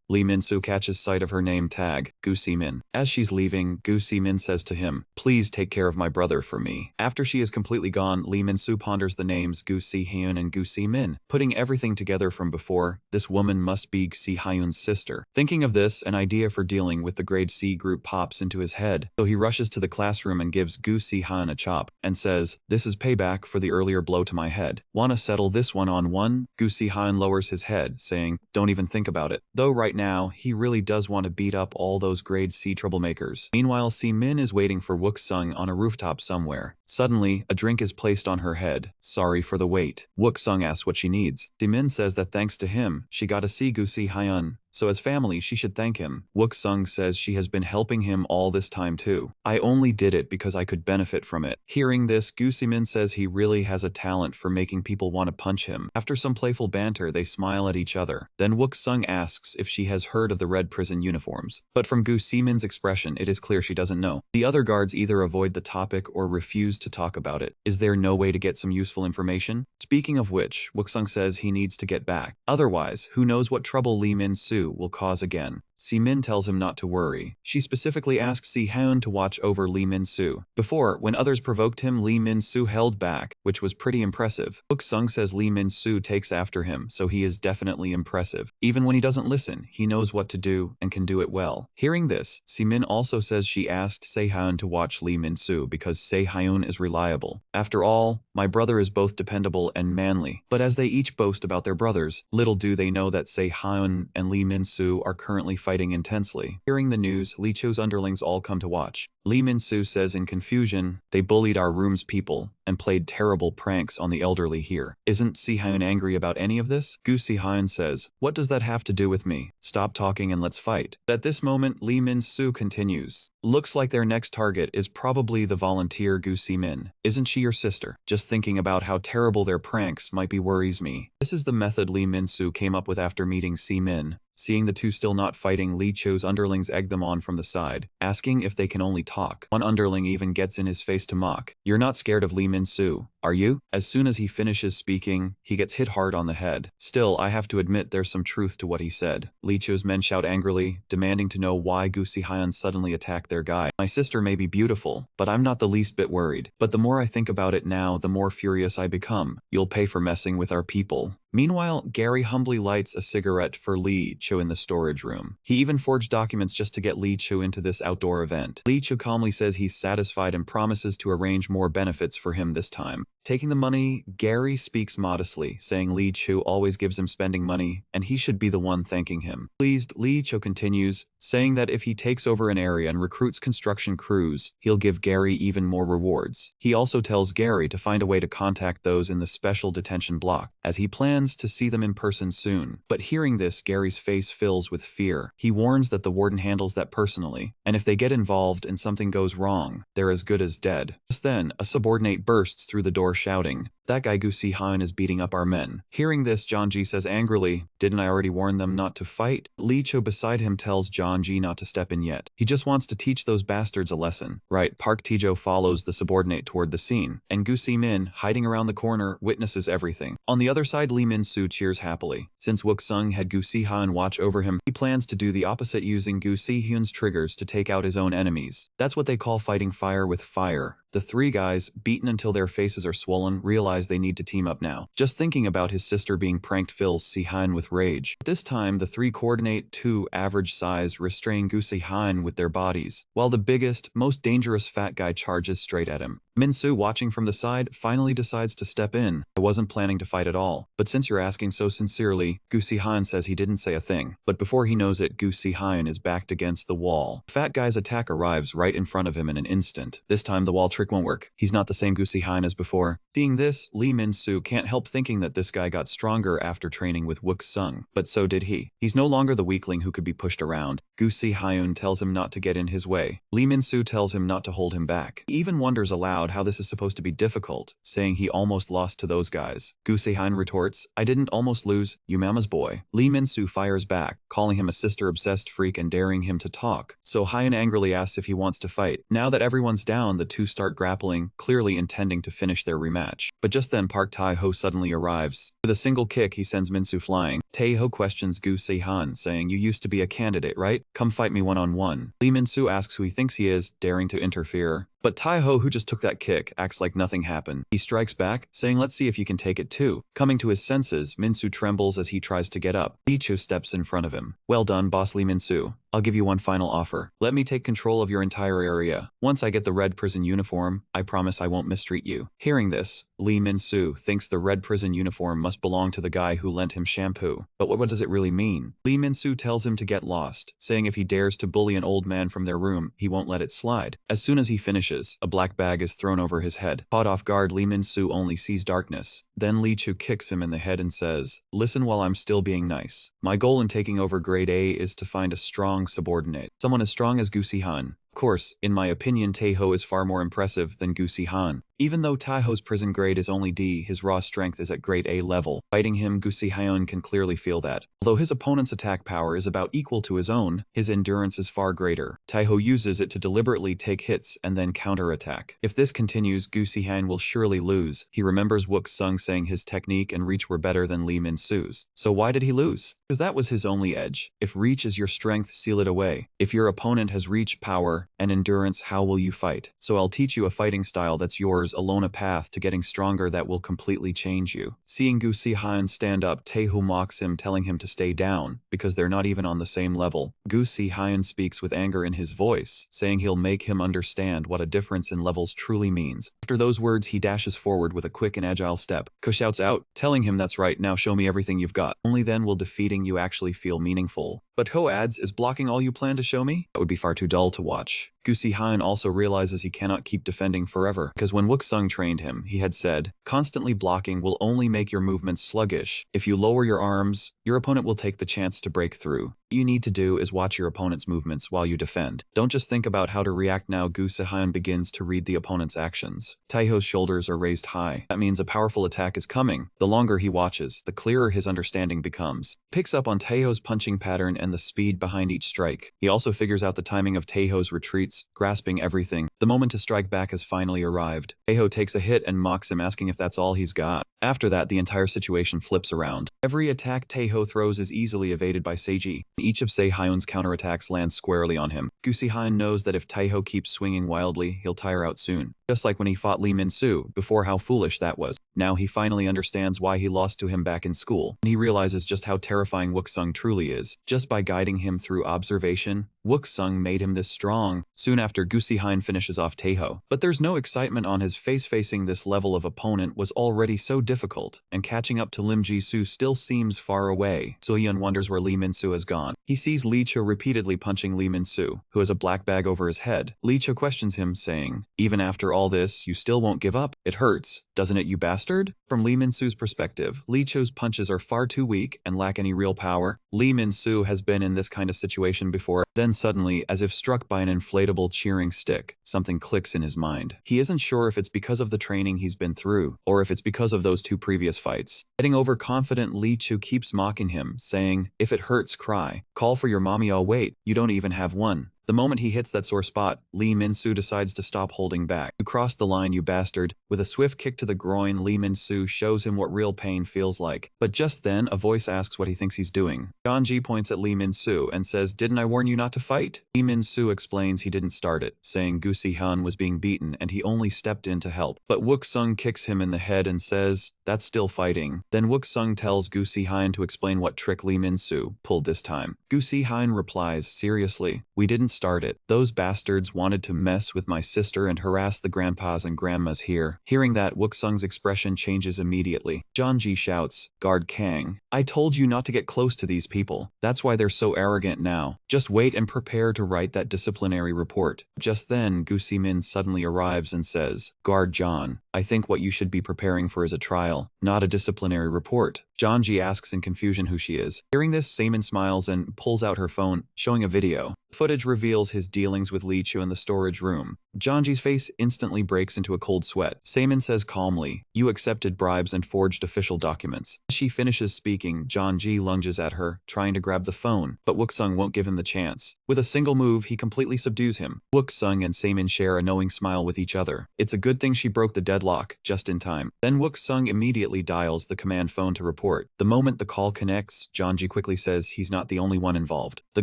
Lee Min-soo catches sight of her name tag, Gu Si-min. As she's leaving, Gu Si-min says to him, "Please take care of my brother for me." After she is completely gone, Lee Min-soo ponders the names Gu Si-hyun and Gu Si-min. Putting everything together from before, this woman must be Si-hyun's sister. Thinking of this, an idea for dealing with the grade C group pops into his head, so he rushes to the classroom and gives Gu Si-han a chop, and says, "This is payback for the earlier blow to my head. Wanna settle this one-on-one?" Gu Si-han lowers his head, saying, "Don't even think about it." Though right now, he really does want to beat up all those grade C troublemakers. Meanwhile, Si-min is waiting for Wook-sung on a rooftop somewhere. Suddenly, a drink is placed on her head. Sorry for the wait. Wook-sung asks what she needs. Si-min says that thanks to him, she got to see Gu Si-hyun. So as family, she should thank him. Wook-sung says she has been helping him all this time too. "I only did it because I could benefit from it." Hearing this, Gu Si-min says he really has a talent for making people want to punch him. After some playful banter, they smile at each other. Then Wook-sung asks if she has heard of the red prison uniforms. But from Gu Si-min's expression, it is clear she doesn't know. The other guards either avoid the topic or refuse to talk about it. Is there no way to get some useful information? Speaking of which, Wook-sung says he needs to get back. Otherwise, who knows what trouble Lee Min-soo will cause again. Si-min tells him not to worry. She specifically asks Si-hyun to watch over Lee Min-soo. Before, when others provoked him, Lee Min-soo held back, which was pretty impressive. Wook-sung says Lee Min-soo takes after him, so he is definitely impressive. Even when he doesn't listen, he knows what to do and can do it well. Hearing this, Si-min also says she asked Se-hyun to watch Lee Min-soo because Se-hyun is reliable. After all, my brother is both dependable and manly. But as they each boast about their brothers, little do they know that Se-hyun and Lee Min-soo are currently fighting intensely. Hearing the news, Lee Cho's underlings all come to watch. Lee Min-soo says in confusion, "They bullied our room's people and played terrible pranks on the elderly here. Isn't Si-hyun angry about any of this?" Gu Si-hyun says, "What does that have to do with me? Stop talking and let's fight." At this moment, Lee Min-soo continues, "Looks like their next target is probably the volunteer Gu Si-min. Isn't she your sister? Just thinking about how terrible their pranks might be worries me." This is the method Lee Min-soo came up with after meeting Si-min. Seeing the two still not fighting, Lee Cho's underlings egg them on from the side, asking if they can only talk. One underling even gets in his face to mock. "You're not scared of Lee Min-soo, are you?" As soon as he finishes speaking, he gets hit hard on the head. Still, I have to admit there's some truth to what he said. Lee Cho's men shout angrily, demanding to know why Gu Si-hyun suddenly attacked their guy. "My sister may be beautiful, but I'm not the least bit worried. But the more I think about it now, the more furious I become. You'll pay for messing with our people." Meanwhile, Gary humbly lights a cigarette for Lee Cho in the storage room. He even forged documents just to get Lee Cho into this outdoor event. Lee Cho calmly says he's satisfied and promises to arrange more benefits for him this time. Taking the money, Gary speaks modestly, saying Lee Cho always gives him spending money, and he should be the one thanking him. Pleased, Lee Cho continues, saying that if he takes over an area and recruits construction crews, he'll give Gary even more rewards. He also tells Gary to find a way to contact those in the special detention block, as he plans to see them in person soon. But hearing this, Gary's face fills with fear. He warns that the warden handles that personally, and if they get involved and something goes wrong, they're as good as dead. Just then, a subordinate bursts through the door shouting, That guy Gu Sihan is beating up our men. Hearing this, Janji says angrily, didn't I already warn them not to fight? Li Cho beside him tells Janji not to step in yet. He just wants to teach those bastards a lesson. Right, Park Tijo follows the subordinate toward the scene, and Gu Si Min, hiding around the corner, witnesses everything. On the other side, Lee Min Soo cheers happily. Since Wook Sung had Gu Si-han watch over him, he plans to do the opposite, using Gu Si-hyun's triggers to take out his own enemies. That's what they call fighting fire with fire. The three guys, beaten until their faces are swollen, realize they need to team up now. Just thinking about his sister being pranked fills Si-han with rage. This time, the three coordinate to average size, restrain Gu Si-han with their bodies, while the biggest, most dangerous fat guy charges straight at him. Min-soo, watching from the side, finally decides to step in. I wasn't planning to fight at all, but since you're asking so sincerely, Gu Si-han says he didn't say a thing. But before he knows it, Gu Si-han is backed against the wall. The fat guy's attack arrives right in front of him in an instant. This time the wall trick won't work. He's not the same Gu Si-han as before. Seeing this, Lee Min-soo can't help thinking that this guy got stronger after training with Wook Sung, but so did he. He's no longer the weakling who could be pushed around. Gu Si-hyun tells him not to get in his way. Lee Min-soo tells him not to hold him back. He even wonders aloud how this is supposed to be difficult, saying he almost lost to those guys. Gu Si-hyun retorts, I didn't almost lose, you mama's boy. Lee Min-soo fires back, calling him a sister-obsessed freak and daring him to talk. So Hyun angrily asks if he wants to fight. Now that everyone's down, the two start grappling, clearly intending to finish their rematch. But just then Park Tae-ho suddenly arrives. With a single kick, he sends Min-soo flying. Tae-ho questions Gu Si-hyun, saying, you used to be a candidate, right? Come fight me one-on-one. Lee Min-soo asks who he thinks he is, daring to interfere. But Tae-ho, who just took that kick, acts like nothing happened. He strikes back, saying let's see if you can take it too. Coming to his senses, Min-soo trembles as he tries to get up. Lee Cho steps in front of him. Well done, boss Lee Min-soo. I'll give you one final offer. Let me take control of your entire area. Once I get the red prison uniform, I promise I won't mistreat you. Hearing this, Lee Min-soo thinks the red prison uniform must belong to the guy who lent him shampoo. But what does it really mean? Lee Min-soo tells him to get lost, saying if he dares to bully an old man from their room, he won't let it slide. As soon as he finishes, a black bag is thrown over his head. Caught off guard, Lee Min-soo only sees darkness. Then Lee Cho kicks him in the head and says, listen while I'm still being nice. My goal in taking over Grade A is to find a strong subordinate. Someone as strong as Gu Si-han. Of course, in my opinion, Tae-ho is far more impressive than Gu Si-han. Even though Tae-ho's prison grade is only D, his raw strength is at grade A level. Fighting him, Gu Si-hyun can clearly feel that. Although his opponent's attack power is about equal to his own, his endurance is far greater. Tae-ho uses it to deliberately take hits and then counterattack. If this continues, Gu Si-hyun will surely lose. He remembers Wook Sung saying his technique and reach were better than Lee Min-soo's. So why did he lose? Because that was his only edge. If reach is your strength, seal it away. If your opponent has reach, power, and endurance, how will you fight? So I'll teach you a fighting style that's yours alone, a path to getting stronger that will completely change you. Seeing Gu Si-hyun stand up, Tae-ho mocks him, telling him to stay down, because they're not even on the same level. Gu Si-hyun speaks with anger in his voice, saying he'll make him understand what a difference in levels truly means. After those words, he dashes forward with a quick and agile step. Ko shouts out, telling him that's right, now show me everything you've got. Only then will defeating you actually feel meaningful. But Ho adds, is blocking all you plan to show me? That would be far too dull to watch. Gu Si-hyun also realizes he cannot keep defending forever, because when Wook Sung trained him, he had said, constantly blocking will only make your movements sluggish. If you lower your arms, your opponent will take the chance to break through. What you need to do is watch your opponent's movements while you defend. Don't just think about how to react now. Gu Si-hyun begins to read the opponent's actions. Tae-ho's shoulders are raised high. That means a powerful attack is coming. The longer he watches, the clearer his understanding becomes. Picks up on Tae-ho's punching pattern and the speed behind each strike. He also figures out the timing of Tae-ho's retreats, grasping everything. The moment to strike back has finally arrived. Tae-ho takes a hit and mocks him, asking if that's all he's got. After that, the entire situation flips around. Every attack Tae-ho throws is easily evaded by Seiji. Each of Se-hyun's counterattacks lands squarely on him. Gu Si-hyun knows that if Tae-ho keeps swinging wildly, he'll tire out soon. Just like when he fought Lee Min-soo, before how foolish that was. Now he finally understands why he lost to him back in school, and he realizes just how terrifying Wook Sung truly is. Just by guiding him through observation, Wook Sung made him this strong. Soon after, Gu Si-hyun finishes off Tae-ho. But there's no excitement on his face. Facing this level of opponent was already so difficult, and catching up to Lim Ji-soo still seems far away. So-hyun wonders where Lee Min-soo has gone. He sees Lee Cho repeatedly punching Lee Min-soo, who has a black bag over his head. Lee Cho questions him, saying, even after all this, you still won't give up? It hurts, doesn't it, you bastard? From Lee Min-soo's perspective, Lee Cho's punches are far too weak and lack any real power. Lee Min-soo has been in this kind of situation before. Then suddenly, as if struck by an inflatable cheering stick, something clicks in his mind. He isn't sure if it's because of the training he's been through, or if it's because of those 2 previous fights. Getting overconfident, Lee Cho keeps mocking him, saying, "If it hurts, cry. Call for your mommy, I'll wait. You don't even have one." The moment he hits that sore spot, Lee Min-soo decides to stop holding back. "You crossed the line, you bastard." With a swift kick to the groin, Lee Min-soo shows him what real pain feels like. But just then, a voice asks what he thinks he's doing. Janji points at Lee Min-soo and says, "Didn't I warn you not to fight?" Lee Min-soo explains he didn't start it, saying Gu Si-han was being beaten and he only stepped in to help. But Wook-sung kicks him in the head and says, "That's still fighting." Then Wook-sung tells Gu Si-han to explain what trick Lee Min-soo pulled this time. Gu Si-han replies, "Seriously, we didn't start it. Those bastards wanted to mess with my sister and harass the grandpas and grandmas here." Hearing that, Wook-sung's expression changes immediately. Janji shouts, "Guard Kang, I told you not to get close to these people. That's why they're so arrogant now. Just wait and prepare to write that disciplinary report." Just then, Gu Si-min suddenly arrives and says, "Guard John, I think what you should be preparing for is a trial, not a disciplinary report." Janji asks in confusion who she is. Hearing this, Saemin smiles and pulls out her phone, showing a video. Footage reveals his dealings with Lee Cho in the storage room. Janji's face instantly breaks into a cold sweat. Saemin says calmly, "You accepted bribes and forged official documents." As she finishes speaking, Janji lunges at her, trying to grab the phone, but Wook-sung won't give him the chance. With a single move, he completely subdues him. Wook-sung and Saemin share a knowing smile with each other. It's a good thing she broke the deadlock, just in time. Then Wook-sung immediately dials the command phone to report. The moment the call connects, Janji quickly says he's not the only one involved. The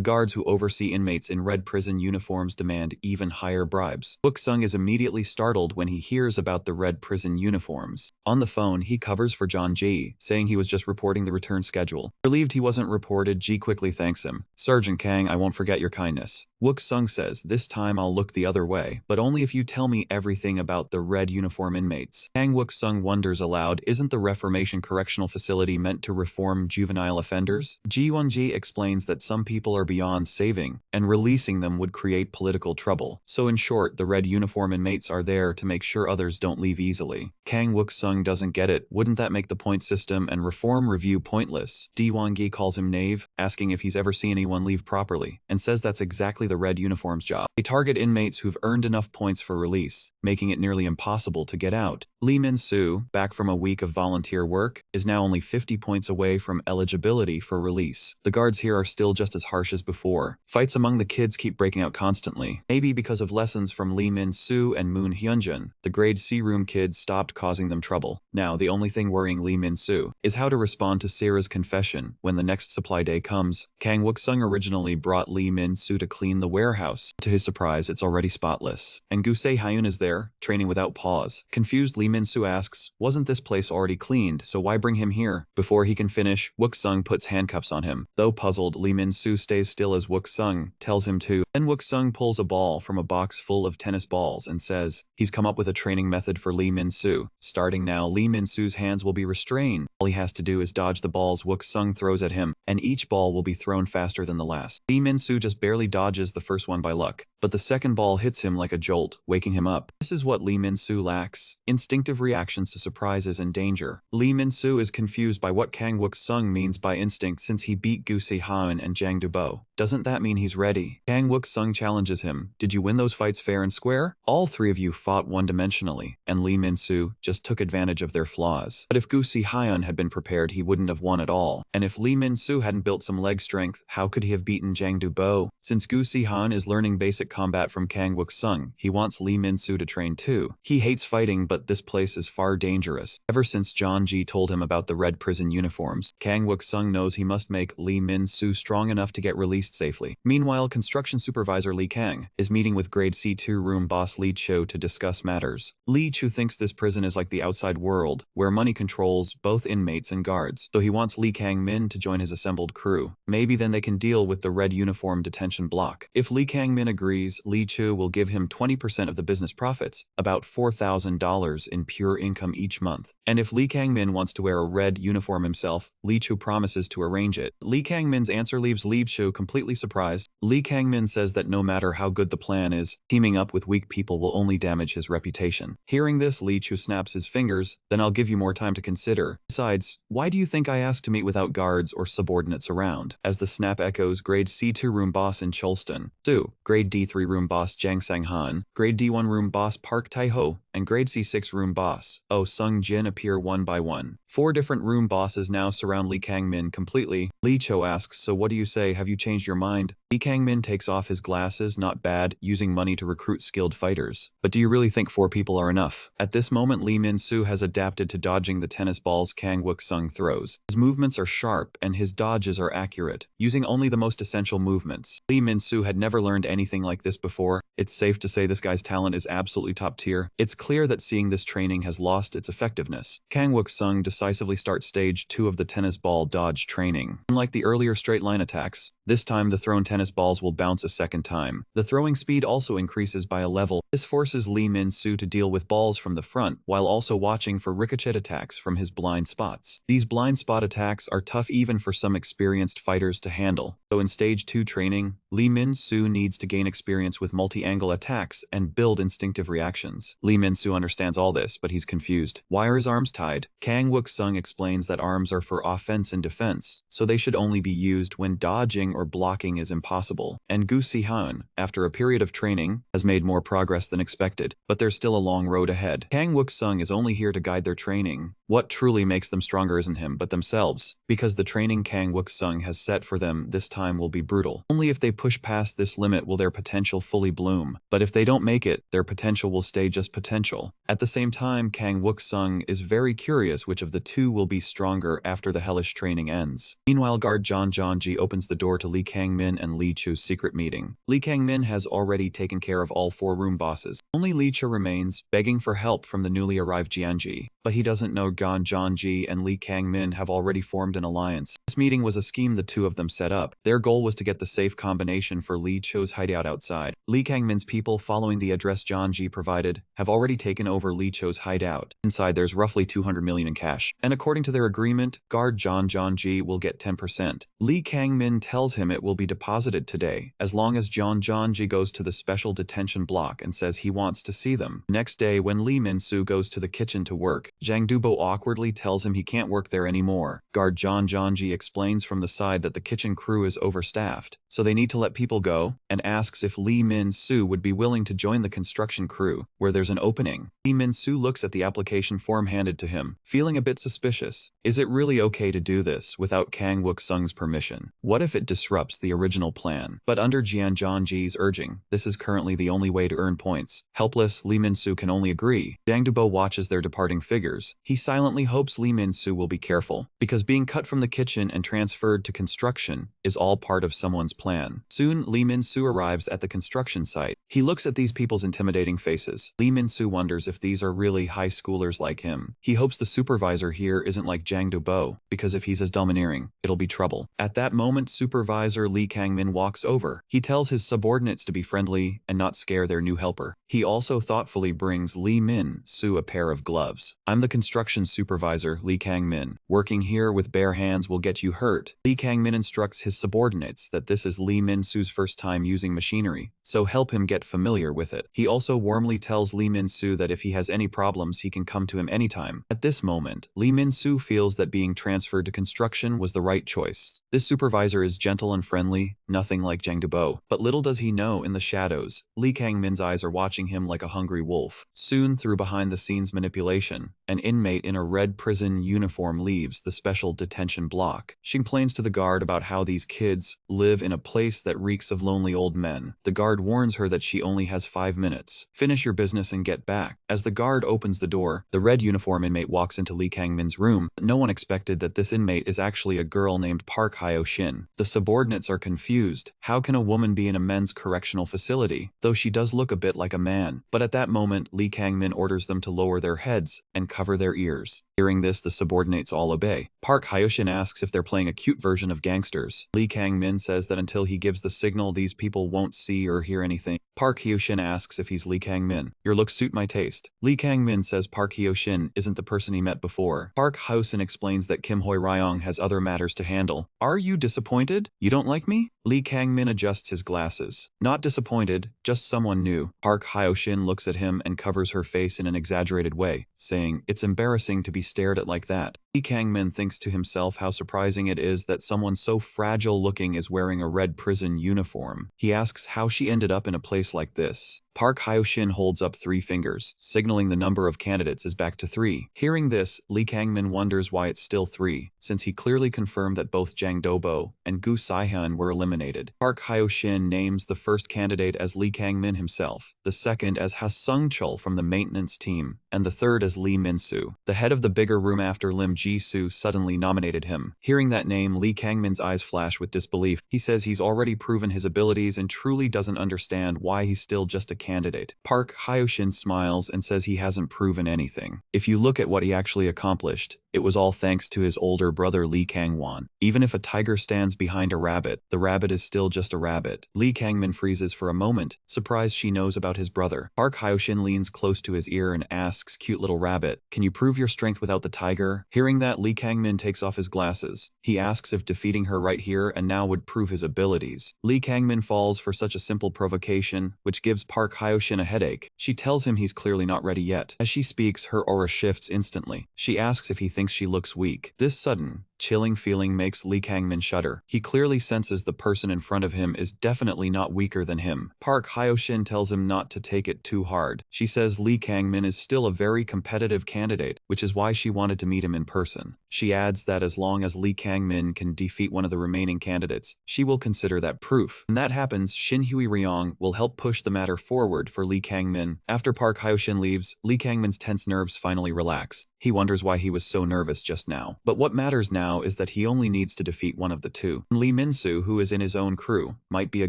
guards who oversee inmates in red prison uniforms demand even higher bribes. Wook-sung is immediately startled when he hears about the red prison uniforms. On the phone, he covers for Janji, saying he was just reporting the return schedule. Relieved he wasn't reported, Ji quickly thanks him. "Sergeant Kang, I won't forget your kindness." Wook-sung says, "This time I'll look the other way, but only if you tell me everything about the red uniform inmates." Kang Wook-sung wonders aloud, isn't the Reformation Correctional Facility meant to reform juvenile offenders? Ji Won-ji explains that some people are beyond saving, and releasing them would create political trouble. So in short, the red uniform inmates are there to make sure others don't leave easily. Kang Wook-sung doesn't get it. Wouldn't that make the point system and reform review pointless? Ji Won-gi calls him naive, asking if he's ever seen anyone leave properly, and says that's exactly the red uniform's job. They target inmates who've earned enough points for release, making it nearly impossible to get out. Lee Min-soo, back from a week of volunteer work, is now only 50 points away from eligibility for release. The guards here are still just as harsh as before. Fights among the kids keep breaking out constantly. Maybe because of lessons from Lee Min-soo and Moon Hyunjin, the grade C room kids stopped causing them trouble. Now, the only thing worrying Lee Min-soo is how to respond to Sarah's confession when the next supply day comes. Kang Wook-sung originally brought Lee Min-soo to clean the warehouse. To his surprise, it's already spotless. And Gu Se-hyun is there, training without pause. Confused, Lee Min-soo asks, "Wasn't this place already cleaned, so why bring him here?" Before he can finish, Wook-sung puts handcuffs on him. Though puzzled, Lee Min-soo stays still as Wook-sung tells him to. Then Wook-sung pulls a ball from a box full of tennis balls and says he's come up with a training method for Lee Min-soo. Starting now, Lee Min-soo's hands will be restrained. All he has to do is dodge the balls Wook-sung throws at him, and each ball will be thrown faster than the last. Lee Min-soo just barely dodges the first one by luck, but the second ball hits him like a jolt, waking him up. This is what Lee Min-soo lacks: instinctive reactions to surprises and danger. Lee Min-soo is confused by what Kang Wook-sung means by instinct since he beat Gu Si-han and Jang Du-bo. Doesn't that mean he's ready? Kang Wook-sung challenges him. "Did you win those fights fair and square? All 3 of you fought one-dimensionally, and Lee Min-soo just took advantage of their flaws. But if Gu Si-han had been prepared, he wouldn't have won at all. And if Lee Min-soo hadn't built some leg strength, how could he have beaten Jang Du-bo?" Since Gu Si-han is learning basic combat from Kang Wook-sung, he wants Lee Min-soo to train too. He hates fighting, but this place is far dangerous. Ever since John Ji told him about the red prison uniforms, Kang Wook-sung knows he must make Lee Min-soo strong enough to get released safely. Meanwhile, construction supervisor Lee Kang is meeting with grade C2 room boss Lee Cho to discuss matters. Lee Cho thinks this prison is like the outside world, where money controls both inmates and guards, so he wants Lee Kang-min to join his assembled crew. Maybe then they can deal with the red uniform detention block. If Lee Kang-min agrees, agrees, Li Chu will give him 20% of the business profits, about $4,000 in pure income each month. And if Li Kangmin wants to wear a red uniform himself, Li Chu promises to arrange it. Li Kangmin's answer leaves Li Chu completely surprised. Li Kangmin says that no matter how good the plan is, teaming up with weak people will only damage his reputation. Hearing this, Li Chu snaps his fingers. Then I'll give you more time to consider. Besides, why do you think I asked to meet without guards or subordinates around? As the snap echoes, grade C2 room boss in Cholston, Su, grade D3 room boss Jiang Sanghan, grade D1 room boss Park Tai-ho, and grade C6 room boss Oh Sung Jin appear one by one. 4 different room bosses now surround Li Kangmin completely. Li Cho asks, so what do you say, have you changed your mind? Li Kangmin takes off his glasses, not bad, using money to recruit skilled fighters. But do you really think 4 people are enough? At this moment, Li Min-soo has adapted to dodging the tennis balls Kang Wook-sung throws. His movements are sharp and his dodges are accurate, using only the most essential movements. Li Min-soo had never learned anything like this before. It's safe to say this guy's talent is absolutely top tier. It's clear that seeing this training has lost its effectiveness. Kang Wook-sung decisively starts stage 2 of the tennis ball dodge training. Unlike the earlier straight line attacks, this time the thrown tennis balls will bounce a second time. The throwing speed also increases by a level. This forces Li Min-soo to deal with balls from the front while also watching for ricochet attacks from his blind spots. These blind spot attacks are tough even for some experienced fighters to handle. So in stage 2 training, Li Min-soo needs to gain experience with multi-angle attacks and build instinctive reactions. Li Min-soo understands all this, but he's confused. Why are his arms tied? Kang Wook-sung explains that arms are for offense and defense, so they should only be used when dodging or blocking is impossible. And Gu Si-han, after a period of training, has made more progress than expected, but there's still a long road ahead. Kang Wook-sung is only here to guide their training. What truly makes them stronger isn't him, but themselves, because the training Kang Wook-sung has set for them this time will be brutal. Only if they push past this limit will their potential fully bloom, but if they don't make it, their potential will stay just potential. At the same time, Kang Wook-sung is very curious which of the two will be stronger after the hellish training ends. Meanwhile, guard John Jongji opens the door to Li Kangmin and Li Chu's secret meeting. Li Kangmin has already taken care of all 4 room bosses. Only Li Chu remains, begging for help from the newly arrived Jianji. But he doesn't know Gan Zhangji and Li Kangmin have already formed an alliance. This meeting was a scheme the two of them set up. Their goal was to get the safe combination for Li Chu's hideout outside. Li Kangmin's people, following the address Zhangji provided, have already taken over Li Chu's hideout. Inside there's roughly 200 million in cash. And according to their agreement, guard John Zhangji will get 10%. Li Kangmin tells him it will be deposited today, as long as John Zhangji goes to the special detention block and says he wants to see them. Next day, when Li Min-soo goes to the kitchen to work, Zhang Dubo awkwardly tells him he can't work there anymore. Guard John Zhangji explains from the side that the kitchen crew is overstaffed, so they need to let people go, and asks if Li Min-soo would be willing to join the construction crew, where there's an opening. Li Min-soo looks at the application form handed to him, feeling a bit suspicious. Is it really okay to do this without Kang Wook-sung's permission? What if it disrupts the original plan? But under Jian Zhangji's urging, this is currently the only way to earn points. Helpless, Li Min-soo can only agree. Zhang Dubo watches their departing figures. He silently hopes Li Min-soo will be careful, because being cut from the kitchen and transferred to construction is all part of someone's plan. Soon, Li Min-soo arrives at the construction site. He looks at these people's intimidating faces. Li Min-soo wonders if these are really high schoolers like him. He hopes the supervisor here isn't like Zhang Dubo, because if he's as domineering, it'll be trouble. At that moment, Supervisor Li Kangmin walks over. He tells his subordinates to be friendly and not scare their new helper. He also thoughtfully brings Li Min-soo a pair of gloves. I'm the construction supervisor, Li Kangmin. Working here with bare hands will get you hurt. Li Kangmin instructs his subordinates that this is Li Min-soo's first time using machinery, so help him get familiar with it. He also warmly tells Li Min-soo that if he has any problems, he can come to him anytime. At this moment, Li Min-soo feels that being transferred to construction was the right choice. This supervisor is gentle and friendly, nothing like Zhang Dubo. But little does he know, in the shadows, Li Kangmin's eyes are watching him like a hungry wolf. Soon, through behind-the-scenes manipulation, an inmate in a red prison uniform leaves the special detention block. She complains to the guard about how these kids live in a place that reeks of lonely old men. The guard warns her that she only has 5 minutes. Finish your business and get back. As the guard opens the door, the red uniform inmate walks into Li Kangmin's room. No one expected that this inmate is actually a girl named Park Hyo-shin. The subordinates are confused. How can a woman be in a men's correctional facility? Though she does look a bit like a man. But at that moment, Li Kangmin orders them to lower their heads and cover their ears. Hearing this, the subordinates all obey. Park Hyo-shin asks if they're playing a cute version of gangsters. Li Kangmin says that until he gives the signal, these people won't see or hear anything. Park Hyo-shin asks if he's Lee Kang-min. Your looks suit my taste. Lee Kang-min says Park Hyo-shin isn't the person he met before. Park Hyo-shin explains that Kim Hoi-ryong has other matters to handle. Are you disappointed? You don't like me? Lee Kang-min adjusts his glasses. Not disappointed, just someone new. Park Hyo-shin looks at him and covers her face in an exaggerated way, saying, it's embarrassing to be stared at like that. Lee Kang-min thinks to himself how surprising it is that someone so fragile-looking is wearing a red prison uniform. He asks how she ended up in a place like this. Park Hyo-shin holds up 3 fingers, signaling the number of candidates is back to 3. Hearing this, Lee Kang-min wonders why it's still 3, since he clearly confirmed that both Jang Do-bo and Gu Si-hyun were eliminated. Park Hyo-shin names the first candidate as Lee Kang-min himself, the second as Ha Sung-chul from the maintenance team, and the third as Lee Min-soo, the head of the bigger room after Lim Ji-soo suddenly nominated him. Hearing that name, Lee Kang-min's eyes flash with disbelief. He says he's already proven his abilities and truly doesn't understand why he's still just a candidate. Park Hyo-shin smiles and says he hasn't proven anything. If you look at what he actually accomplished, it was all thanks to his older brother Lee Kang-won. Even if a tiger stands behind a rabbit, the rabbit is still just a rabbit. Lee Kang-min freezes for a moment, surprised she knows about his brother. Park Hyo-shin leans close to his ear and asks, cute little rabbit, can you prove your strength without the tiger? Hearing that, Lee Kang-min takes off his glasses. He asks if defeating her right here and now would prove his abilities. Lee Kang-min falls for such a simple provocation, which gives Park Hyo-shin a headache. She tells him he's clearly not ready yet. As she speaks, her aura shifts instantly. She asks if he thinks she looks weak. This sudden, chilling feeling makes Lee Kang-min shudder. He clearly senses the person in front of him is definitely not weaker than him. Park Hyo-shin tells him not to take it too hard. She says Lee Kang-min is still a very competitive candidate, which is why she wanted to meet him in person. She adds that as long as Lee Kang-min can defeat one of the remaining candidates, she will consider that proof. When that happens, Shin Hui-ryong will help push the matter forward for Lee Kang-min. After Park Hyo-shin leaves, Lee Kang-min's tense nerves finally relax. He wonders why he was so nervous just now. But what matters now is that he only needs to defeat one of the two. Lee Min-soo, who is in his own crew, might be a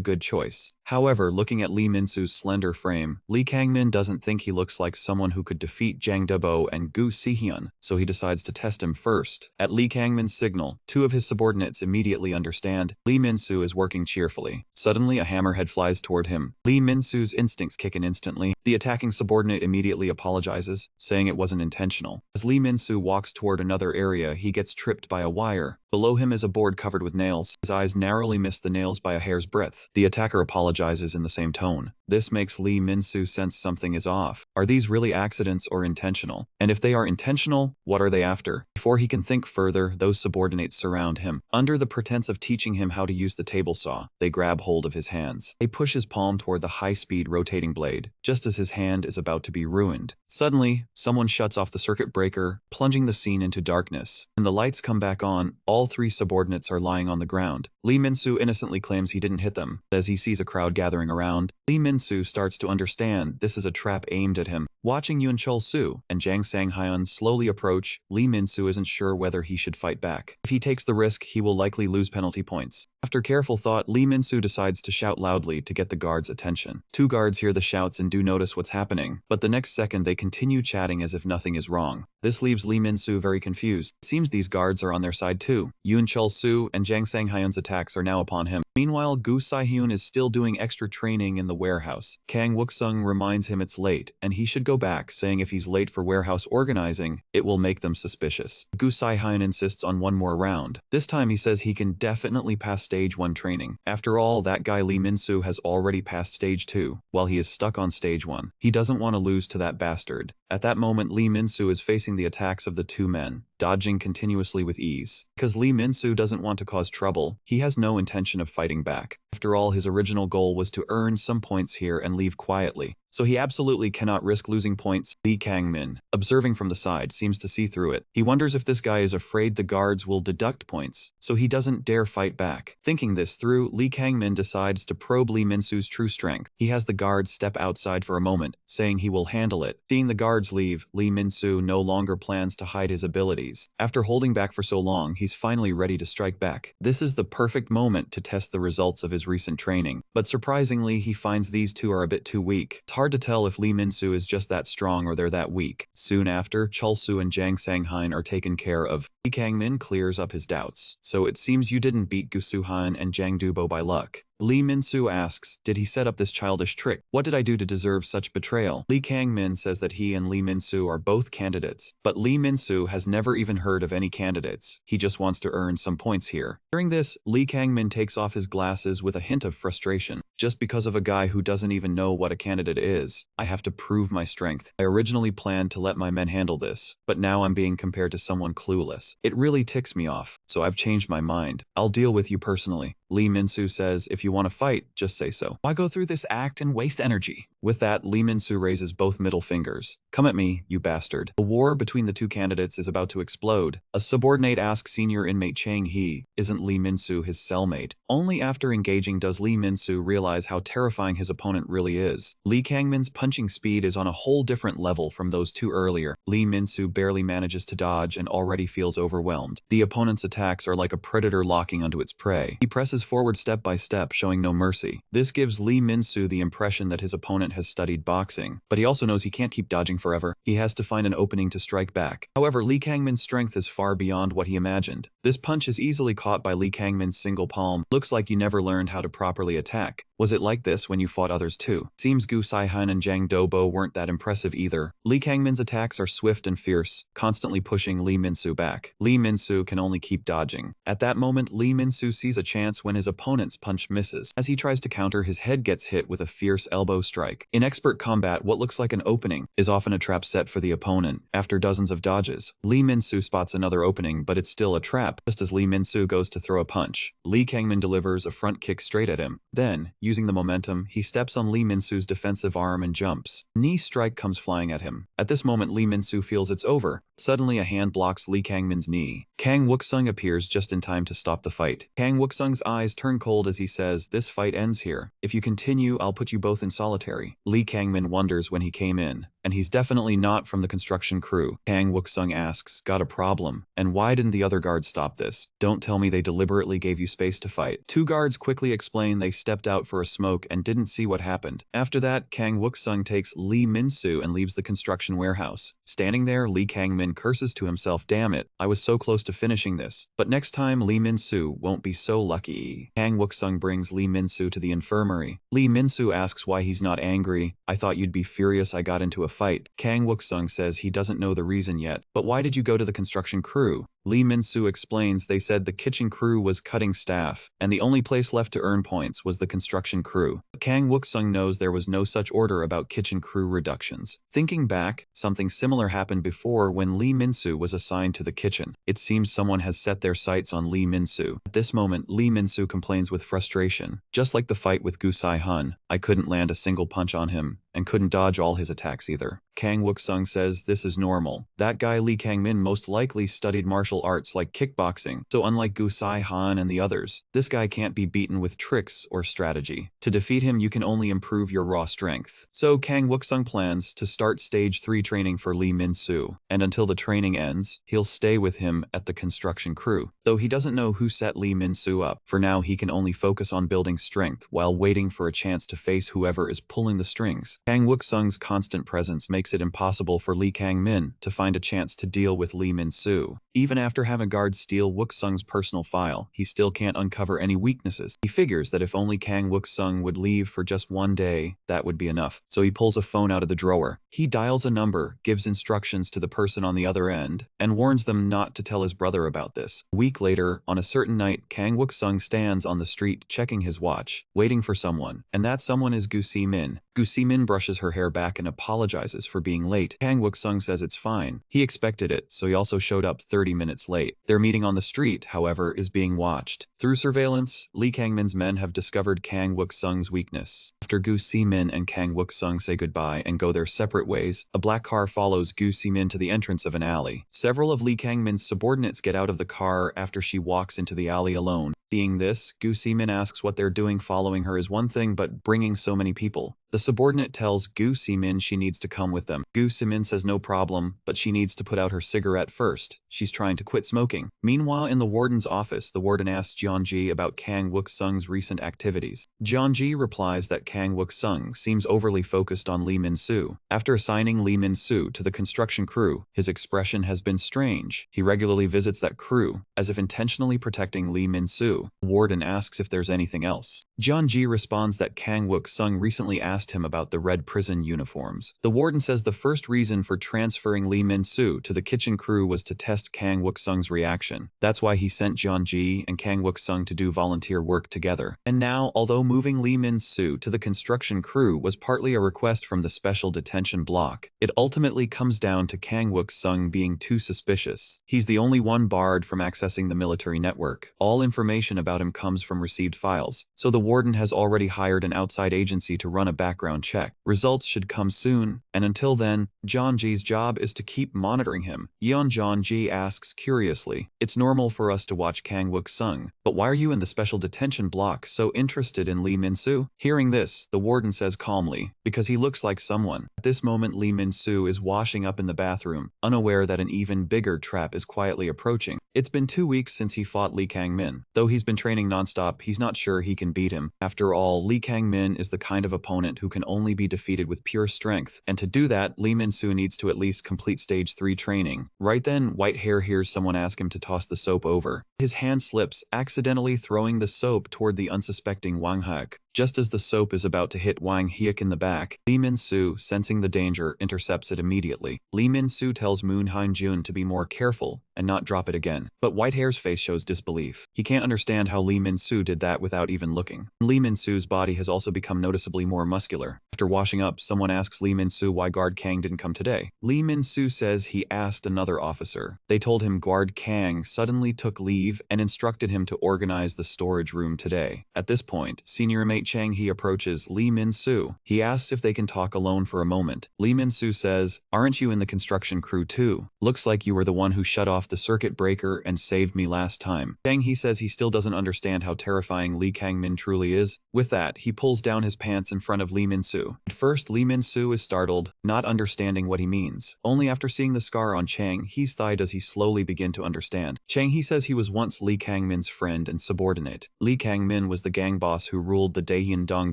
good choice. However, looking at Lee Min-soo's slender frame, Lee Kang-min doesn't think he looks like someone who could defeat Jang Do-bo and Gu Si-hyun, so he decides to test him first. At Lee Kang-min's signal, 2 of his subordinates immediately understand. Lee Min-soo is working cheerfully. Suddenly, a hammerhead flies toward him. Lee Min-soo's instincts kick in instantly. The attacking subordinate immediately apologizes, saying it wasn't intentional. As Lee Min-soo walks toward another area, he gets tripped by a wire. Below him is a board covered with nails. His eyes narrowly miss the nails by a hair's breadth. The attacker apologizes in the same tone. This makes Lee Min-soo sense something is off. Are these really accidents or intentional? And if they are intentional, what are they after? Before he can think further, those subordinates surround him. Under the pretense of teaching him how to use the table saw, they grab hold of his hands. They push his palm toward the high-speed rotating blade, just as his hand is about to be ruined. Suddenly, someone shuts off the circuit breaker, plunging the scene into darkness. When the lights come back on, all 3 subordinates are lying on the ground. Lee Min-soo innocently claims he didn't hit them. As he sees a crowd gathering around, Lee Min-soo starts to understand this is a trap aimed at him. Watching Yoon Chul-soo and Jang Sang-hyun slowly approach, Lee Min-soo isn't sure whether he should fight back. If he takes the risk, he will likely lose penalty points. After careful thought, Lee Min-soo decides to shout loudly to get the guards' attention. 2 guards hear the shouts and do notice what's happening, but the next second they continue chatting as if nothing is wrong. This leaves Lee Min-soo very confused. It seems these guards are on their side too. Yoon Chul-soo and Jang Sang-hyun's attacks are now upon him. Meanwhile, Gu Si-hyun is still doing extra training in the warehouse. Kang Wook-sung reminds him it's late, and he should go back, saying if he's late for warehouse organizing, it will make them suspicious. Gu Si-hyun insists on one more round. This time he says he can definitely pass stage 1 training. After all, that guy Lee Min-soo has already passed stage 2, while he is stuck on stage 1. He doesn't want to lose to that bastard. At that moment, Lee Min-soo is facing the attacks of the 2 men, dodging continuously with ease. Because Lee Min-soo doesn't want to cause trouble, he has no intention of fighting back. After all, his original goal was to earn some points here and leave quietly. So he absolutely cannot risk losing points. Lee Kang-min, observing from the side, seems to see through it. He wonders if this guy is afraid the guards will deduct points, so he doesn't dare fight back. Thinking this through, Lee Kang-min decides to probe Lee Min-soo's true strength. He has the guards step outside for a moment, saying he will handle it. Seeing the guards leave, Lee Min-soo no longer plans to hide his abilities. After holding back for so long, he's finally ready to strike back. This is the perfect moment to test the results of his recent training, but surprisingly, he finds these 2 are a bit too weak. It's hard to tell if Lee Min-soo is just that strong or they're that weak. Soon after, Chul-soo and Jang Sang-hyun are taken care of. Lee Kang-min clears up his doubts. So it seems you didn't beat Gu Si-hyun and Jang Do-bo by luck. Lee Min-soo asks, did he set up this childish trick? What did I do to deserve such betrayal? Lee Kang-min says that he and Lee Min-soo are both candidates, but Lee Min-soo has never even heard of any candidates. He just wants to earn some points here. During this, Lee Kang-min takes off his glasses with a hint of frustration. Just because of a guy who doesn't even know what a candidate is, I have to prove my strength. I originally planned to let my men handle this, but now I'm being compared to someone clueless. It really ticks me off, so I've changed my mind. I'll deal with you personally. Lee Min-soo says, if you want to fight, just say so. Why go through this act and waste energy? With that, Lee Min-soo raises both middle fingers. Come at me, you bastard. The war between the two candidates is about to explode. A subordinate asks senior inmate Chang Hee, isn't Lee Min-soo his cellmate? Only after engaging does Lee Min-soo realize how terrifying his opponent really is. Lee Kang-min's punching speed is on a whole different level from those two earlier. Lee Min-soo barely manages to dodge and already feels overwhelmed. The opponent's attacks are like a predator locking onto its prey. He presses forward step by step, showing no mercy. This gives Lee Min-soo the impression that his opponent has studied boxing, but he also knows he can't keep dodging forever. He has to find an opening to strike back. However, Lee Kang-min's strength is far beyond what he imagined. This punch is easily caught by Lee Kang-min's single palm. Looks like you never learned how to properly attack. Was it like this when you fought others too? Seems Gu Sai-han and Jang Do-bo weren't that impressive either. Lee Kang-min's attacks are swift and fierce, constantly pushing Lee Min-soo back. Lee Min-soo can only keep dodging. At that moment, Lee Min-soo sees a chance when his opponent's punch misses. As he tries to counter, his head gets hit with a fierce elbow strike. In expert combat, what looks like an opening is often a trap set for the opponent. After dozens of dodges, Lee Min-soo spots another opening, but it's still a trap. Just as Lee Min-soo goes to throw a punch, Lee Kang-min delivers a front kick straight at him. Then, using the momentum, he steps on Lee Min-soo's defensive arm and jumps. Knee strike comes flying at him. At this moment, Lee Min-soo feels it's over. Suddenly, a hand blocks Lee Kang-min's knee. Kang Wook-sung appears just in time to stop the fight. Kang Wook-sung's eyes turn cold as he says, this fight ends here. If you continue, I'll put you both in solitary. Lee Kang-min wonders when he came in, and he's definitely not from the construction crew. Kang Wook-sung asks, got a problem? And why didn't the other guards stop this? Don't tell me they deliberately gave you space to fight. Two guards quickly explain they stepped out for a smoke and didn't see what happened. After that, Kang Wook-sung takes Lee Min-soo and leaves the construction warehouse. Standing there, Lee Kang-min curses to himself, damn it, I was so close to finishing this. But next time, Lee Min-soo won't be so lucky. Kang Wook-sung brings Lee Min-soo to the infirmary. Lee Min-soo asks why he's not angry. I thought you'd be furious I got into a fight. Kang Wook-sung says he doesn't know the reason yet. But why did you go to the construction crew? Lee Min-soo explains they said the kitchen crew was cutting staff, and the only place left to earn points was the construction crew. Kang Wook-sung knows there was no such order about kitchen crew reductions. Thinking back, something similar happened before when Lee Min-soo was assigned to the kitchen. It seems someone has set their sights on Lee Min-soo. At this moment, Lee Min-soo complains with frustration. Just like the fight with Gu Sai-han, I couldn't land a single punch on him, and couldn't dodge all his attacks either. Kang Wook-sung says this is normal. That guy Lee Kang-min most likely studied martial arts like kickboxing, so unlike Gu Sai-han and the others, this guy can't be beaten with tricks or strategy. To defeat him, you can only improve your raw strength. So Kang Wook-sung plans to start stage 3 training for Lee Min-soo, and until the training ends, he'll stay with him at the construction crew. Though he doesn't know who set Lee Min-soo up, for now he can only focus on building strength while waiting for a chance to face whoever is pulling the strings. Kang Wook-sung's constant presence makes it impossible for Lee Kang-min to find a chance to deal with Lee Min-soo. Even after having guards steal Wook-sung's personal file, he still can't uncover any weaknesses. He figures that if only Kang Wook-sung would leave for just one day, that would be enough. So he pulls a phone out of the drawer. He dials a number, gives instructions to the person on the other end, and warns them not to tell his brother about this. A week later, on a certain night, Kang Wook-sung stands on the street checking his watch, waiting for someone, and that someone is Gu Si-min. Gu Si-min brushes her hair back and apologizes for being late. Kang Wook-sung says it's fine. He expected it, so he also showed up 30 minutes late. Their meeting on the street, however, is being watched. Through surveillance, Lee Kang-min's men have discovered Kang Wook-sung's weakness. After Gu Si-min and Kang Wook-sung say goodbye and go their separate ways, a black car follows Gu Si-min to the entrance of an alley. Several of Lee Kang-min's subordinates get out of the car after she walks into the alley alone. Seeing this, Gu Si-min asks what they're doing following her is one thing, but bringing so many people. The subordinate tells Gu Si-min she needs to come with them. Gu Si-min says no problem, but she needs to put out her cigarette first. She's trying to quit smoking. Meanwhile, in the warden's office, the warden asks Jeonji about Kang Wook-sung's recent activities. Jeonji replies that Kang Wook-sung seems overly focused on Lee Min-soo. After assigning Lee Min-soo to the construction crew, his expression has been strange. He regularly visits that crew, as if intentionally protecting Lee Min-soo. The warden asks if there's anything else. Jeon-ji responds that Kang Wook-sung recently asked him about the red prison uniforms. The warden says the first reason for transferring Lee Min-soo to the kitchen crew was to test Kang Wook-sung's reaction. That's why he sent Jeon-ji and Kang Wook-sung to do volunteer work together. And now, although moving Lee Min-soo to the construction crew was partly a request from the special detention block, it ultimately comes down to Kang Wook-sung being too suspicious. He's the only one barred from accessing the military network. All information about him comes from received files, so the warden has already hired an outside agency to run a background check. Results should come soon, and until then, Jeon-ji's job is to keep monitoring him. Jeon-ji asks curiously, "It's normal for us to watch Kang Wook-sung, but why are you in the special detention block so interested in Lee Min-soo?" Hearing this, the warden says calmly, "Because he looks like someone." At this moment, Lee Min-soo is washing up in the bathroom, unaware that an even bigger trap is quietly approaching. It's been 2 weeks since he fought Lee Kang-min. Though he's been training nonstop, he's not sure he can beat him. After all, Lee Kang-min is the kind of opponent who can only be defeated with pure strength, and to do that, Lee Min-soo needs to at least complete stage 3 training. Right then, White Hair hears someone ask him to toss the soap over. His hand slips, accidentally throwing the soap toward the unsuspecting Wang Hyuk. Just as the soap is about to hit Wang Hyuk in the back, Lee Min-soo, sensing the danger, intercepts it immediately. Lee Min-soo tells Moon Hyun-jun to be more careful and not drop it again. But Whitehair's face shows disbelief. He can't understand how Lee Min-soo did that without even looking. Lee Min-soo's body has also become noticeably more muscular. After washing up, someone asks Lee Min-soo why Guard Kang didn't come today. Lee Min-soo says he asked another officer. They told him Guard Kang suddenly took leave and instructed him to organize the storage room today. At this point, senior mate Chang Hee approaches Lee Min-soo. He asks if they can talk alone for a moment. Lee Min-soo says, "Aren't you in the construction crew too? Looks like you were the one who shut off the circuit breaker and saved me last time." Chang Hee says he still doesn't understand how terrifying Lee Kang-min truly is. With that, he pulls down his pants in front of Lee Min-soo. At first, Lee Min-soo is startled, not understanding what he means. Only after seeing the scar on Chang Hee's thigh does he slowly begin to understand. Chang Hee says he was once Lee Kang-min's friend and subordinate. Lee Kang-min was the gang boss who ruled the Daehyun-dong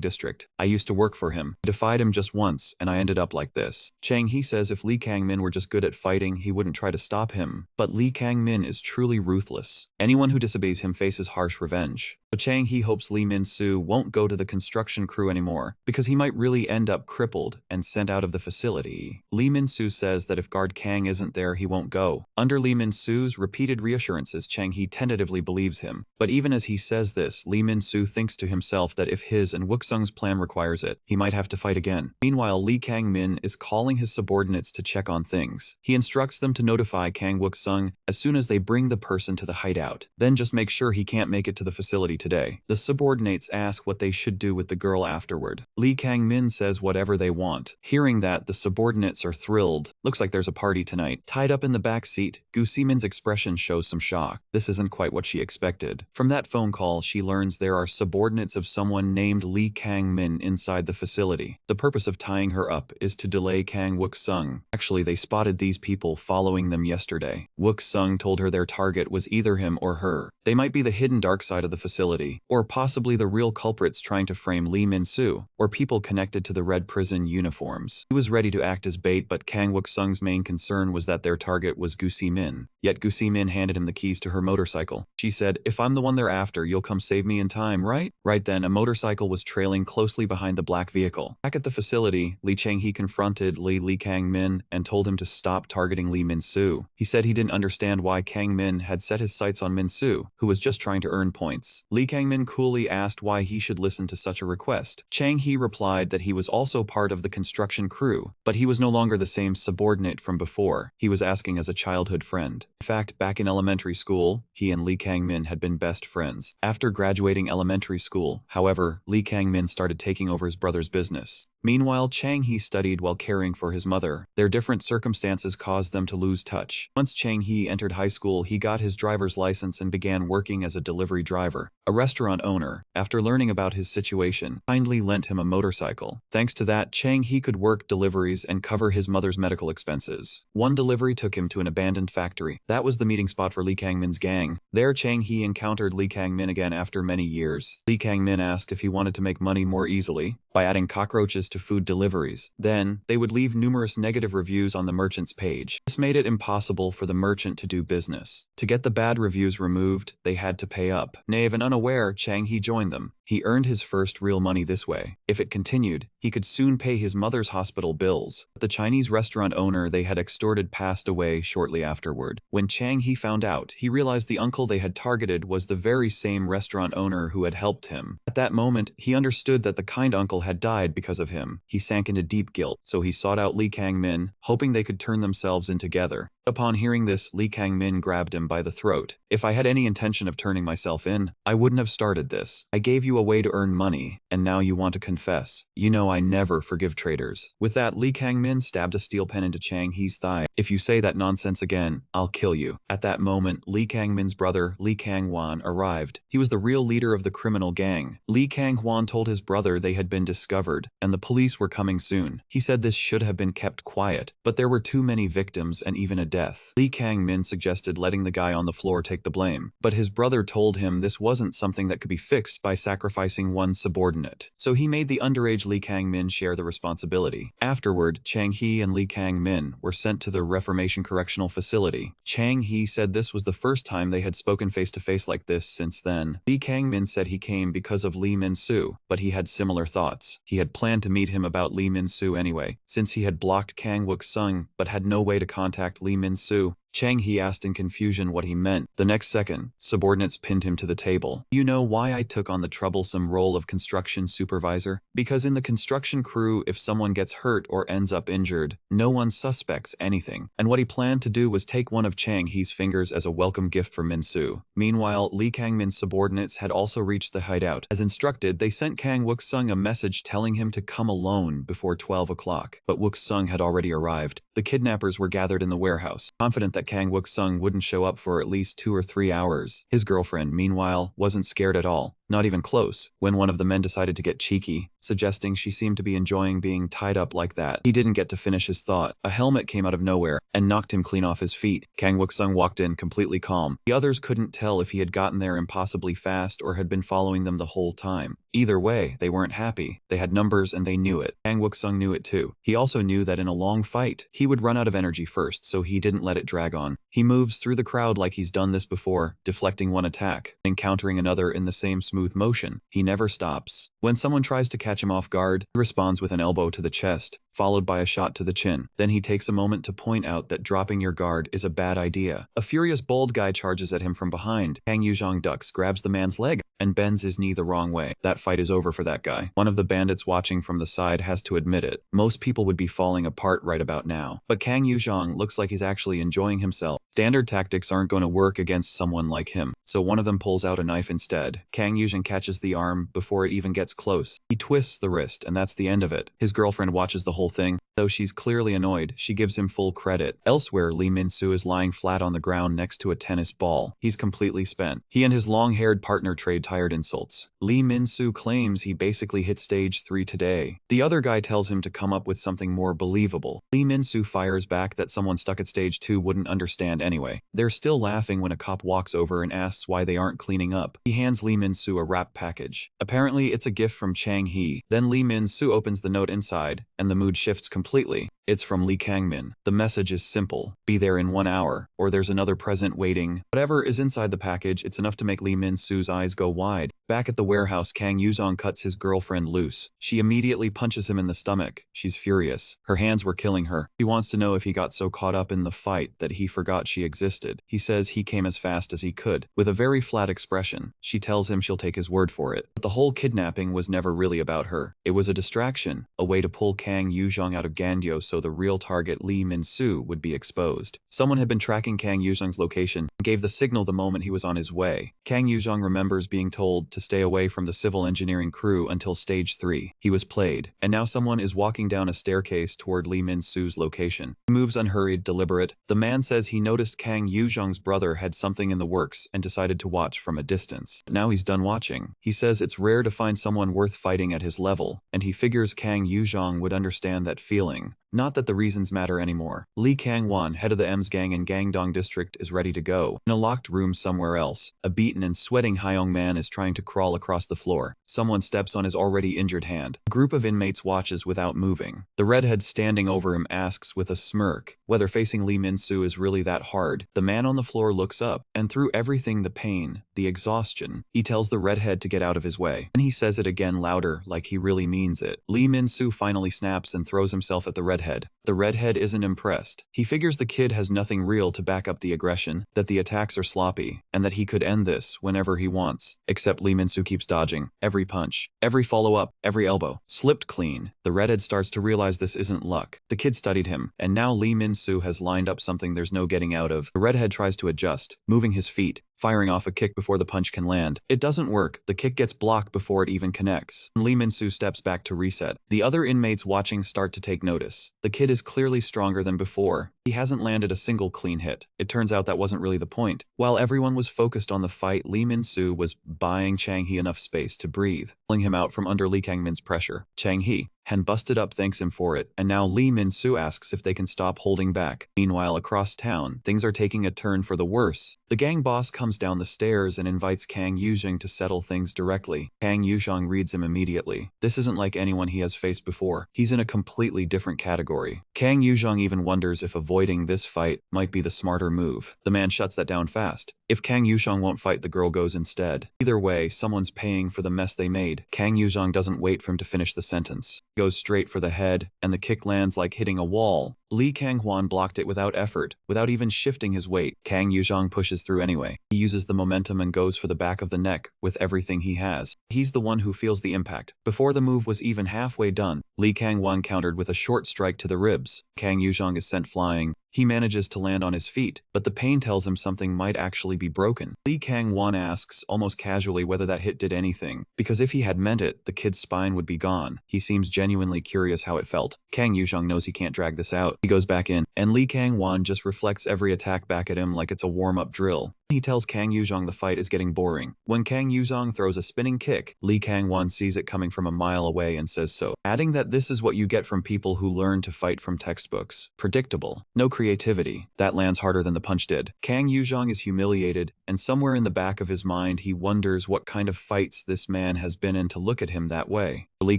district. I used to work for him. I defied him just once, and I ended up like this. Chang Hee says if Lee Kang-min were just good at fighting, he wouldn't try to stop him. But Lee Kang-min is truly ruthless. Anyone who disobeys him faces harsh revenge. So Chang Hee hopes Lee Min-soo won't go to the construction crew anymore, because he might really end up crippled and sent out of the facility. Lee Min-soo says that if Guard Kang isn't there, he won't go. Under Lee Min-soo's repeated reassurances, Chang Hee tentatively believes him. But even as he says this, Lee Min-soo thinks to himself that if his and Wook-sung's plan requires it, he might have to fight again. Meanwhile, Lee Kang-min is calling his subordinates to check on things. He instructs them to notify Kang Wook-sung as soon as they bring the person to the hideout. Then just make sure he can't make it to the facility today. The subordinates ask what they should do with the girl afterward. Lee Kang-min says whatever they want. Hearing that, the subordinates are thrilled. Looks like there's a party tonight. Tied up in the back seat, Gu Si-min's expression shows some shock. This isn't quite what she expected. From that phone call, she learns there are subordinates of someone named Lee Kang-min inside the facility. The purpose of tying her up is to delay Kang Wook-sung. Actually, they spotted these people following them yesterday. Wook-sung told her their target was either him or her. They might be the hidden dark side of the facility, or possibly the real culprits trying to frame Lee Min-soo, or people connected to the red prison uniforms. He was ready to act as bait, but Kang Wook-sung's main concern was that their target was Gu Si-min. Yet Gu Si-min handed him the keys to her motorcycle. She said, "If I'm the one they're after, you'll come save me in time, right?" Right then, a motorcycle was trailing closely behind the black vehicle. Back at the facility, Lee Chang-hee confronted Lee Kang-min and told him to stop targeting Lee Min-soo. He said he didn't understand why Kang-min had set his sights on Min-soo, who was just trying to earn points. Lee Kang-min coolly asked why he should listen to such a request. Chang-hee replied that he was also part of the construction crew, but he was no longer the same subordinate from before. He was asking as a childhood friend. In fact, back in elementary school, he and Lee Kang-min had been best friends. After graduating elementary school, however, Lee Kang-min started taking over his brother's business. Meanwhile, Chang-hee studied while caring for his mother. Their different circumstances caused them to lose touch. Once Chang-hee entered high school, he got his driver's license and began working as a delivery driver. A restaurant owner, after learning about his situation, kindly lent him a motorcycle. Thanks to that, Chang He could work deliveries and cover his mother's medical expenses. One delivery took him to an abandoned factory. That was the meeting spot for Lee Kang-min's gang. There Chang He encountered Lee Kang-min again after many years. Lee Kang-min asked if he wanted to make money more easily by adding cockroaches to food deliveries. Then, they would leave numerous negative reviews on the merchant's page. This made it impossible for the merchant to do business. To get the bad reviews removed, they had to pay up. Naive and unaware, Chang He joined them. He earned his first real money this way. If it continued, he could soon pay his mother's hospital bills. But the Chinese restaurant owner they had extorted passed away shortly afterward. When Chang He found out, he realized the uncle they had targeted was the very same restaurant owner who had helped him. At that moment, he understood that the kind uncle had died because of him. He sank into deep guilt, so he sought out Lee Kang-min, hoping they could turn themselves in together. Upon hearing this, Lee Kang-min grabbed him by the throat. If I had any intention of turning myself in, I wouldn't have started this. I gave you a way to earn money, and now you want to confess. You know I never forgive traitors. With that, Lee Kang-min stabbed a steel pen into Chang He's thigh. If you say that nonsense again, I'll kill you. At that moment, Lee Kang-min's brother, Lee Kang-hwan, arrived. He was the real leader of the criminal gang. Lee Kang-hwan told his brother they had been discovered, and the police were coming soon. He said this should have been kept quiet, but there were too many victims and even a death. Lee Kang-min suggested letting the guy on the floor take the blame, but his brother told him this wasn't something that could be fixed by sacrificing one subordinate. So he made the underage Lee Kang-min share the responsibility. Afterward, Chang He and Lee Kang-min were sent to the Reformation Correctional Facility. Chang He said this was the first time they had spoken face-to-face like this since then. Lee Kang-min said he came because of Lee Min-soo, but he had similar thoughts. He had planned to meet him about Lee Min-soo anyway, since he had blocked Kang Wook-sung but had no way to contact Lee Min-soo. Chang He asked in confusion what he meant. The next second, subordinates pinned him to the table. You know why I took on the troublesome role of construction supervisor? Because in the construction crew, if someone gets hurt or ends up injured, no one suspects anything. And what he planned to do was take one of Chang He's fingers as a welcome gift for Min-soo. Meanwhile, Lee Kang-min's subordinates had also reached the hideout. As instructed, they sent Kang Wook-sung a message telling him to come alone before 12 o'clock. But Wook-sung had already arrived. The kidnappers were gathered in the warehouse, confident that Kang Wook-sung wouldn't show up for at least 2 or 3 hours. His girlfriend, meanwhile, wasn't scared at all. Not even close, when one of the men decided to get cheeky, suggesting she seemed to be enjoying being tied up like that. He didn't get to finish his thought. A helmet came out of nowhere and knocked him clean off his feet. Kang Wook-sung walked in completely calm. The others couldn't tell if he had gotten there impossibly fast or had been following them the whole time. Either way, they weren't happy. They had numbers and they knew it. Kang Wook-sung knew it too. He also knew that in a long fight, he would run out of energy first, so he didn't let it drag on. He moves through the crowd like he's done this before, deflecting one attack, encountering another in the same smooth motion. He never stops. When someone tries to catch him off guard, he responds with an elbow to the chest, followed by a shot to the chin. Then he takes a moment to point out that dropping your guard is a bad idea. A furious bald guy charges at him from behind. Kang Yuzhong ducks, grabs the man's leg, and bends his knee the wrong way. That fight is over for that guy. One of the bandits watching from the side has to admit it. Most people would be falling apart right about now. But Kang Yuzhong looks like he's actually enjoying himself. Standard tactics aren't going to work against someone like him, so one of them pulls out a knife instead. Kang Yuzhong catches the arm before it even gets close. He twists the wrist, and that's the end of it. His girlfriend watches the whole thing. Though she's clearly annoyed, she gives him full credit. Elsewhere, Lee Min-soo is lying flat on the ground next to a tennis ball. He's completely spent. He and his long-haired partner trade tired insults. Lee Min-soo claims he basically hit stage 3 today. The other guy tells him to come up with something more believable. Lee Min-soo fires back that someone stuck at stage 2 wouldn't understand anyway. They're still laughing when a cop walks over and asks why they aren't cleaning up. He hands Lee Min-soo a wrap package. Apparently, it's a gift from Chang He. Then Lee Min-soo opens the note inside, and the mood shifts completely. It's from Lee Kang-min. The message is simple. Be there in 1 hour, or there's another present waiting. Whatever is inside the package, it's enough to make Lee Min-soo's eyes go wide. Back at the warehouse, Kang Yuzhong cuts his girlfriend loose. She immediately punches him in the stomach. She's furious. Her hands were killing her. She wants to know if he got so caught up in the fight that he forgot she existed. He says he came as fast as he could. With a very flat expression, she tells him she'll take his word for it. But the whole kidnapping was never really about her. It was a distraction, a way to pull Kang Yuzhong out of Gandyo so so the real target Lee Min-soo would be exposed. Someone had been tracking Kang Yuzhong's location and gave the signal the moment he was on his way. Kang Yuzhong remembers being told to stay away from the civil engineering crew until stage 3. He was played, and now someone is walking down a staircase toward Lee Min-soo's location. He moves unhurried, deliberate. The man says he noticed Kang Yuzhong's brother had something in the works and decided to watch from a distance. But now he's done watching. He says it's rare to find someone worth fighting at his level, and he figures Kang Yuzhong would understand that feeling. Not that the reasons matter anymore. Lee Kang-won, head of the Ems gang in Gangdong district, is ready to go. In a locked room somewhere else, a beaten and sweating Hyung man is trying to crawl across the floor. Someone steps on his already injured hand. A group of inmates watches without moving. The redhead standing over him asks with a smirk whether facing Lee Min-soo is really that hard. The man on the floor looks up, and through everything, the pain, the exhaustion, he tells the redhead to get out of his way. And he says it again louder, like he really means it. Lee Min-soo finally snaps and throws himself at the redhead. The redhead isn't impressed. He figures the kid has nothing real to back up the aggression, that the attacks are sloppy, and that he could end this whenever he wants. Except Lee Min-soo keeps dodging. Every punch, every follow-up, every elbow, slipped clean. The redhead starts to realize this isn't luck. The kid studied him, and now Lee Min-soo has lined up something there's no getting out of. The redhead tries to adjust, moving his feet, firing off a kick before the punch can land. It doesn't work. The kick gets blocked before it even connects. Lee Min-soo steps back to reset. The other inmates watching start to take notice. The kid is clearly stronger than before. He hasn't landed a single clean hit. It turns out that wasn't really the point. While everyone was focused on the fight, Lee Min-soo was buying Chang-hee enough space to breathe, pulling him out from under Lee Kang-min's pressure. Chang-hee had busted up, thanks him for it, and now Lee Min-soo asks if they can stop holding back. Meanwhile, across town, things are taking a turn for the worse. The gang boss comes down the stairs and invites Kang Yuzhong to settle things directly. Kang Yuzhong reads him immediately. This isn't like anyone he has faced before. He's in a completely different category. Kang Yuzhong even wonders if avoiding this fight might be the smarter move. The man shuts that down fast. If Kang Yuzhong won't fight, the girl goes instead. Either way, someone's paying for the mess they made. Kang Yuzhong doesn't wait for him to finish the sentence. He goes straight for the head, and the kick lands like hitting a wall. Lee Kang-hwan blocked it without effort, without even shifting his weight. Kang Yuzhong pushes through anyway. He uses the momentum and goes for the back of the neck with everything he has. He's the one who feels the impact. Before the move was even halfway done, Lee Kang-won countered with a short strike to the ribs. Kang Yuzhong is sent flying. He manages to land on his feet, but the pain tells him something might actually be broken. Lee Kang-won asks almost casually whether that hit did anything, because if he had meant it, the kid's spine would be gone. He seems genuinely curious how it felt. Kang Yuzhong knows he can't drag this out. He goes back in, and Lee Kang-won just reflects every attack back at him like it's a warm-up drill. He tells Kang Yuzhong the fight is getting boring. When Kang Yuzhong throws a spinning kick, Lee Kang-won sees it coming from a mile away and says so, adding that this is what you get from people who learn to fight from textbooks. Predictable. No creativity. That lands harder than the punch did. Kang Yuzhong is humiliated, and somewhere in the back of his mind he wonders what kind of fights this man has been in to look at him that way. For Lee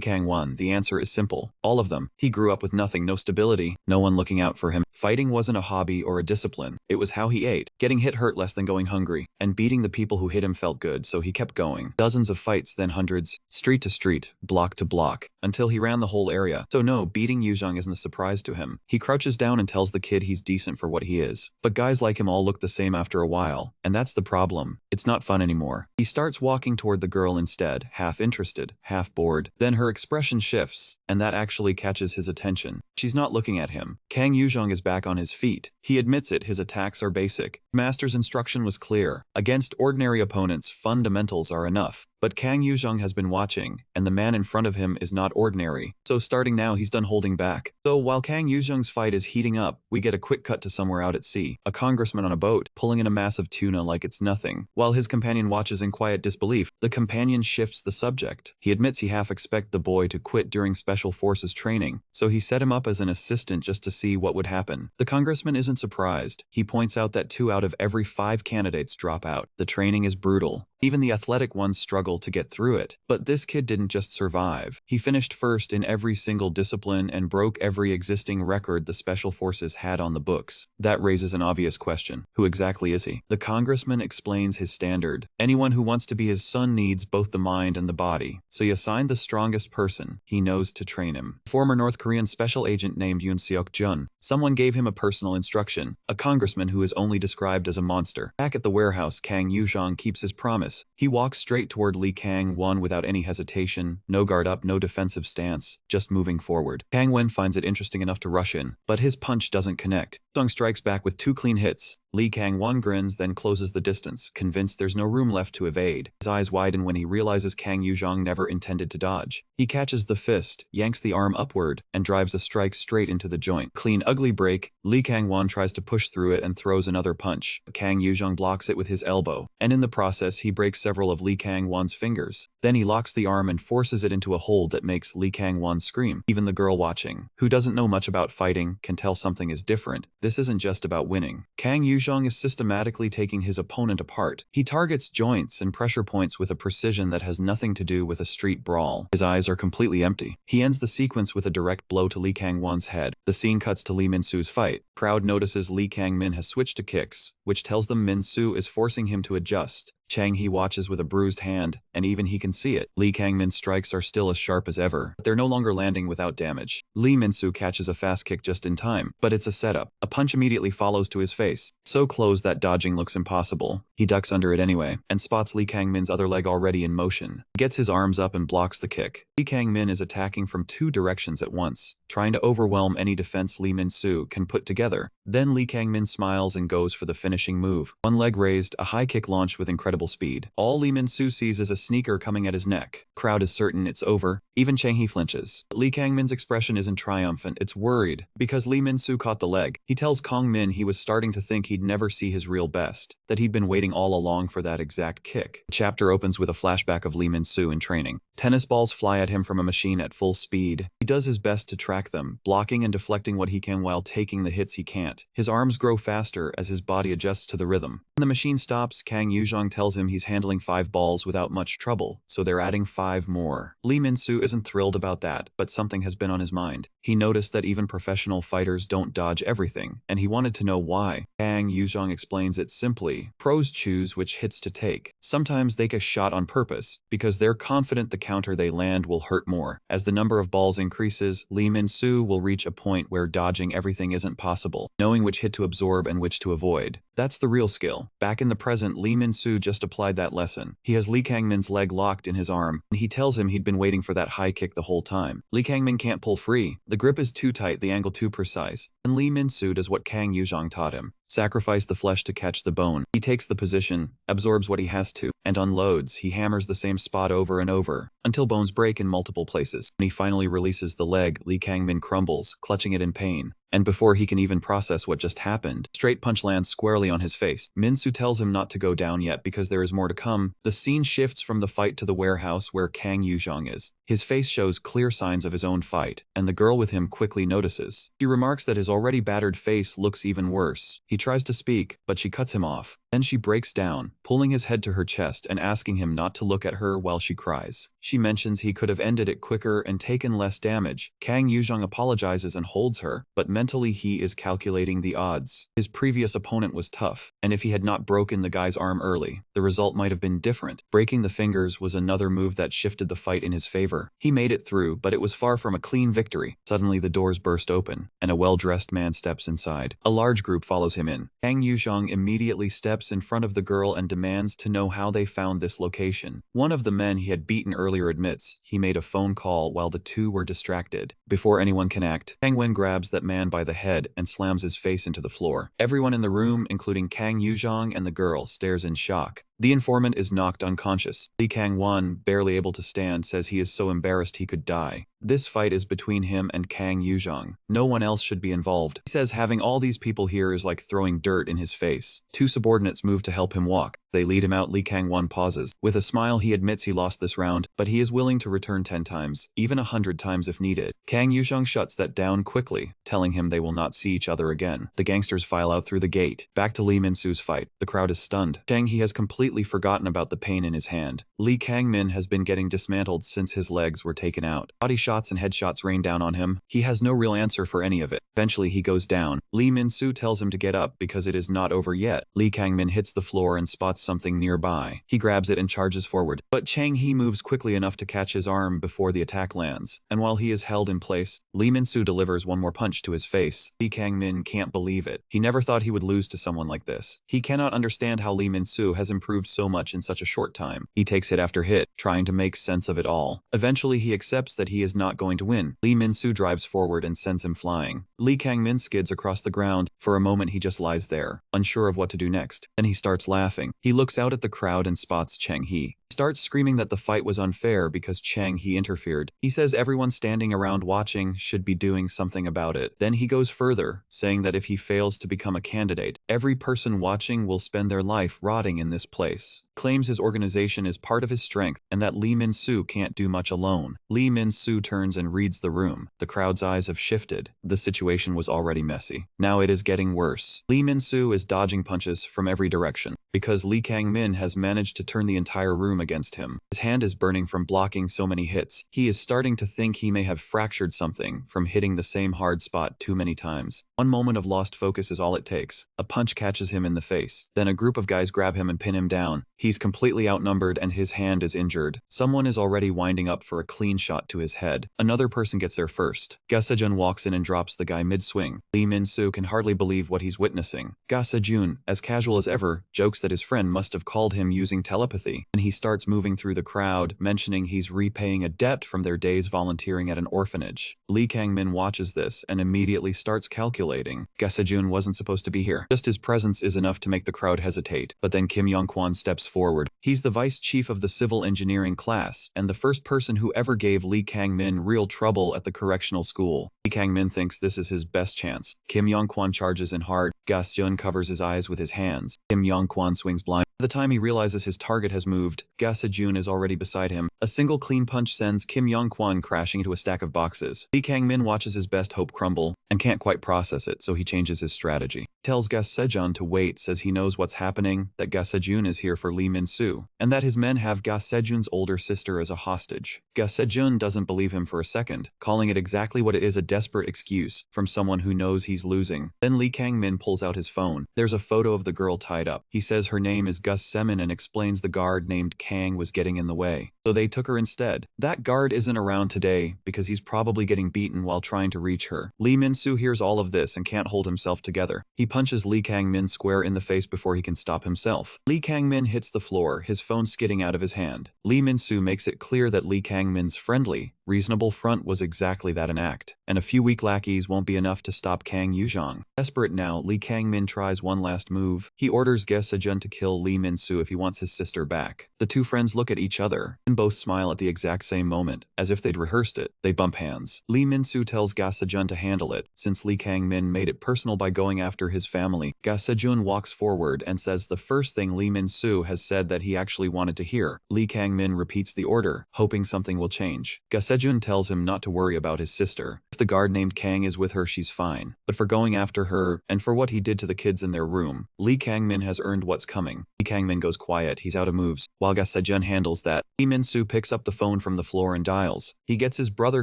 Kang-won, the answer is simple. All of them. He grew up with nothing, no stability, no one looking out for him. Fighting wasn't a hobby or a discipline. It was how he ate. Getting hit hurt less than going hungry, and beating the people who hit him felt good, so he kept going. Dozens of fights, then hundreds, street to street, block to block, until he ran the whole area. So no, beating Yuzhong isn't a surprise to him. He crouches down and tells the kid he's decent for what he is. But guys like him all look the same after a while, and that's the problem. It's not fun anymore. He starts walking toward the girl instead, half interested, half bored. Then her expression shifts, and that actually catches his attention. She's not looking at him. Kang Yuzhong is back on his feet. He admits it, his attacks are basic. Master's instruction was clear. Against ordinary opponents, fundamentals are enough. But Kang Yuzhong has been watching, and the man in front of him is not ordinary. So starting now, he's done holding back. So while Kang Yuzhong's fight is heating up, we get a quick cut to somewhere out at sea. A congressman on a boat, pulling in a massive tuna like it's nothing. While his companion watches in quiet disbelief, the companion shifts the subject. He admits he half expected the boy to quit during Special Forces training, so he set him up as an assistant just to see what would happen. The congressman isn't surprised. He points out that 2 out of every 5 candidates drop out. The training is brutal. Even the athletic ones struggle to get through it. But this kid didn't just survive. He finished first in every single discipline and broke every existing record the Special Forces had on the books. That raises an obvious question. Who exactly is he? The congressman explains his standard. Anyone who wants to be his son needs both the mind and the body. So he assigned the strongest person he knows to train him. A former North Korean special agent named Yoon Seok-jun. Someone gave him a personal instruction. A congressman who is only described as a monster. Back at the warehouse, Kang Yuzhong keeps his promise. He walks straight toward toward Li Kang-won without any hesitation, no guard up, no defensive stance, just moving forward. Kang-won finds it interesting enough to rush in, but his punch doesn't connect. Sung strikes back with 2 clean hits. Li Kang-won grins, then closes the distance, convinced there's no room left to evade. His eyes widen when he realizes Kang Yuzhong never intended to dodge. He catches the fist, yanks the arm upward, and drives a strike straight into the joint. Clean ugly break, Li Kang-won tries to push through it and throws another punch. Kang Yuzhong blocks it with his elbow, and in the process he breaks several of Li Kang-won's fingers. Then he locks the arm and forces it into a hold that makes Li Kang-won scream. Even the girl watching, who doesn't know much about fighting, can tell something is different. This isn't just about winning. Kang Yuzhong is systematically taking his opponent apart. He targets joints and pressure points with a precision that has nothing to do with a street brawl. His eyes are completely empty. He ends the sequence with a direct blow to Li Kang-won's head. The scene cuts to Lee Min-soo's fight. Crowd notices Li Kang-min has switched to kicks, which tells them Min-soo is forcing him to adjust. Chang He watches with a bruised hand, and even he can see it. Li Kang-min's strikes are still as sharp as ever, but they're no longer landing without damage. Lee Min-soo catches a fast kick just in time, but it's a setup. A punch immediately follows to his face, so close that dodging looks impossible. He ducks under it anyway, and spots Li Kang-min's other leg already in motion. He gets his arms up and blocks the kick. Li Kang-min is attacking from 2 directions at once, trying to overwhelm any defense Lee Min-soo can put together. Then Li Kang-min smiles and goes for the finishing move. One leg raised, a high kick launched with incredible speed. All Lee Min-soo sees is a sneaker coming at his neck. Crowd is certain it's over. Even Chang He flinches. But Li Kang-min's expression isn't triumphant, it's worried, because Lee Min-soo caught the leg. He tells Kong Min he was starting to think he'd never see his real best, that he'd been waiting all along for that exact kick. The chapter opens with a flashback of Lee Min-soo in training. Tennis balls fly at him from a machine at full speed. He does his best to track them, blocking and deflecting what he can while taking the hits he can't. His arms grow faster as his body adjusts to the rhythm. When the machine stops, Kang Yuzhong tells him he's handling 5 balls without much trouble, so they're adding 5 more. Lee Min-soo isn't thrilled about that, but something has been on his mind. He noticed that even professional fighters don't dodge everything, and he wanted to know why. Kang Yuzhong explains it simply. Pros choose which hits to take. Sometimes they get shot on purpose, because they're confident the counter they land will hurt more. As the number of balls increases, Lee Min-soo will reach a point where dodging everything isn't possible, knowing which hit to absorb and which to avoid. That's the real skill. Back in the present, Lee Min-soo just applied that lesson. He has Li Kang-min's leg locked in his arm, and he tells him he'd been waiting for that high kick the whole time. Li Kang-min can't pull free. The grip is too tight, the angle too precise. And Lee Min-soo does what Kang Yuzhong taught him. Sacrifice the flesh to catch the bone. He takes the position, absorbs what he has to, and unloads. He hammers the same spot over and over, until bones break in multiple places. When he finally releases the leg, Li Kang-min crumbles, clutching it in pain. And before he can even process what just happened, straight punch lands squarely on his face. Min-soo tells him not to go down yet because there is more to come. The scene shifts from the fight to the warehouse where Kang Yuzhong is. His face shows clear signs of his own fight, and the girl with him quickly notices. She remarks that his already battered face looks even worse. He tries to speak, but she cuts him off. Then she breaks down, pulling his head to her chest and asking him not to look at her while she cries. She mentions he could have ended it quicker and taken less damage. Kang Yuzhong apologizes and holds her, but mentally he is calculating the odds. His previous opponent was tough, and if he had not broken the guy's arm early, the result might have been different. Breaking the fingers was another move that shifted the fight in his favor. He made it through, but it was far from a clean victory. Suddenly the doors burst open, and a well-dressed man steps inside. A large group follows him in. Kang Yuzhong immediately steps in front of the girl and demands to know how they found this location. One of the men he had beaten earlier admits he made a phone call while the two were distracted. Before anyone can act, Kang Wen grabs that man by the head and slams his face into the floor. Everyone in the room, including Kang Yuzhong and the girl, stares in shock. The informant is knocked unconscious. Li Kang-won, barely able to stand, says he is so embarrassed he could die. This fight is between him and Kang Yuzhong. No one else should be involved. He says having all these people here is like throwing dirt in his face. 2 subordinates move to help him walk. They lead him out. Li Kang-won pauses. With a smile he admits he lost this round, but he is willing to return 10 times, even 100 times if needed. Kang Yuzhong shuts that down quickly, telling him they will not see each other again. The gangsters file out through the gate. Back to Lee Min-soo's fight. The crowd is stunned. Chang He has completely forgotten about the pain in his hand. Li Kang-min has been getting dismantled since his legs were taken out. Body shots and headshots rain down on him. He has no real answer for any of it. Eventually he goes down. Lee Min-soo tells him to get up because it is not over yet. Li Kang-min hits the floor and spots something nearby. He grabs it and charges forward, but Chang He moves quickly enough to catch his arm before the attack lands, and while he is held in place, Lee Min-soo delivers one more punch to his face. Lee Kang-min can't believe it. He never thought he would lose to someone like this. He cannot understand how Lee Min-soo has improved so much in such a short time. He takes hit after hit, trying to make sense of it all. Eventually, he accepts that he is not going to win. Lee Min-soo drives forward and sends him flying. Lee Kang-min skids across the ground. For a moment, he just lies there, unsure of what to do next. Then he starts laughing. He looks out at the crowd and spots Chang He. Starts screaming that the fight was unfair because Chang He interfered. He says everyone standing around watching should be doing something about it. Then he goes further, saying that if he fails to become a candidate, every person watching will spend their life rotting in this place. Claims his organization is part of his strength and that Lee Min-soo can't do much alone. Lee Min-soo turns and reads the room. The crowd's eyes have shifted. The situation was already messy. Now it is getting worse. Lee Min-soo is dodging punches from every direction because Lee Kang-min has managed to turn the entire room against him. His hand is burning from blocking so many hits. He is starting to think he may have fractured something from hitting the same hard spot too many times. One moment of lost focus is all it takes. A punch catches him in the face. Then a group of guys grab him and pin him down. He's completely outnumbered and his hand is injured. Someone is already winding up for a clean shot to his head. Another person gets there first. Ga Se-jun walks in and drops the guy mid-swing. Lee Min-soo can hardly believe what he's witnessing. Ga Se-jun, as casual as ever, jokes that his friend must have called him using telepathy, and he starts moving through the crowd, mentioning he's repaying a debt from their days volunteering at an orphanage. Lee Kang-min watches this and immediately starts calculating. Ga Se-jun wasn't supposed to be here. Just his presence is enough to make the crowd hesitate. But then Kim Yong-kwon steps forward. He's the vice chief of the civil engineering class and the first person who ever gave Lee Kang-min real trouble at the correctional school. Lee Kang-min thinks this is his best chance. Kim Yong-kwon charges in hard. Ga Se-jun covers his eyes with his hands. Kim Yong-kwon swings blind. By the time he realizes his target has moved, Ga Se-jun is already beside him. A single clean punch sends Kim Yong-kwon crashing into a stack of boxes. Lee Kang-min watches his best hope crumble and can't quite process it, so he changes his strategy. Tells Ga Se-jun to wait, says he knows what's happening, that Ga Se-jun is here for Lee Min-soo, and that his men have Ga Se-jun's older sister as a hostage. Ga Se-jun doesn't believe him for a second, calling it exactly what it is, a desperate excuse from someone who knows he's losing. Then Lee Kang-min pulls out his phone. There's a photo of the girl tied up. He says her name is Gus Semin and explains the guard named Kang was getting in the way, so they took her instead. That guard isn't around today because he's probably getting beaten while trying to reach her. Lee Min-soo hears all of this and can't hold himself together. He punches Lee Kang-min square in the face before he can stop himself. Lee Kang-min hits the floor, his phone skidding out of his hand. Lee Min-soo makes it clear that Lee Kang-min's friendly, reasonable front was exactly that, an act, and a few weak lackeys won't be enough to stop Kang Yuzhong. Desperate now, Lee Kang-min tries one last move. He orders Ga Se-jun to kill Lee Min-soo if he wants his sister back. The two friends look at each other and both smile at the exact same moment, as if they'd rehearsed it. They bump hands. Lee Min-soo tells Ga Se-jun to handle it, since Lee Kang-min made it personal by going after his family. Ga Se-jun walks forward and says the first thing Lee Min-soo has said that he actually wanted to hear. Lee Kang-min repeats the order, hoping something will change. Ga Se-jun tells him not to worry about his sister. If the guard named Kang is with her, she's fine. But for going after her, and for what he did to the kids in their room, Lee Kang-min has earned what's coming. Lee Kang-min goes quiet, he's out of moves. While Ga Se-jun handles that, Lee Min-soo picks up the phone from the floor and dials. He gets his brother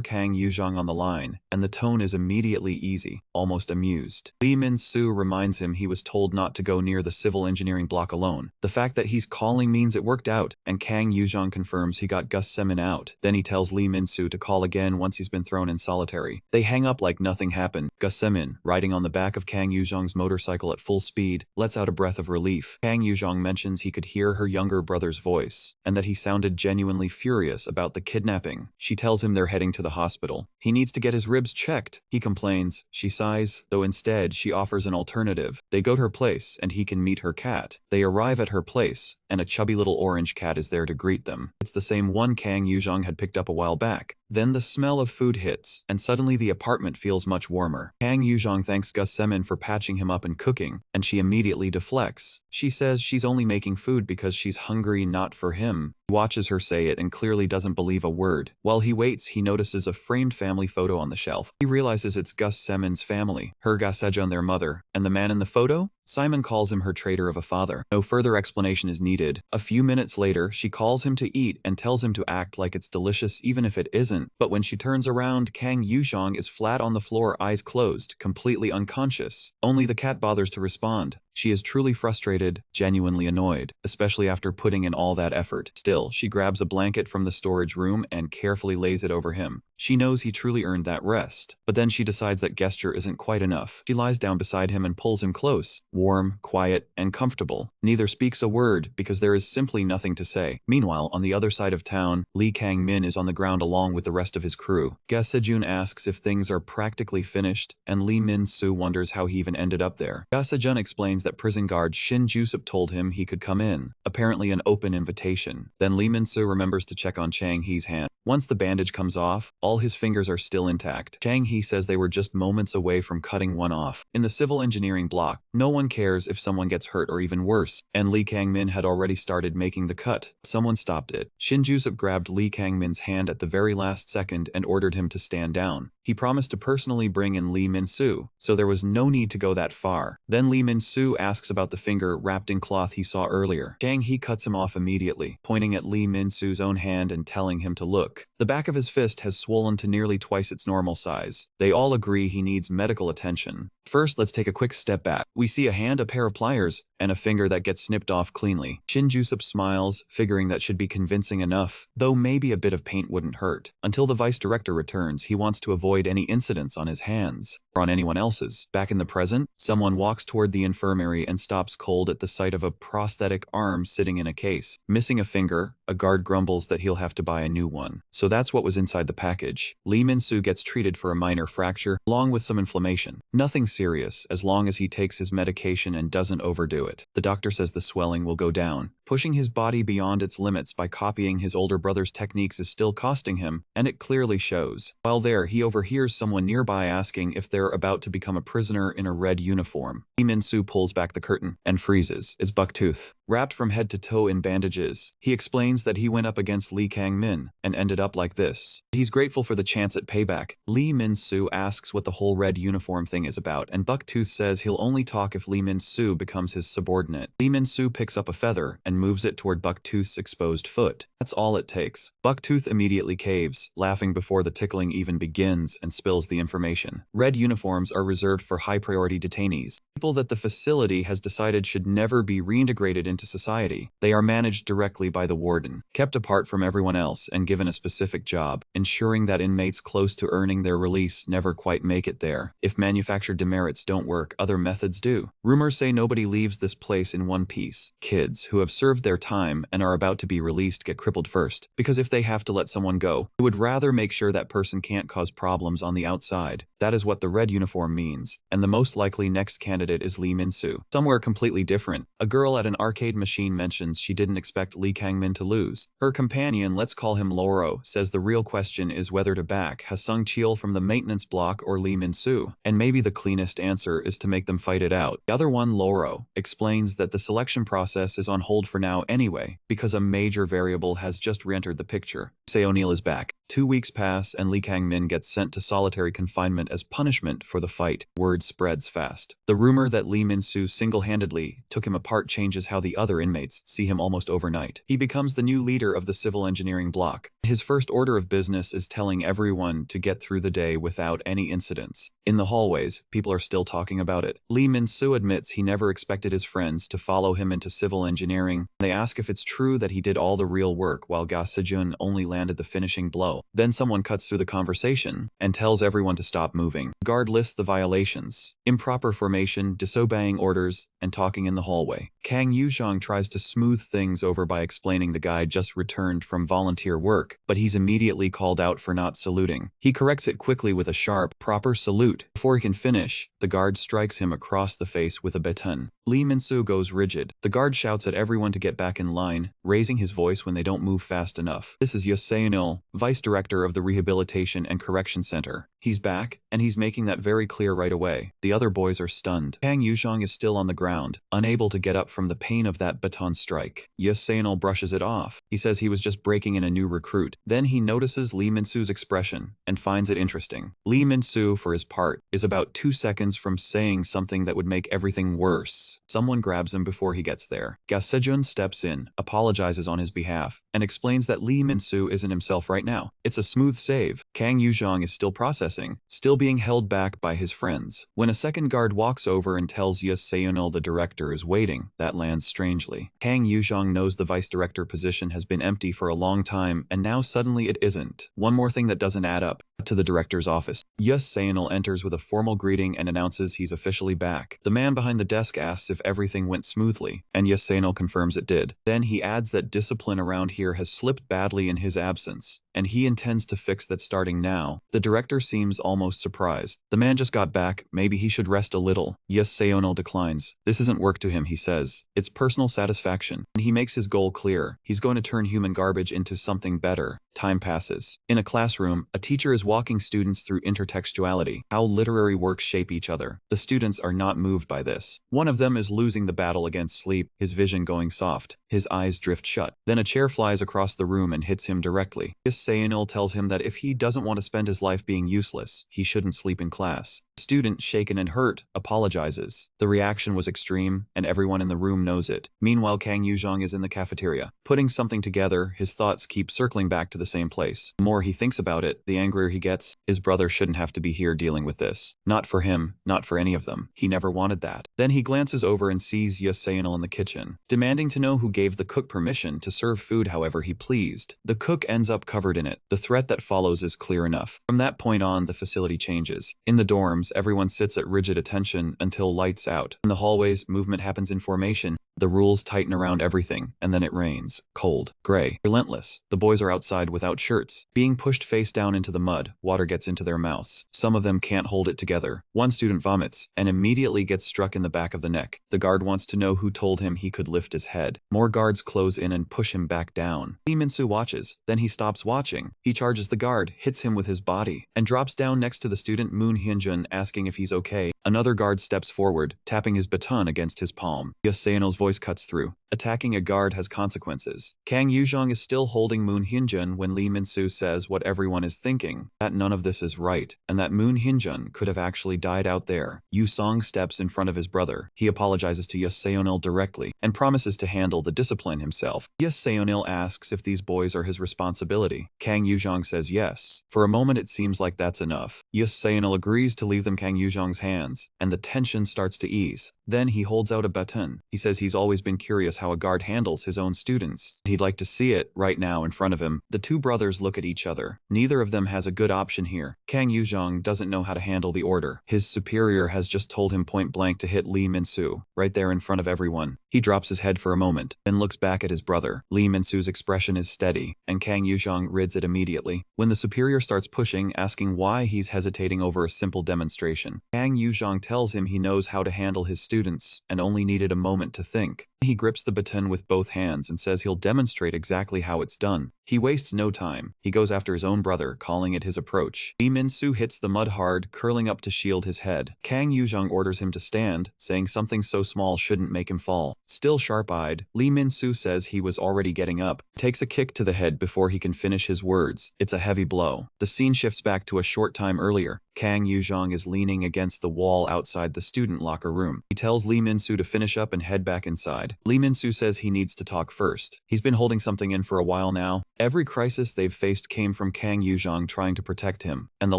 Kang Yuzhong on the line, and the tone is immediately easy, almost amused. Lee Min-soo reminds him he was told not to go near the civil engineering block alone. The fact that he's calling means it worked out, and Kang Yuzhong confirms he got Gus Semin out. Then he tells Lee Min-soo to call again once he's been thrown in solitary. They hang up like nothing happened. Gus Semin, riding on the back of Kang Yuzhong's motorcycle at full speed, lets out a breath of relief. Kang Yuzhong mentions he could hear her younger brother's voice, and that he sounded genuinely furious about the kidnapping. She tells him they're heading to the hospital. He needs to get his ribs checked. He complains. She sighs, though instead she offers an alternative. They go to her place and he can meet her cat. They arrive at her place, and a chubby little orange cat is there to greet them. It's the same one Kang Yuzhong had picked up a while back. Then the smell of food hits, and suddenly the apartment feels much warmer. Kang Yuzhong thanks Gus Semin for patching him up and cooking, and she immediately deflects. She says she's only making food because she's hungry, not for him. He watches her say it and clearly doesn't believe a word. While he waits, he notices a framed family photo on the shelf. He realizes it's Gus Semon's family, her Gasejon their mother, and the man in the photo? Simon calls him her traitor of a father. No further explanation is needed. A few minutes later, she calls him to eat and tells him to act like it's delicious even if it isn't. But when she turns around, Kang Yuzhong is flat on the floor, eyes closed, completely unconscious. Only the cat bothers to respond. She is truly frustrated, genuinely annoyed, especially after putting in all that effort. Still, she grabs a blanket from the storage room and carefully lays it over him. She knows he truly earned that rest. But then she decides that gesture isn't quite enough. She lies down beside him and pulls him close. Warm, quiet, and comfortable. Neither speaks a word because there is simply nothing to say. Meanwhile, on the other side of town, Lee Kang-min is on the ground along with the rest of his crew. Ga Sejun asks if things are practically finished, and Lee Min-soo wonders how he even ended up there. Ga Sejun explains that prison guard Shin Jusup told him he could come in, apparently an open invitation. Then Lee Min-soo remembers to check on Chang Hee's hand. Once the bandage comes off, all his fingers are still intact. Chang Hee says they were just moments away from cutting one off. In the civil engineering block, no one cares if someone gets hurt or even worse, and Lee Kang-min had already started making the cut. Someone stopped it. Shin Jusup grabbed Lee Kang-min's hand at the very last second and ordered him to stand down. He promised to personally bring in Lee Min-soo, so there was no need to go that far. Then Lee Min-soo asks about the finger wrapped in cloth he saw earlier. Chang Hee cuts him off immediately, pointing at Lee Min-soo's own hand and telling him to look. The back of his fist has swollen to nearly twice its normal size. They all agree he needs medical attention. First, let's take a quick step back. We see a hand, a pair of pliers, and a finger that gets snipped off cleanly. Shin Jusup smiles, figuring that should be convincing enough, though maybe a bit of paint wouldn't hurt. Until the vice director returns, he wants to avoid any incidents on his hands, or on anyone else's. Back in the present, someone walks toward the infirmary and stops cold at the sight of a prosthetic arm sitting in a case. Missing a finger, a guard grumbles that he'll have to buy a new one. So that's what was inside the package. Lee Min-soo gets treated for a minor fracture, along with some inflammation. Nothing serious, as long as he takes his medication and doesn't overdo it. The doctor says the swelling will go down. Pushing his body beyond its limits by copying his older brother's techniques is still costing him, and it clearly shows. While there, he overhears someone nearby asking if they're about to become a prisoner in a red uniform. Lee Min-soo pulls back the curtain and freezes. It's Bucktooth. Wrapped from head to toe in bandages, he explains that he went up against Lee Kang-min and ended up like this. He's grateful for the chance at payback. Lee Min-soo asks what the whole red uniform thing is about, and Bucktooth says he'll only talk if Lee Min-soo becomes his subordinate. Lee Min-soo picks up a feather and moves it toward Bucktooth's exposed foot. That's all it takes. Bucktooth immediately caves, laughing before the tickling even begins, and spills the information. Red uniforms are reserved for high-priority detainees, people that the facility has decided should never be reintegrated into society. They are managed directly by the warden, kept apart from everyone else and given a specific job, ensuring that inmates close to earning their release never quite make it there. If manufactured demerits don't work, other methods do. Rumors say nobody leaves this place in one piece. Kids who have served their time and are about to be released get crippled first, because if they have to let someone go, they would rather make sure that person can't cause problems on the outside. That is what the red uniform means, and the most likely next candidate is Lee Min-soo. Somewhere completely different, a girl at an arcade machine mentions she didn't expect Lee Kang-min to lose. Her companion, let's call him Loro, says the real question is whether to back Ha-sung Cheol from the maintenance block or Lee Min-soo, and maybe the cleanest answer is to make them fight it out. The other one, Loro, explains that the selection process is on hold for now anyway, because a major variable has just re-entered the picture. Say O'Neill is back. 2 weeks pass and Lee Kang-min gets sent to solitary confinement as punishment for the fight. Word spreads fast. The rumor that Lee Min-soo single-handedly took him apart changes how the other inmates see him almost overnight. He becomes the new leader of the civil engineering block. His first order of business is telling everyone to get through the day without any incidents. In the hallways, people are still talking about it. Lee Min-soo admits he never expected his friends to follow him into civil engineering. They ask if it's true that he did all the real work while Ga Sejun only landed the finishing blow. Then someone cuts through the conversation and tells everyone to stop moving. The guard lists the violations: improper formation, disobeying orders, and talking in the hallway. Kang Yuzhong tries to smooth things over by explaining the guy just returned from volunteer work, but he's immediately called out for not saluting. He corrects it quickly with a sharp, proper salute. Before he can finish, the guard strikes him across the face with a baton. Lee Min-soo goes rigid. The guard shouts at everyone to get back in line, raising his voice when they don't move fast enough. This is Yoseonil, vice director of the Rehabilitation and Correction Center. He's back, and he's making that very clear right away. The other boys are stunned. Kang Yuzhong is still on the ground ground, unable to get up from the pain of that baton strike. Yahello brushes it off. He says he was just breaking in a new recruit. Then he notices Lee Min-soo's expression and finds it interesting. Lee Min-soo, for his part, is about 2 seconds from saying something that would make everything worse. Someone grabs him before he gets there. Ga Sejun steps in, apologizes on his behalf, and explains that Lee Min-soo isn't himself right now. It's a smooth save. Kang Yuzhong is still processing, still being held back by his friends. When a second guard walks over and tells Yahello the director is waiting, that lands strangely. Kang Yuzhong knows the vice director position has been empty for a long time, and now suddenly it isn't. One more thing that doesn't add up. To the director's office. Yahello enters with a formal greeting and announces he's officially back. The man behind the desk asks if everything went smoothly, and Yahello confirms it did. Then he adds that discipline around here has slipped badly in his absence, and he intends to fix that starting now. The director seems almost surprised. The man just got back, maybe he should rest a little. Yahello declines. This isn't work to him, he says. It's personal satisfaction. And he makes his goal clear. He's going to turn human garbage into something better. Time passes. In a classroom, a teacher is walking students through intertextuality, how literary works shape each other. The students are not moved by this. One of them is losing the battle against sleep, his vision going soft. His eyes drift shut. Then a chair flies across the room and hits him directly. Yahello tells him that if he doesn't want to spend his life being useless, he shouldn't sleep in class. The student, shaken and hurt, apologizes. The reaction was extreme, and everyone in the room knows it. Meanwhile, Kang Yuzhong is in the cafeteria. Putting something together, his thoughts keep circling back to the same place. The more he thinks about it, the angrier he gets. His brother shouldn't have to be here dealing with this. Not for him, not for any of them. He never wanted that. Then he glances over and sees Yahello in the kitchen, demanding to know who gave the cook permission to serve food however he pleased. The cook ends up covered in it. The threat that follows is clear enough. From that point on, the facility changes. In the dorms, everyone sits at rigid attention until lights out. In the hallways, movement happens in formation. The rules tighten around everything, and then it rains. Cold, gray, relentless. The boys are outside without shirts, being pushed face down into the mud. Water gets into their mouths. Some of them can't hold it together. One student vomits, and immediately gets struck in the back of the neck. The guard wants to know who told him he could lift his head. More guards close in and push him back down. Lee Min-soo watches, then he stops watching. He charges the guard, hits him with his body, and drops down next to the student Moon Hyunjun, asking if he's okay. Another guard steps forward, tapping his baton against his palm. Yahello's voice cuts through. Attacking a guard has consequences. Kang Yuzhong is still holding Moon Hyunjun when Lee Min-soo says what everyone is thinking, that none of this is right, and that Moon Hyunjun could have actually died out there. Yu Song steps in front of his brother. He apologizes to Yahello directly and promises to handle the discipline himself. Yahello asks if these boys are his responsibility. Kang Yuzhong says yes. For a moment it seems like that's enough. Yahello agrees to leave them Kang Yuzhong's hands, and the tension starts to ease. Then he holds out a baton. He says he's always been curious how a guard handles his own students. He'd like to see it right now in front of him. The two brothers look at each other. Neither of them has a good option here. Kang Yuzhong doesn't know how to handle the order. His superior has just told him point blank to hit Lee Min-soo, right there in front of everyone. He drops his head for a moment, then looks back at his brother. Lee Min-soo's expression is steady, and Kang Yuzhong rids it immediately. When the superior starts pushing, asking why he's hesitating over a simple demonstration, Kang Yuzhong tells him he knows how to handle his students, and only needed a moment to think. He grips the baton with both hands and says he'll demonstrate exactly how it's done. He wastes no time. He goes after his own brother, calling it his approach. Lee Min-soo hits the mud hard, curling up to shield his head. Kang Yuzhong orders him to stand, saying something so small shouldn't make him fall. Still sharp-eyed, Lee Min-soo says he was already getting up, takes a kick to the head before he can finish his words. It's a heavy blow. The scene shifts back to a short time earlier. Kang Yuzhong is leaning against the wall outside the student locker room. He tells Lee Min-soo to finish up and head back inside. Lee Min-soo says he needs to talk first. He's been holding something in for a while now. Every crisis they've faced came from Kang Yuzhong trying to protect him, and the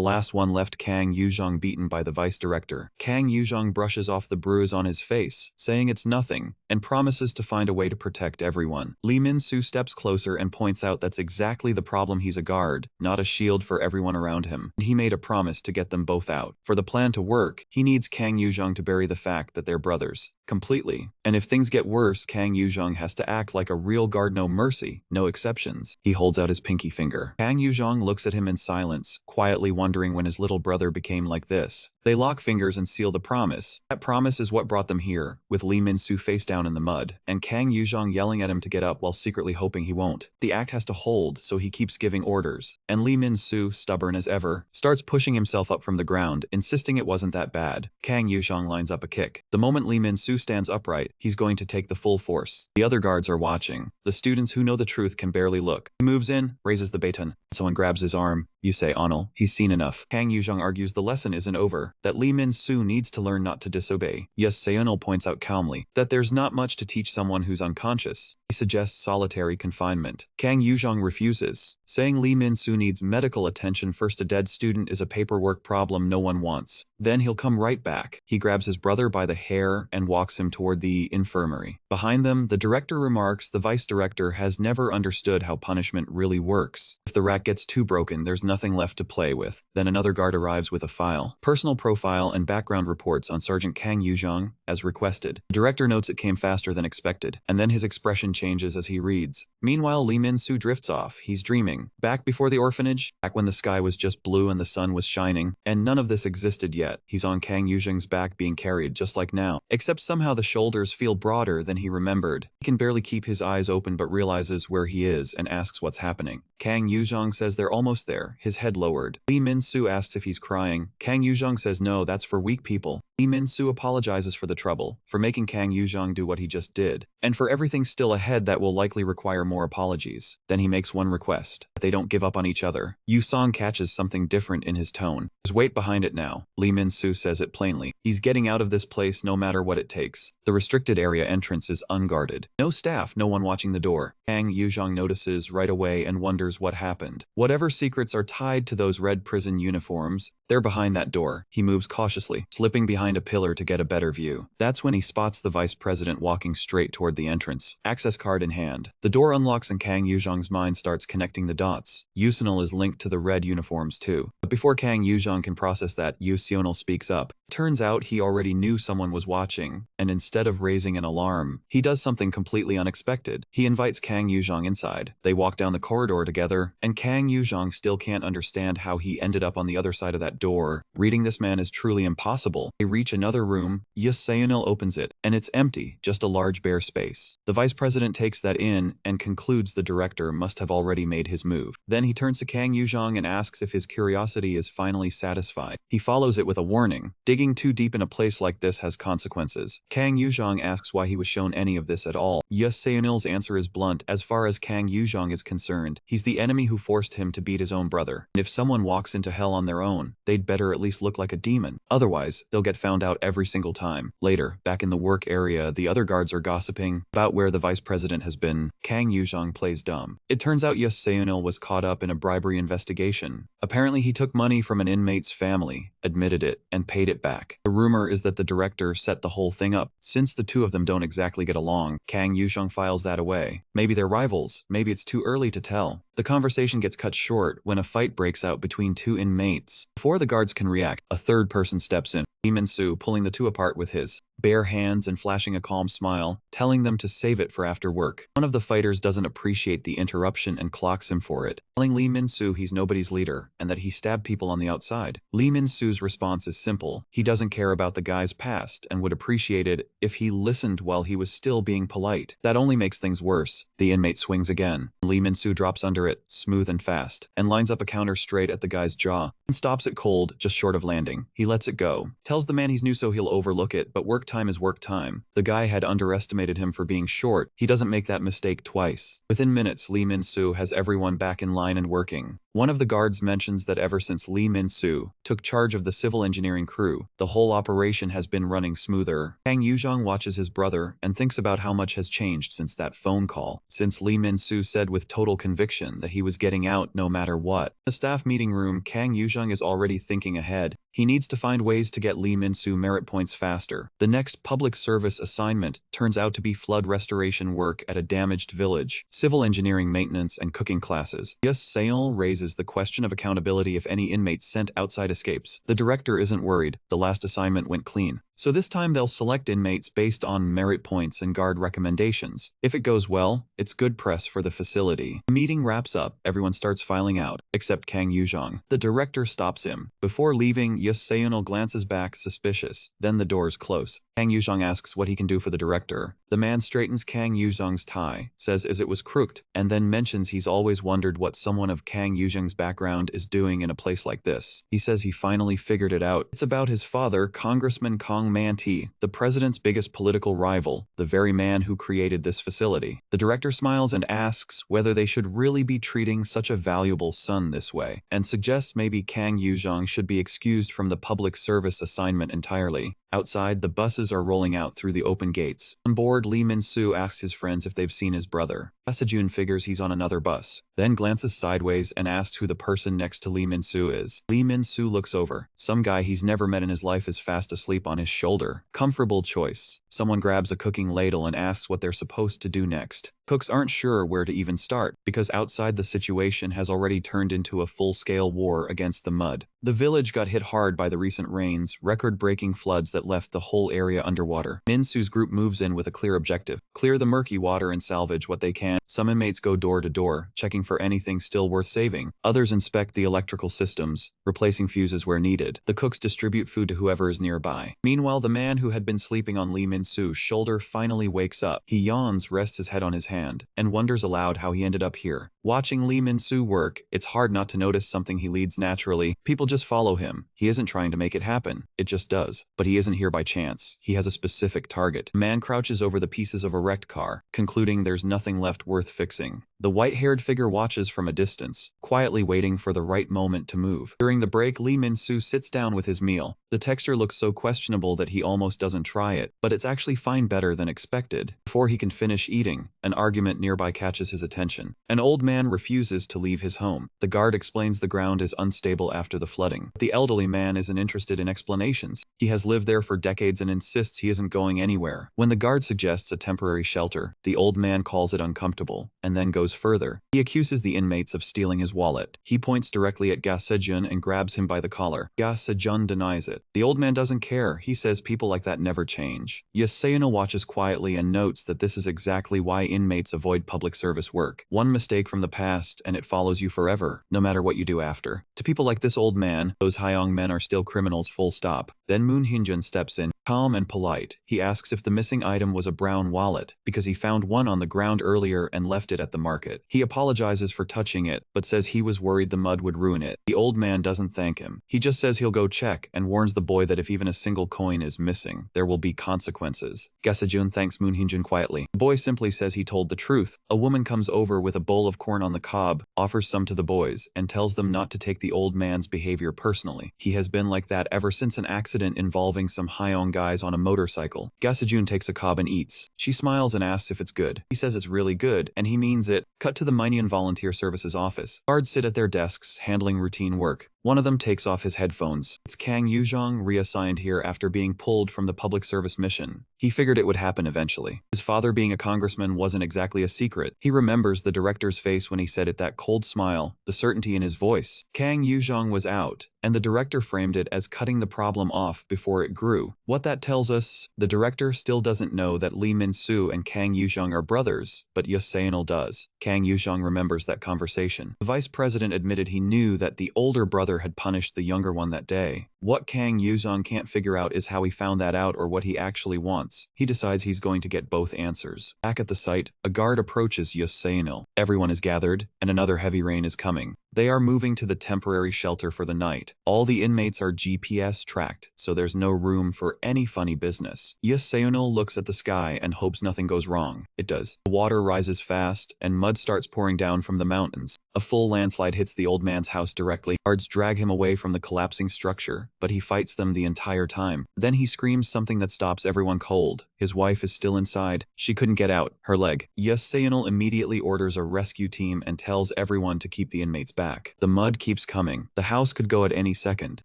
last one left Kang Yuzhong beaten by the vice director. Kang Yuzhong brushes off the bruise on his face, saying it's nothing, and promises to find a way to protect everyone. Lee Min-soo steps closer and points out that's exactly the problem. He's a guard, not a shield for everyone around him. He made a promise to get them both out. For the plan to work, he needs Kang Yuzhong to bury the fact that they're brothers. Completely. And if things get worse, Kang Yuzhong has to act like a real guard, no mercy, no exceptions. He holds out his pinky finger. Kang Yuzhong looks at him in silence, quietly wondering when his little brother became like this. They lock fingers and seal the promise. That promise is what brought them here, with Lee Min-soo face down down in the mud, and Kang Yuzhong yelling at him to get up while secretly hoping he won't. The act has to hold, so he keeps giving orders, and Lee Min-soo, stubborn as ever, starts pushing himself up from the ground, insisting it wasn't that bad. Kang Yuzhong lines up a kick. The moment Lee Min-soo stands upright, he's going to take the full force. The other guards are watching. The students who know the truth can barely look. He moves in, raises the baton. Someone grabs his arm. You say, Onel, he's seen enough. Kang Yuzhong argues the lesson isn't over, that Lee Min-soo needs to learn not to disobey. Yes, Seonil points out calmly that there's not much to teach someone who's unconscious. He suggests solitary confinement. Kang Yuzhong refuses, saying Lee Min-soo needs medical attention first. A dead student is a paperwork problem no one wants. Then he'll come right back. He grabs his brother by the hair and walks him toward the infirmary. Behind them, the director remarks the vice director has never understood how punishment really works. If the rack gets too broken, there's nothing left to play with. Then another guard arrives with a file, personal profile and background reports on Sergeant Kang Yuzhong, as requested. The director notes it came faster than expected, and then his expression changes as he reads. Meanwhile, Lee Min-soo drifts off. He's dreaming. Back before the orphanage, back when the sky was just blue and the sun was shining, and none of this existed yet. He's on Kang Yuzhong's back being carried just like now, except somehow the shoulders feel broader than he remembered. He can barely keep his eyes open but realizes where he is and asks what's happening. Kang Yuzhong says they're almost there, his head lowered. Lee Min-soo asks if he's crying. Kang Yuzhong says no, that's for weak people. Lee Min-soo apologizes for the trouble, for making Kang Yuzhong do what he just did, and for everything still ahead that will likely require more apologies. Then he makes one request, that they don't give up on each other. Yu-song catches something different in his tone. There's weight behind it now. Lee Min-soo says it plainly. He's getting out of this place no matter what it takes. The restricted area entrance is unguarded. No staff, no one watching the door. Kang Yuzhong notices right away and wonders what happened. Whatever secrets are tied to those red prison uniforms, they're behind that door. He moves cautiously, slipping behind a pillar to get a better view. That's when he spots the vice president walking straight toward the entrance, access card in hand. The door unlocks and Kang Yuzhong's mind starts connecting the dots. Yusunil is linked to the red uniforms too. But before Kang Yuzhong can process that, Yusunil speaks up. Turns out he already knew someone was watching, and instead of raising an alarm, he does something completely unexpected. He invites Kang Yuzhong inside. They walk down the corridor together, and Kang Yuzhong still can't understand how he ended up on the other side of that door. Reading this man is truly impossible. They reach another room. Seonil opens it, and it's empty, just a large bare space. The vice president takes that in and concludes the director must have already made his move. Then he turns to Kang Yuzhong and asks if his curiosity is finally satisfied. He follows it with a warning. Digging too deep in a place like this has consequences. Kang Yuzhong asks why he was shown any of this at all. Seonil's answer is blunt. As far as Kang Yuzhong is concerned, he's the enemy who forced him to beat his own brother. And if someone walks into hell on their own, they'd better at least look like a demon. Otherwise, they'll get found out every single time. Later, back in the work area, the other guards are gossiping about where the vice president has been. Kang Yuzhong plays dumb. It turns out Seonil was caught up in a bribery investigation. Apparently he took money from an inmate's family, admitted it, and paid it back. The rumor is that the director set the whole thing up. Since the two of them don't exactly get along, Kang Yuzhong files that away. Maybe they're rivals, maybe it's too early to tell. The conversation gets cut short when a fight breaks out between two inmates. Before the guards can react, a third person steps in. Lee Min-soo pulling the two apart with his bare hands and flashing a calm smile, telling them to save it for after work. One of the fighters doesn't appreciate the interruption and clocks him for it, telling Lee Min-soo he's nobody's leader and that he stabbed people on the outside. Lee Min-soo's response is simple. He doesn't care about the guy's past and would appreciate it if he listened while he was still being polite. That only makes things worse. The inmate swings again. Lee Min-soo drops under it, smooth and fast, and lines up a counter straight at the guy's jaw and stops it cold, just short of landing. He lets it go, tells the man he's new so he'll overlook it, but work time is work time. The guy had underestimated him for being short. He doesn't make that mistake twice. Within minutes, Lee Min-soo has everyone back in line and working. One of the guards mentions that ever since Lee Min-soo took charge of the civil engineering crew, the whole operation has been running smoother. Kang Yuzhong watches his brother and thinks about how much has changed since that phone call. Since Lee Min-soo said with total conviction that he was getting out no matter what. In the staff meeting room, Kang Yuzhong is already thinking ahead. He needs to find ways to get Lee Min-soo merit points faster. The next public service assignment turns out to be flood restoration work at a damaged village, civil engineering maintenance, and cooking classes. Seon raises the question of accountability if any inmates sent outside escapes. The director isn't worried. The last assignment went clean. So this time they'll select inmates based on merit points and guard recommendations. If it goes well, it's good press for the facility. The meeting wraps up, everyone starts filing out, except Kang Yuzhong. The director stops him. Before leaving, Seyunil glances back, suspicious. Then the doors close. Kang Yuzhong asks what he can do for the director. The man straightens Kang Yuzhong's tie, says as it was crooked, and then mentions he's always wondered what someone of Kang Yuzhong's background is doing in a place like this. He says he finally figured it out. It's about his father, Congressman Kong Man-ti, the president's biggest political rival, the very man who created this facility. The director smiles and asks whether they should really be treating such a valuable son this way, and suggests maybe Kang Yuzhong should be excused from the public service assignment entirely. Outside, the buses are rolling out through the open gates. On board, Lee Min-soo asks his friends if they've seen his brother. Sejun figures he's on another bus, then glances sideways and asks who the person next to Lee Min-soo is. Lee Min-soo looks over. Some guy he's never met in his life is fast asleep on his shoulder. Comfortable choice. Someone grabs a cooking ladle and asks what they're supposed to do next. Cooks aren't sure where to even start, because outside the situation has already turned into a full-scale war against the mud. The village got hit hard by the recent rains, record-breaking floods that left the whole area underwater. Min-soo's group moves in with a clear objective: clear the murky water and salvage what they can. Some inmates go door to door, checking for anything still worth saving. Others inspect the electrical systems, replacing fuses where needed. The cooks distribute food to whoever is nearby. Meanwhile, the man who had been sleeping on Lee Min-soo's shoulder finally wakes up. He yawns, rests his head on his hand, and wonders aloud how he ended up here. Watching Lee Min-soo work, it's hard not to notice something he leads naturally. People just follow him. He isn't trying to make it happen. It just does. But he isn't here by chance. He has a specific target. The man crouches over the pieces of a wrecked car, concluding there's nothing left worth fixing. The white-haired figure watches from a distance, quietly waiting for the right moment to move. During the break, Lee Min-soo sits down with his meal. The texture looks so questionable that he almost doesn't try it, but it's actually fine, better than expected. Before he can finish eating, an argument nearby catches his attention. An old man refuses to leave his home. The guard explains the ground is unstable after the flooding. The elderly man isn't interested in explanations. He has lived there for decades and insists he isn't going anywhere. When the guard suggests a temporary shelter, the old man calls it uncomfortable, and then goes further. He accuses the inmates of stealing his wallet. He points directly at Ga Sejun and grabs him by the collar. Ga Sejun denies it. The old man doesn't care. He says people like that never change. Seyunil watches quietly and notes that this is exactly why inmates avoid public service work. One mistake from the past, and it follows you forever, no matter what you do after. To people like this old man, those Hyong men are still criminals, full stop. Then Moon Hyunjun steps in, calm and polite. He asks if the missing item was a brown wallet, because he found one on the ground earlier and left it at the market. He apologizes for touching it, but says he was worried the mud would ruin it. The old man doesn't thank him. He just says he'll go check and warns the boy that if even a single coin is missing, there will be consequences. Ga Sejun thanks Moon Hyunjun quietly. The boy simply says he told the truth. A woman comes over with a bowl of corn on the cob, offers some to the boys, and tells them not to take the old man's behavior personally. He has been like that ever since an accident involving some Hyong guys on a motorcycle. Ga Sejun takes a cob and eats. She smiles and asks if it's good. He says it's really good, and he means it. Cut to the Minyan Volunteer Services office. Guards sit at their desks, handling routine work. One of them takes off his headphones. It's Kang Yuzhong, reassigned here after being pulled from the public service mission. He figured it would happen eventually. His father being a congressman wasn't exactly a secret. He remembers the director's face when he said it, that cold smile, the certainty in his voice. Kang Yuzhong was out, and the director framed it as cutting the problem off before it grew. What that tells us, the director still doesn't know that Lee Min-soo and Kang Yuzhong are brothers, but Seyunil does. Kang Yuzhong remembers that conversation. The vice president admitted he knew that the older brother had punished the younger one that day. What Kang Yuzhong can't figure out is how he found that out or what he actually wants. He decides he's going to get both answers. Back at the site, a guard approaches Seyunil. Everyone is gathered, and another heavy rain is coming. They are moving to the temporary shelter for the night. All the inmates are GPS tracked, so there's no room for any funny business. Seyunil looks at the sky and hopes nothing goes wrong. It does. The water rises fast, and mud starts pouring down from the mountains. A full landslide hits the old man's house directly. Guards drag him away from the collapsing structure, but he fights them the entire time. Then he screams something that stops everyone cold. His wife is still inside. She couldn't get out. Her leg. Seyunil immediately orders a rescue team and tells everyone to keep the inmates back. The mud keeps coming. The house could go at any second.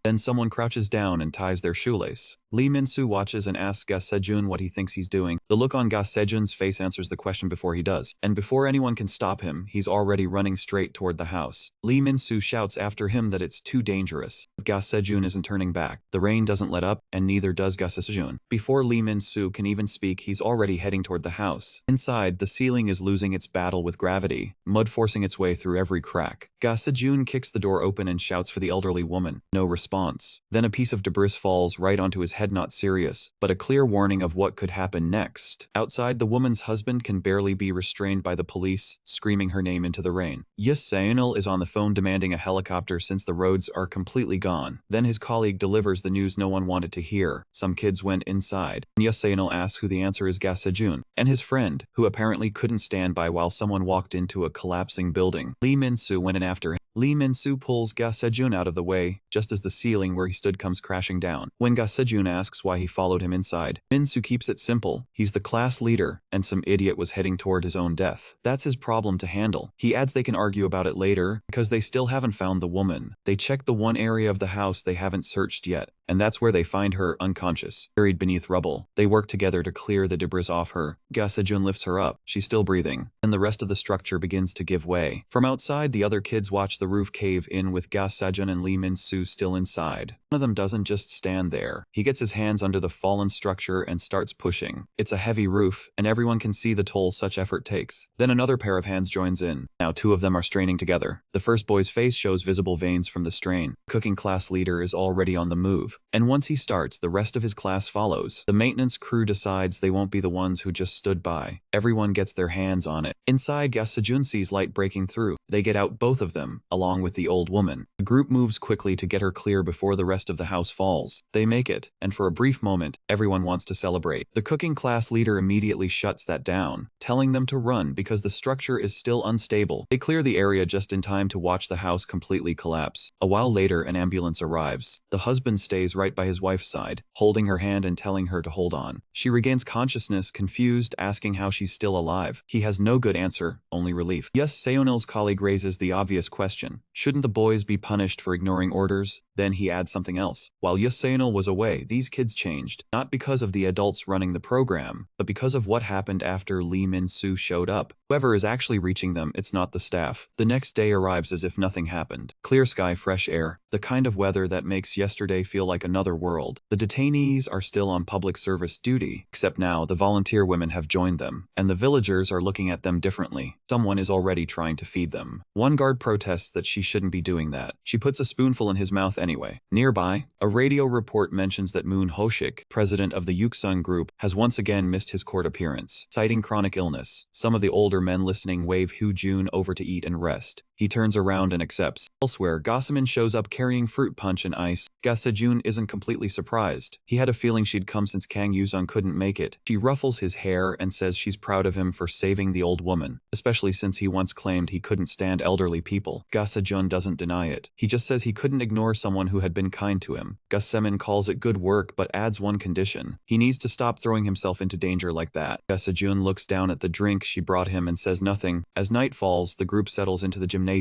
Then someone crouches down and ties their shoelace. Lee Min-soo watches and asks Ga Sejun what he thinks he's doing. The look on Ga Sejun's face answers the question before he does. And before anyone can stop him, he's already running straight toward the house. Lee Min-soo shouts after him that it's too dangerous. But Ga Sejun isn't turning back. The rain doesn't let up, and neither does Ga Sejun. Before Lee Min-soo can even speak, he's already heading toward the house. Inside, the ceiling is losing its battle with gravity, mud forcing its way through every crack. Ga Sejun kicks the door open and shouts for the elderly woman. No response. Then a piece of debris falls right onto his head, not serious, but a clear warning of what could happen next. Outside, the woman's husband can barely be restrained by the police, screaming her name into the rain. Yahello is on the phone demanding a helicopter since the roads are completely gone. Then his colleague delivers the news no one wanted to hear. Some kids went inside. Yahello asks who the answer is. Ga Sejun and his friend, who apparently couldn't stand by while someone walked into a collapsing building. Lee Min-soo went in after him. Lee Min-soo pulls Ga Sejun out of the way, just as the ceiling where he stood comes crashing down. When Ga Sejun asks why he followed him inside, Min-soo keeps it simple. He's the class leader, and some idiot was heading toward his own death. That's his problem to handle. He adds they can argue about it later, because they still haven't found the woman. They check the one area of the house they haven't searched yet, and that's where they find her unconscious, buried beneath rubble. They work together to clear the debris off her. Ga Sejun lifts her up. She's still breathing, and the rest of the structure begins to give way. From outside, the other kids watch the roof cave in with Ga Sejun and Lee Min-soo still inside. One of them doesn't just stand there. He gets his hands under the fallen structure and starts pushing. It's a heavy roof, and everyone can see the toll such effort takes. Then another pair of hands joins in. Now two of them are straining together. The first boy's face shows visible veins from the strain. Cooking class leader is already on the move, and once he starts, the rest of his class follows. The maintenance crew decides they won't be the ones who just stood by. Everyone gets their hands on it. Inside, Ga Sejun sees light breaking through. They get out, both of them, along with the old woman. The group moves quickly to get her clear before the rest of the house falls. They make it, and for a brief moment, everyone wants to celebrate. The cooking class leader immediately shuts that down, telling them to run because the structure is still unstable. They clear the area just in time to watch the house completely collapse. A while later, an ambulance arrives. The husband stays right by his wife's side, holding her hand and telling her to hold on. She regains consciousness, confused, asking how she's still alive. He has no good answer, only relief. Yes, Seonil's colleague raises the obvious question. Shouldn't the boys be punished for ignoring orders? Then he adds something else. While Yasenil was away, these kids changed, not because of the adults running the program, but because of what happened after Lee Min-soo showed up. Whoever is actually reaching them, it's not the staff. The next day arrives as if nothing happened. Clear sky, fresh air, the kind of weather that makes yesterday feel like another world. The detainees are still on public service duty, except now the volunteer women have joined them, and the villagers are looking at them differently. Someone is already trying to feed them. One guard protests that she shouldn't be doing that. She puts a spoonful in his mouth anyway. Nearby, a radio report mentions that Moon Ho-shik, president of the Yuksung group, has once again missed his court appearance, citing chronic illness. Some of the older men listening wave Hu-jun over to eat and rest. He turns around and accepts. Elsewhere, Gossamin shows up carrying fruit punch and ice. Ga Sejun isn't completely surprised. He had a feeling she'd come since Kang Yuzong couldn't make it. She ruffles his hair and says she's proud of him for saving the old woman, especially since he once claimed he couldn't stand elderly people. Ga Sejun doesn't deny it. He just says he couldn't ignore someone who had been kind to him. Gossamin calls it good work but adds one condition. He needs to stop throwing himself into danger like that. Ga Sejun looks down at the drink she brought him and says nothing. As night falls, the group settles into the gymnasium.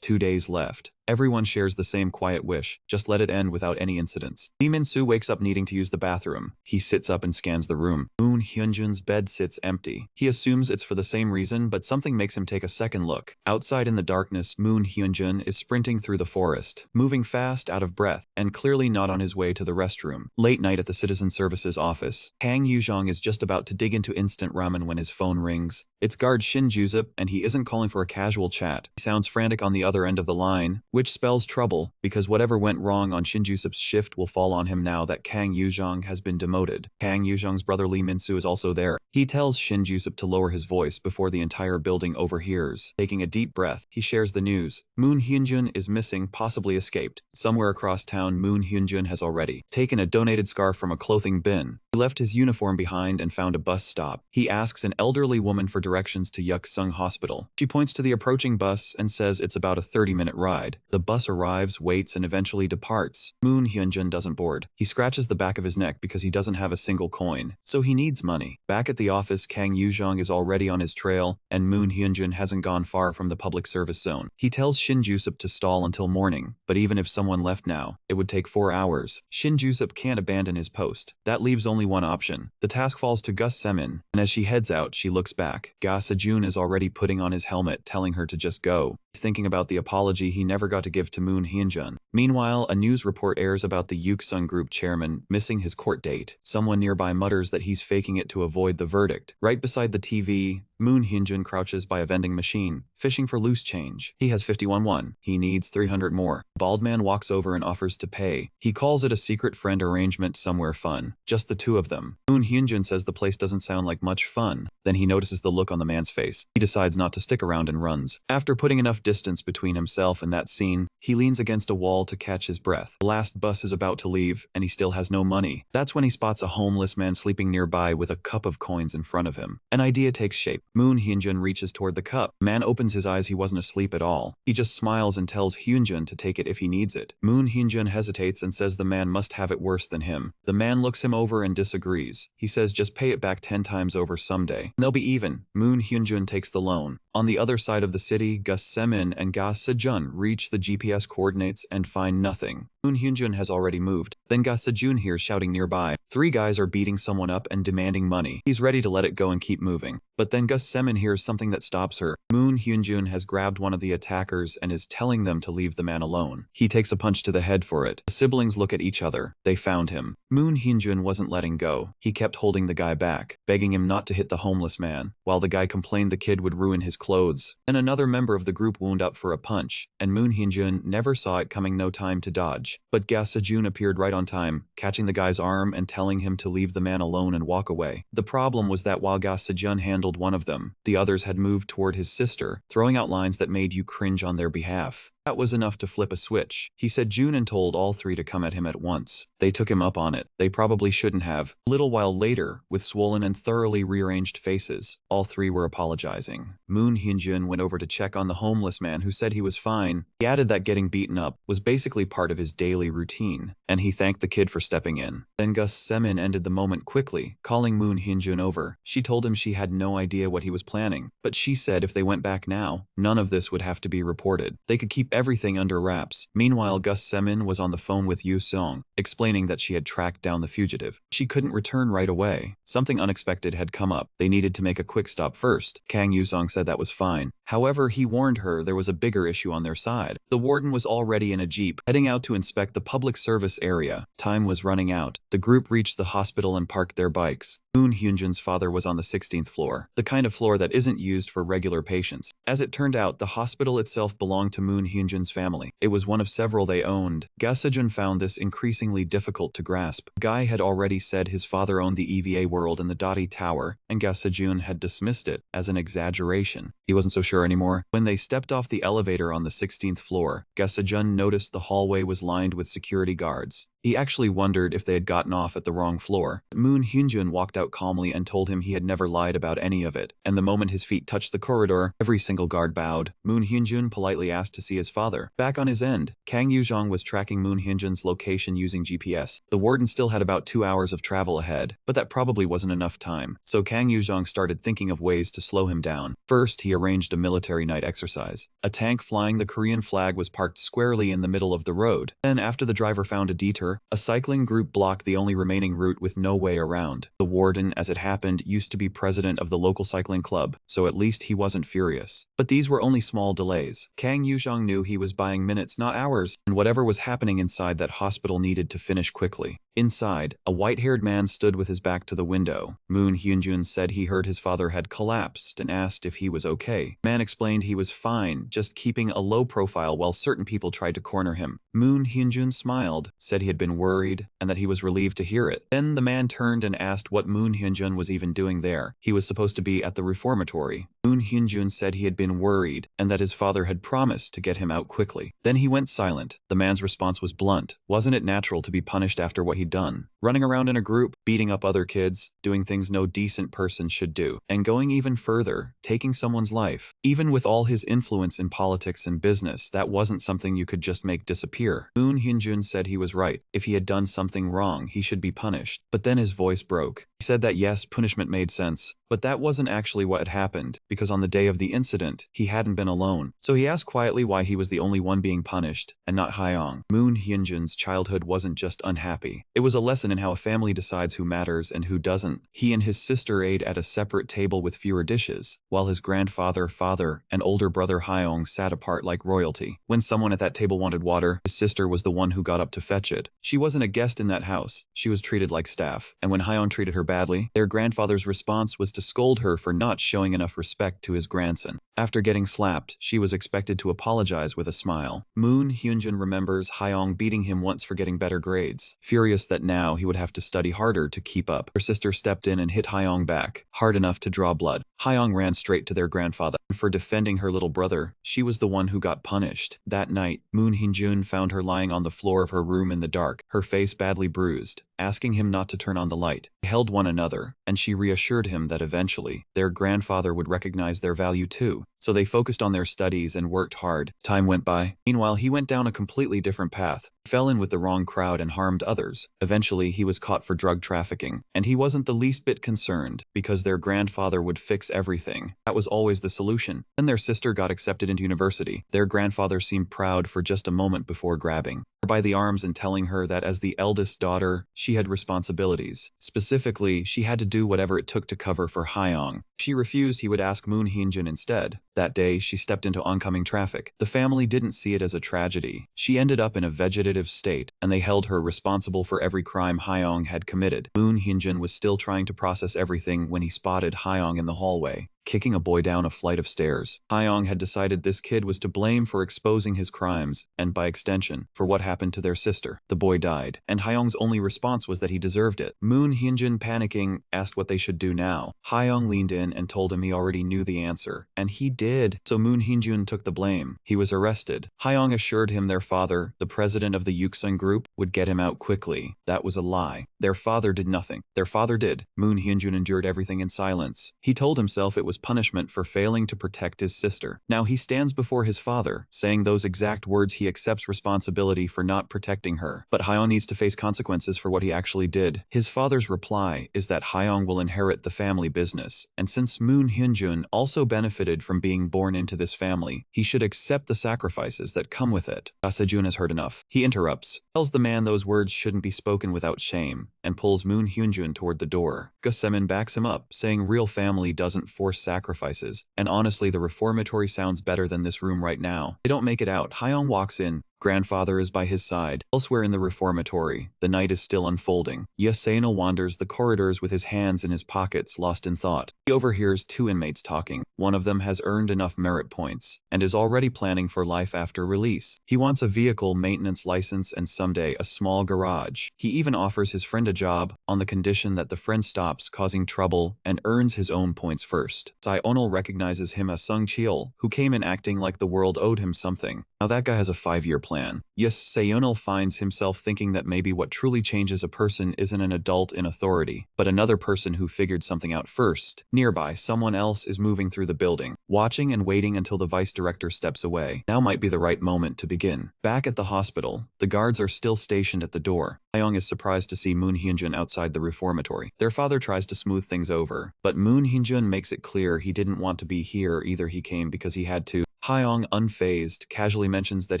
2 days left. Everyone shares the same quiet wish, just let it end without any incidents. Lee Min-soo wakes up needing to use the bathroom. He sits up and scans the room. Moon Hyunjun's bed sits empty. He assumes it's for the same reason, but something makes him take a second look. Outside in the darkness, Moon Hyunjun is sprinting through the forest, moving fast, out of breath, and clearly not on his way to the restroom. Late night at the Citizen Services office. Kang Yuzong is just about to dig into instant ramen when his phone rings. It's guard Shin Jusup, and he isn't calling for a casual chat. He sounds frantic on the other end of the line, which spells trouble, because whatever went wrong on Shin Jusup's shift will fall on him now that Kang Yuzong has been demoted. Kang Yuzong's brother Lee Min-soo is also there. He tells Shin Jusup to lower his voice before the entire building overhears. Taking a deep breath, he shares the news. Moon Hyunjun is missing, possibly escaped. Somewhere across town, Moon Hyunjun has already taken a donated scarf from a clothing bin. He left his uniform behind and found a bus stop. He asks an elderly woman for directions to Yuksung Hospital. She points to the approaching bus and says it's about a 30-minute ride. The bus arrives, waits, and eventually departs. Moon Hyunjun doesn't board. He scratches the back of his neck because he doesn't have a single coin, so he needs money. Back at the office, Kang Yuzong is already on his trail, and Moon Hyunjun hasn't gone far from the public service zone. He tells Shin Jusup to stall until morning, but even if someone left now, it would take 4 hours. Shin Jusup can't abandon his post. That leaves only one option. The task falls to Gus Semin, and as she heads out, she looks back. Ga Sejun is already putting on his helmet, telling her to just go. He's thinking about the apology he never got to give to Moon Hyunjun. Meanwhile, a news report airs about the Yuksung Group chairman missing his court date. Someone nearby mutters that he's faking it to avoid the verdict. Right beside the TV, Moon Hyunjun crouches by a vending machine, fishing for loose change. He has 51 won. He needs 300 more. Bald man walks over and offers to pay. He calls it a secret friend arrangement somewhere fun. Just the two of them. Moon Hyunjun says the place doesn't sound like much fun. Then he notices the look on the man's face. He decides not to stick around and runs. After putting enough distance between himself and that scene, he leans against a wall to catch his breath. The last bus is about to leave, and he still has no money. That's when he spots a homeless man sleeping nearby with a cup of coins in front of him. An idea takes shape. Moon Hyunjun reaches toward the cup. The man opens his eyes. He wasn't asleep at all. He just smiles and tells Hyunjun to take it if he needs it. Moon Hyunjun hesitates and says the man must have it worse than him. The man looks him over and disagrees. He says just pay it back 10 times over someday. They'll be even. Moon Hyunjun takes the loan. On the other side of the city, Gus Semin and Ga Sejun reach the GPS coordinates and find nothing. Moon Hyunjun has already moved. Then Ga Sejun hears shouting nearby. 3 guys are beating someone up and demanding money. He's ready to let it go and keep moving. But then Gus Semin hears something that stops her. Moon Hyunjun has grabbed one of the attackers and is telling them to leave the man alone. He takes a punch to the head for it. The siblings look at each other. They found him. Moon Hyunjun wasn't letting go. He kept holding the guy back, begging him not to hit the homeless man, while the guy complained the kid would ruin his clothes. Then another member of the group wound up for a punch, and Moon Hyunjun never saw it coming. No time to dodge. But Ga Sejun appeared right on time, catching the guy's arm and telling him to leave the man alone and walk away. The problem was that while Ga Sejun handled one of them, the others had moved toward his sister, throwing out lines that made you cringe on their behalf. That was enough to flip a switch. He said June and told all 3 to come at him at once. They took him up on it. They probably shouldn't have. A little while later, with swollen and thoroughly rearranged faces, all 3 were apologizing. Moon Hyunjun went over to check on the homeless man who said he was fine. He added that getting beaten up was basically part of his daily routine, and he thanked the kid for stepping in. Then Gus Semin ended the moment quickly, calling Moon Hyunjun over. She told him she had no idea what he was planning, but she said if they went back now, none of this would have to be reported. They could keep everything under wraps. Meanwhile, Gus Semin was on the phone with Yu Song, explaining that she had tracked down the fugitive. She couldn't return right away. Something unexpected had come up. They needed to make a quick stop first. Kang Yusong said that was fine. However, he warned her there was a bigger issue on their side. The warden was already in a jeep, heading out to inspect the public service area. Time was running out. The group reached the hospital and parked their bikes. Moon Hyunjun's father was on the 16th floor, the kind of floor that isn't used for regular patients. As it turned out, the hospital itself belonged to Moon Hyunjun's family. It was one of several they owned. Ga Sejun found this increasingly difficult to grasp. Guy had already said his father owned the EVA world and the Dottie Tower, and Ga Sejun had dismissed it as an exaggeration. He wasn't so sure anymore. When they stepped off the elevator on the 16th floor, Ga Sejun noticed the hallway was lined with security guards. He actually wondered if they had gotten off at the wrong floor. Moon Hyunjun walked out calmly and told him he had never lied about any of it, and the moment his feet touched the corridor, every single guard bowed. Moon Hyunjun politely asked to see his father. Back on his end, Kang Yuzhong was tracking Moon Hyunjun's location using GPS. The warden still had about 2 hours of travel ahead, but that probably wasn't enough time, so Kang Yuzhong started thinking of ways to slow him down. First, he arranged a military night exercise. A tank flying the Korean flag was parked squarely in the middle of the road. Then, after the driver found a detour, a cycling group blocked the only remaining route with no way around. The warden, as it happened, used to be president of the local cycling club, so at least he wasn't furious. But these were only small delays. Kang Yuzhong knew he was buying minutes, not hours, and whatever was happening inside that hospital needed to finish quickly. Inside, a white-haired man stood with his back to the window. Moon Hyunjun said he heard his father had collapsed and asked if he was okay. Man explained he was fine, just keeping a low profile while certain people tried to corner him. Moon Hyunjun smiled, said he had been worried, and that he was relieved to hear it. Then the man turned and asked what Moon Hyunjun was even doing there. He was supposed to be at the reformatory. Moon Hyunjun said he had been worried, and that his father had promised to get him out quickly. Then he went silent. The man's response was blunt. Wasn't it natural to be punished after what he'd done? Running around in a group, beating up other kids, doing things no decent person should do, and going even further, taking someone's life. Even with all his influence in politics and business, that wasn't something you could just make disappear. Moon Hyunjun said he was right. If he had done something wrong, he should be punished. But then his voice broke. He said that yes, punishment made sense, but that wasn't actually what had happened, because on the day of the incident, he hadn't been alone. So he asked quietly why he was the only one being punished, and not Hyong. Moon Hyunjun's childhood wasn't just unhappy. It was a lesson in how a family decides who matters and who doesn't. He and his sister ate at a separate table with fewer dishes, while his grandfather, father and older brother Hyung sat apart like royalty. When someone at that table wanted water, his sister was the one who got up to fetch it. She wasn't a guest in that house. She was treated like staff. And when Hyung treated her badly, their grandfather's response was to scold her for not showing enough respect to his grandson. After getting slapped, she was expected to apologize with a smile. Moon Hyunjin remembers Hyung beating him once for getting better grades, furious that now he would have to study harder to keep up. Her sister stepped in and hit Hyung back, hard enough to draw blood. Hyung ran straight to their grandfather. For defending her little brother, she was the one who got punished. That night, Moon Hyunjun found her lying on the floor of her room in the dark, her face badly bruised, asking him not to turn on the light. They held one another, and she reassured him that eventually, their grandfather would recognize their value too. So they focused on their studies and worked hard. Time went by. Meanwhile, he went down a completely different path, fell in with the wrong crowd and harmed others. Eventually, he was caught for drug trafficking, and he wasn't the least bit concerned, because their grandfather would fix everything. That was always the solution. Then their sister got accepted into university. Their grandfather seemed proud for just a moment before grabbing her by the arms and telling her that as the eldest daughter, she had responsibilities. Specifically, she had to do whatever it took to cover for Hyung. If she refused, he would ask Moon Hyunjin instead. That day, she stepped into oncoming traffic. The family didn't see it as a tragedy. She ended up in a vegetative state, and they held her responsible for every crime Hyung had committed. Moon Hyunjin was still trying to process everything when he spotted Hyung in the hallway, kicking a boy down a flight of stairs. Hyung had decided this kid was to blame for exposing his crimes, and by extension, for what happened to their sister. The boy died, and Hyung's only response was that he deserved it. Moon Hyunjin, panicking, asked what they should do now. Hyung leaned in and told him he already knew the answer, and he did. So Moon Hyunjin took the blame. He was arrested. Hyung assured him their father, the president of the Yuksung group, would get him out quickly. That was a lie. Their father did nothing. Their father did. Moon Hyunjin endured everything in silence. He told himself it was punishment for failing to protect his sister. Now he stands before his father, saying those exact words. He accepts responsibility for not protecting her. But Hyung needs to face consequences for what he actually did. His father's reply is that Hyung will inherit the family business, and since Moon Hyunjun also benefited from being born into this family, he should accept the sacrifices that come with it. Sejun has heard enough. He interrupts, tells the man those words shouldn't be spoken without shame, and pulls Moon Hyunjun toward the door. Semin backs him up, saying real family doesn't force sacrifices, and honestly the reformatory sounds better than this room right now. They don't make it out. Hyung walks in. Grandfather is by his side. Elsewhere in the reformatory, the night is still unfolding. Yahello wanders the corridors with his hands in his pockets, lost in thought. He overhears two inmates talking. One of them has earned enough merit points, and is already planning for life after release. He wants a vehicle maintenance license and someday a small garage. He even offers his friend a job, on the condition that the friend stops causing trouble and earns his own points first. Onol recognizes him as Sung Cheol, who came in acting like the world owed him something. Now that guy has a 5-year plan. Seonil finds himself thinking that maybe what truly changes a person isn't an adult in authority, but another person who figured something out first. Nearby, someone else is moving through the building, watching and waiting until the vice director steps away. Now might be the right moment to begin. Back at the hospital, the guards are still stationed at the door. Hyung is surprised to see Moon Hyunjun outside the reformatory. Their father tries to smooth things over, but Moon Hyunjun makes it clear he didn't want to be here either. He came because he had to. Hyung, unfazed, casually mentions that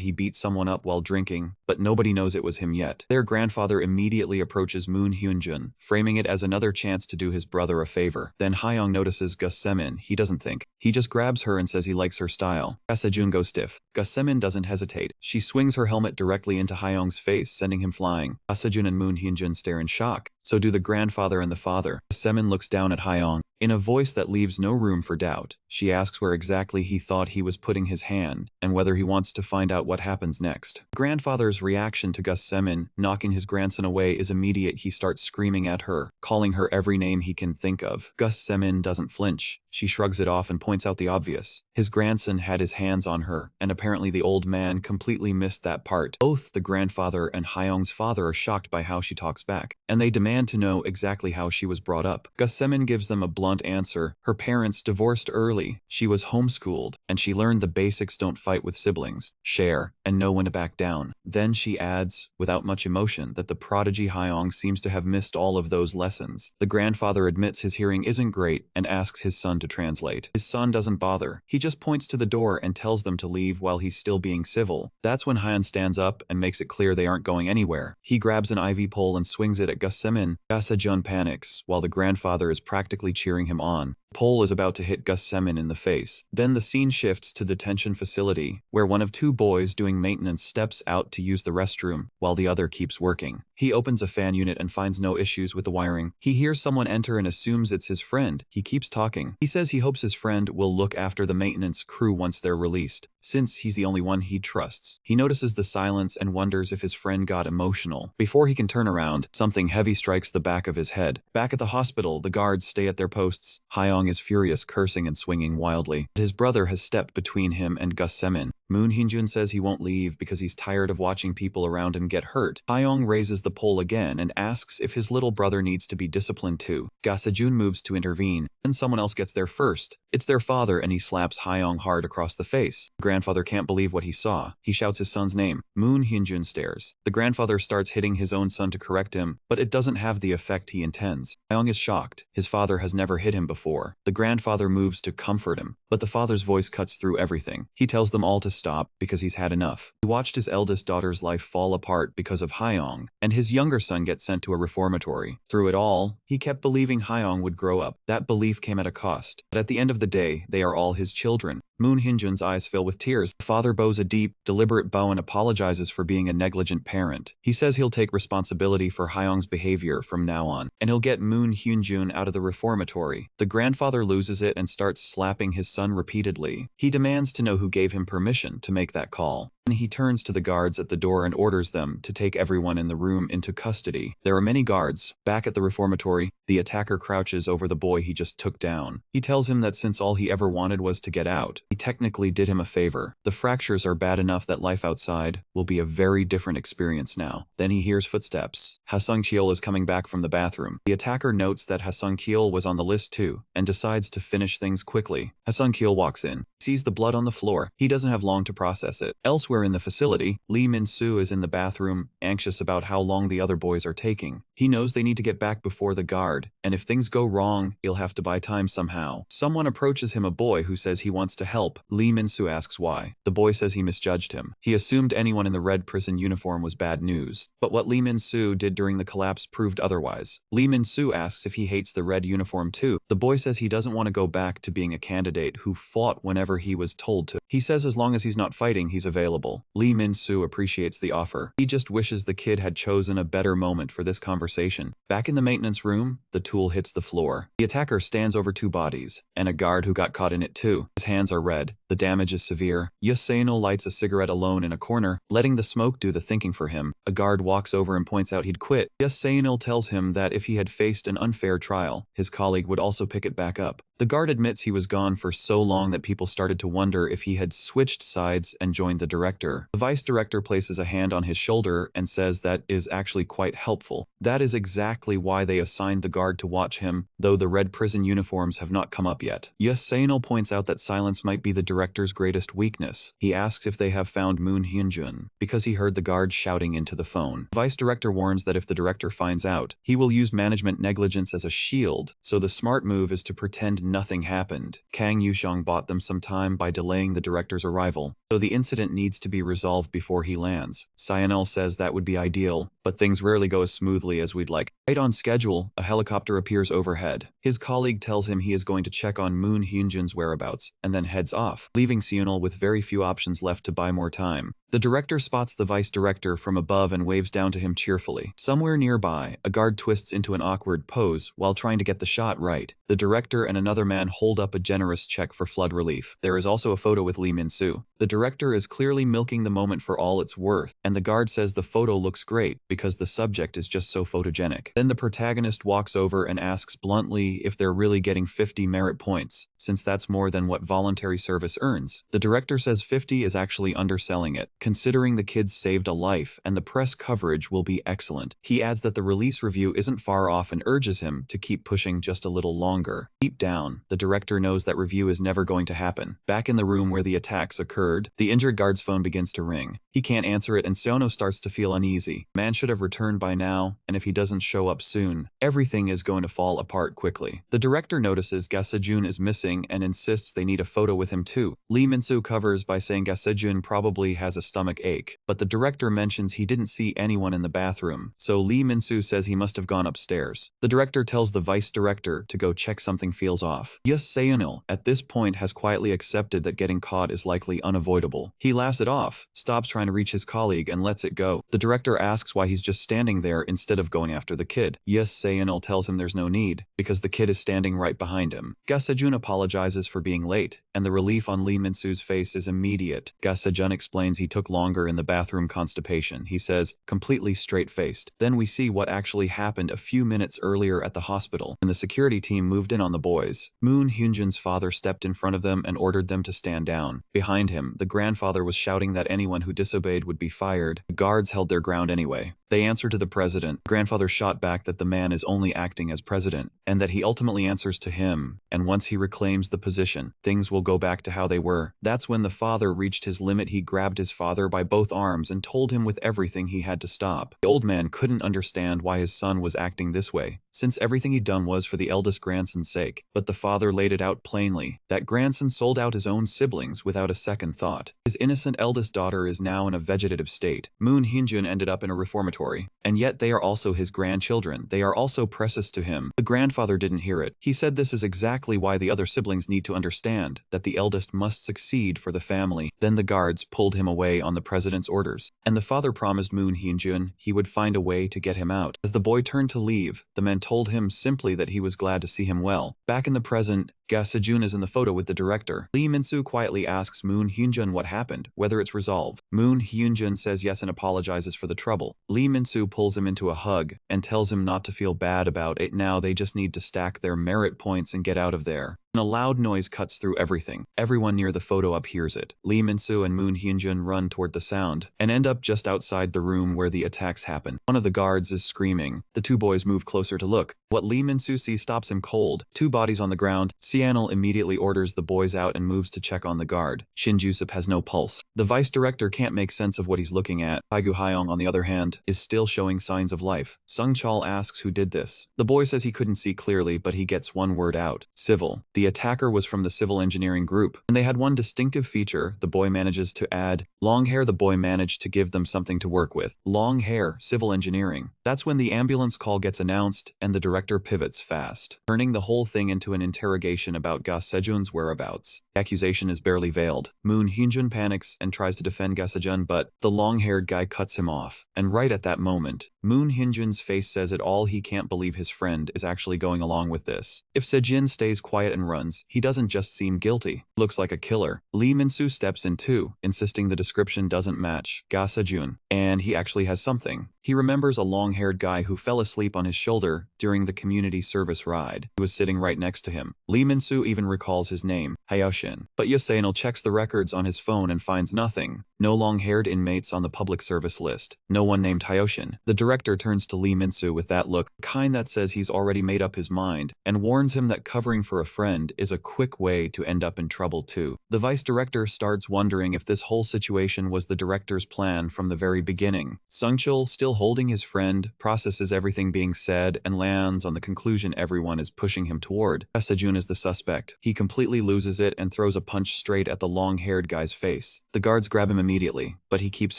he beat someone up while drinking, but nobody knows it was him yet. Their grandfather immediately approaches Moon Hyunjun, framing it as another chance to do his brother a favor. Then Hyung notices Semin. He doesn't think. He just grabs her and says he likes her style. Sejun goes stiff. Semin doesn't hesitate. She swings her helmet directly into Hyung's face, sending him flying. Sejun and Moon Hyunjun stare in shock. So do the grandfather and the father. Semin looks down at Hyung. In a voice that leaves no room for doubt, she asks where exactly he thought he was putting his hand, and whether he wants to find out what happens next. Grandfather's reaction to Semin knocking his grandson away is immediate. He starts screaming at her, calling her every name he can think of. Semin doesn't flinch. She shrugs it off and points out the obvious. His grandson had his hands on her, and apparently the old man completely missed that part. Both the grandfather and Hyung's father are shocked by how she talks back, and they demand to know exactly how she was brought up. Semin gives them a blunt answer. Her parents divorced early. She was homeschooled, and she learned the basics: don't fight with siblings, share, and know when to back down. Then she adds, without much emotion, that the prodigy Hyung seems to have missed all of those lessons. The grandfather admits his hearing isn't great and asks his son to translate. His son doesn't bother. He just points to the door and tells them to leave while he's still being civil. That's when Hyun stands up and makes it clear they aren't going anywhere. He grabs an ivy pole and swings it at Semin. Sejun panics, while the grandfather is practically cheering him on. pole is about to hit Gus Semin in the face. Then the scene shifts to the detention facility, where one of two boys doing maintenance steps out to use the restroom, while the other keeps working. He opens a fan unit and finds no issues with the wiring. He hears someone enter and assumes it's his friend. He keeps talking. He says he hopes his friend will look after the maintenance crew once they're released, since he's the only one he trusts. He notices the silence and wonders if his friend got emotional. Before he can turn around, something heavy strikes the back of his head. Back at the hospital, the guards stay at their posts. Hyung is furious, cursing and swinging wildly. His brother has stepped between him and Gus Semin. Moon Hyunjun says he won't leave because he's tired of watching people around him get hurt. Hyung raises the pole again and asks if his little brother needs to be disciplined too. Ga Sejun moves to intervene, and someone else gets there first. It's their father, and he slaps Hyung hard across the face. The grandfather can't believe what he saw. He shouts his son's name. Moon Hyunjun stares. The grandfather starts hitting his own son to correct him, but it doesn't have the effect he intends. Hyung is shocked. His father has never hit him before. The grandfather moves to comfort him, but the father's voice cuts through everything. He tells them all to stop because he's had enough. He watched his eldest daughter's life fall apart because of Hyung, and his younger son get sent to a reformatory. Through it all, he kept believing Hyung would grow up. That belief came at a cost, but at the end of the day, they are all his children. Moon Hyunjun's eyes fill with tears. The father bows a deep, deliberate bow and apologizes for being a negligent parent. He says he'll take responsibility for Hyung's behavior from now on, and he'll get Moon Hyunjun out of the reformatory. The grandfather loses it and starts slapping his son repeatedly. He demands to know who gave him permission to make that call. He turns to the guards at the door and orders them to take everyone in the room into custody. There are many guards. Back at the reformatory, the attacker crouches over the boy he just took down. He tells him that since all he ever wanted was to get out, he technically did him a favor. The fractures are bad enough that life outside will be a very different experience now. Then he hears footsteps. Ha-sung Cheol is coming back from the bathroom. The attacker notes that Ha-sung Cheol was on the list too, and decides to finish things quickly. Ha-sung Cheol walks in, sees the blood on the floor. He doesn't have long to process it. Elsewhere in the facility, Lee Min-soo is in the bathroom, anxious about how long the other boys are taking. He knows they need to get back before the guard, and if things go wrong, he'll have to buy time somehow. Someone approaches him, a boy who says he wants to help. Lee Min-soo asks why. The boy says he misjudged him. He assumed anyone in the red prison uniform was bad news. But what Lee Min-soo did during the collapse proved otherwise. Lee Min-soo asks if he hates the red uniform too. The boy says he doesn't want to go back to being a candidate who fought whenever he was told to. He says as long as he's not fighting, he's available. Lee Min-soo appreciates the offer. He just wishes the kid had chosen a better moment for this conversation. Back in the maintenance room, the tool hits the floor. The attacker stands over two bodies, and a guard who got caught in it too. His hands are red. The damage is severe. Yuseno lights a cigarette alone in a corner, letting the smoke do the thinking for him. A guard walks over and points out he'd quit. Yuseno tells him that if he had faced an unfair trial, his colleague would also pick it back up. The guard admits he was gone for so long that people started to wonder if he had switched sides and joined the director. The vice director places a hand on his shoulder and says that is actually quite helpful. That is exactly why they assigned the guard to watch him, though the red prison uniforms have not come up yet. Yuseno points out that silence might be the director's greatest weakness. He asks if they have found Moon Hyunjun, because he heard the guard shouting into the phone. The vice director warns that if the director finds out, he will use management negligence as a shield, so the smart move is to pretend nothing happened. Kang Yushang bought them some time by delaying the director's arrival, so the incident needs to be resolved before he lands. Cyanel says that would be ideal, but things rarely go as smoothly as we'd like. Right on schedule, a helicopter appears overhead. His colleague tells him he is going to check on Moon Hyunjun's whereabouts, and then heads off, leaving Cyanel with very few options left to buy more time. The director spots the vice director from above and waves down to him cheerfully. Somewhere nearby, a guard twists into an awkward pose while trying to get the shot right. The director and another man hold up a generous check for flood relief. There is also a photo with Lee Min-soo. The director is clearly milking the moment for all it's worth, and the guard says the photo looks great because the subject is just so photogenic. Then the protagonist walks over and asks bluntly if they're really getting 50 merit points, since that's more than what voluntary service earns. The director says 50 is actually underselling it, considering the kids saved a life and the press coverage will be excellent. He adds that the release review isn't far off and urges him to keep pushing just a little longer. Deep down, the director knows that review is never going to happen. Back in the room where the attacks occurred, the injured guard's phone begins to ring. He can't answer it and Seono starts to feel uneasy. The man should should have returned by now, and if he doesn't show up soon, everything is going to fall apart quickly. The director notices Ga Sejun is missing and insists they need a photo with him too. Lee Min-soo covers by saying Ga Sejun probably has a stomach ache, but the director mentions he didn't see anyone in the bathroom, so Lee Min-soo says he must have gone upstairs. The director tells the vice director to go check something feels off. Yes Seonil at this point has quietly accepted that getting caught is likely unavoidable. He laughs it off, stops trying to reach his colleague and lets it go. The director asks why he's just standing there instead of going after the kid. Yes Seonil tells him there's no need, because the kid is standing right behind him. Ga Sejun apologizes for being late, and the relief on Lee Min-soo's face is immediate. Ga Sejun explains he took longer in the bathroom constipation. He says, completely straight-faced. Then we see what actually happened a few minutes earlier at the hospital, and the security team moved in on the boys. Moon Hyunjin's father stepped in front of them and ordered them to stand down. Behind him, the grandfather was shouting that anyone who disobeyed would be fired. The guards held their ground anyway. They answer to the president. Grandfather shot back that the man is only acting as president, and that he ultimately answers to him, and once he reclaims the position, things will go back to how they were. That's when the father reached his limit. He grabbed his father by both arms and told him with everything he had to stop. The old man couldn't understand why his son was acting this way, since everything he'd done was for the eldest grandson's sake, but the father laid it out plainly. That grandson sold out his own siblings without a second thought. His innocent eldest daughter is now in a vegetative state. Moon Hyunjin ended up in a reformatory, and yet they are also his grandchildren. They are also precious to him. The grandfather didn't hear it. He said this is exactly why the other siblings need to understand that the eldest must succeed for the family. Then the guards pulled him away on the president's orders, and the father promised Moon Hyunjin he would find a way to get him out. As the boy turned to leave, the man told him simply that he was glad to see him well. Back in the present, Ga Sejun is in the photo with the director. Lee Min-soo quietly asks Moon Hyunjin what happened, whether it's resolved. Moon Hyunjin says yes and apologizes for the trouble. Lee Min-soo pulls him into a hug and tells him not to feel bad about it now. They just need to stack their merit points and get out of there. And a loud noise cuts through everything. Everyone near the photo op hears it. Lee Min-soo and Moon Hyunjin run toward the sound and end up just outside the room where the attacks happen. One of the guards is screaming. The two boys move closer to look. What Lee Min-soo sees stops him cold. Two bodies on the ground. Seonil immediately orders the boys out and moves to check on the guard. Shin Ju-sup has no pulse. The vice director can't make sense of what he's looking at. Taegu Hyung, on the other hand, is still showing signs of life. Sung Chol asks who did this. The boy says he couldn't see clearly, but he gets one word out. Civil. The attacker was from the civil engineering group, and they had one distinctive feature. The boy manages to add long hair. The boy managed to give them something to work with. Long hair, civil engineering. That's when the ambulance call gets announced, and the director pivots fast, turning the whole thing into an interrogation about Ga Sejun's whereabouts. The accusation is barely veiled. Moon Hyunjin panics and tries to defend Ga Sejun, but the long-haired guy cuts him off. And right at that moment, Moon Hyunjin's face says it all. He can't believe his friend is actually going along with this. If Sejin stays quiet and runs, he doesn't just seem guilty. Looks like a killer. Lee Min-soo steps in too, insisting the description doesn't match Ga Sejun, and he actually has something. He remembers a long-haired guy who fell asleep on his shoulder during the community service ride. He was sitting right next to him. Lee Min-soo even recalls his name, Hyoshin. But Yoseonil checks the records on his phone and finds nothing. No long-haired inmates on the public service list. No one named Hyoshin. The director turns to Lee Min-soo with that look, kind that says he's already made up his mind, and warns him that covering for a friend is a quick way to end up in trouble too. The vice director starts wondering if this whole situation was the director's plan from the very beginning. Sung-chul, still holding his friend, processes everything being said and lands on the conclusion everyone is pushing him toward. Ga Sejun is the suspect. He completely loses it and throws a punch straight at the long-haired guy's face. The guards grab him immediately, but he keeps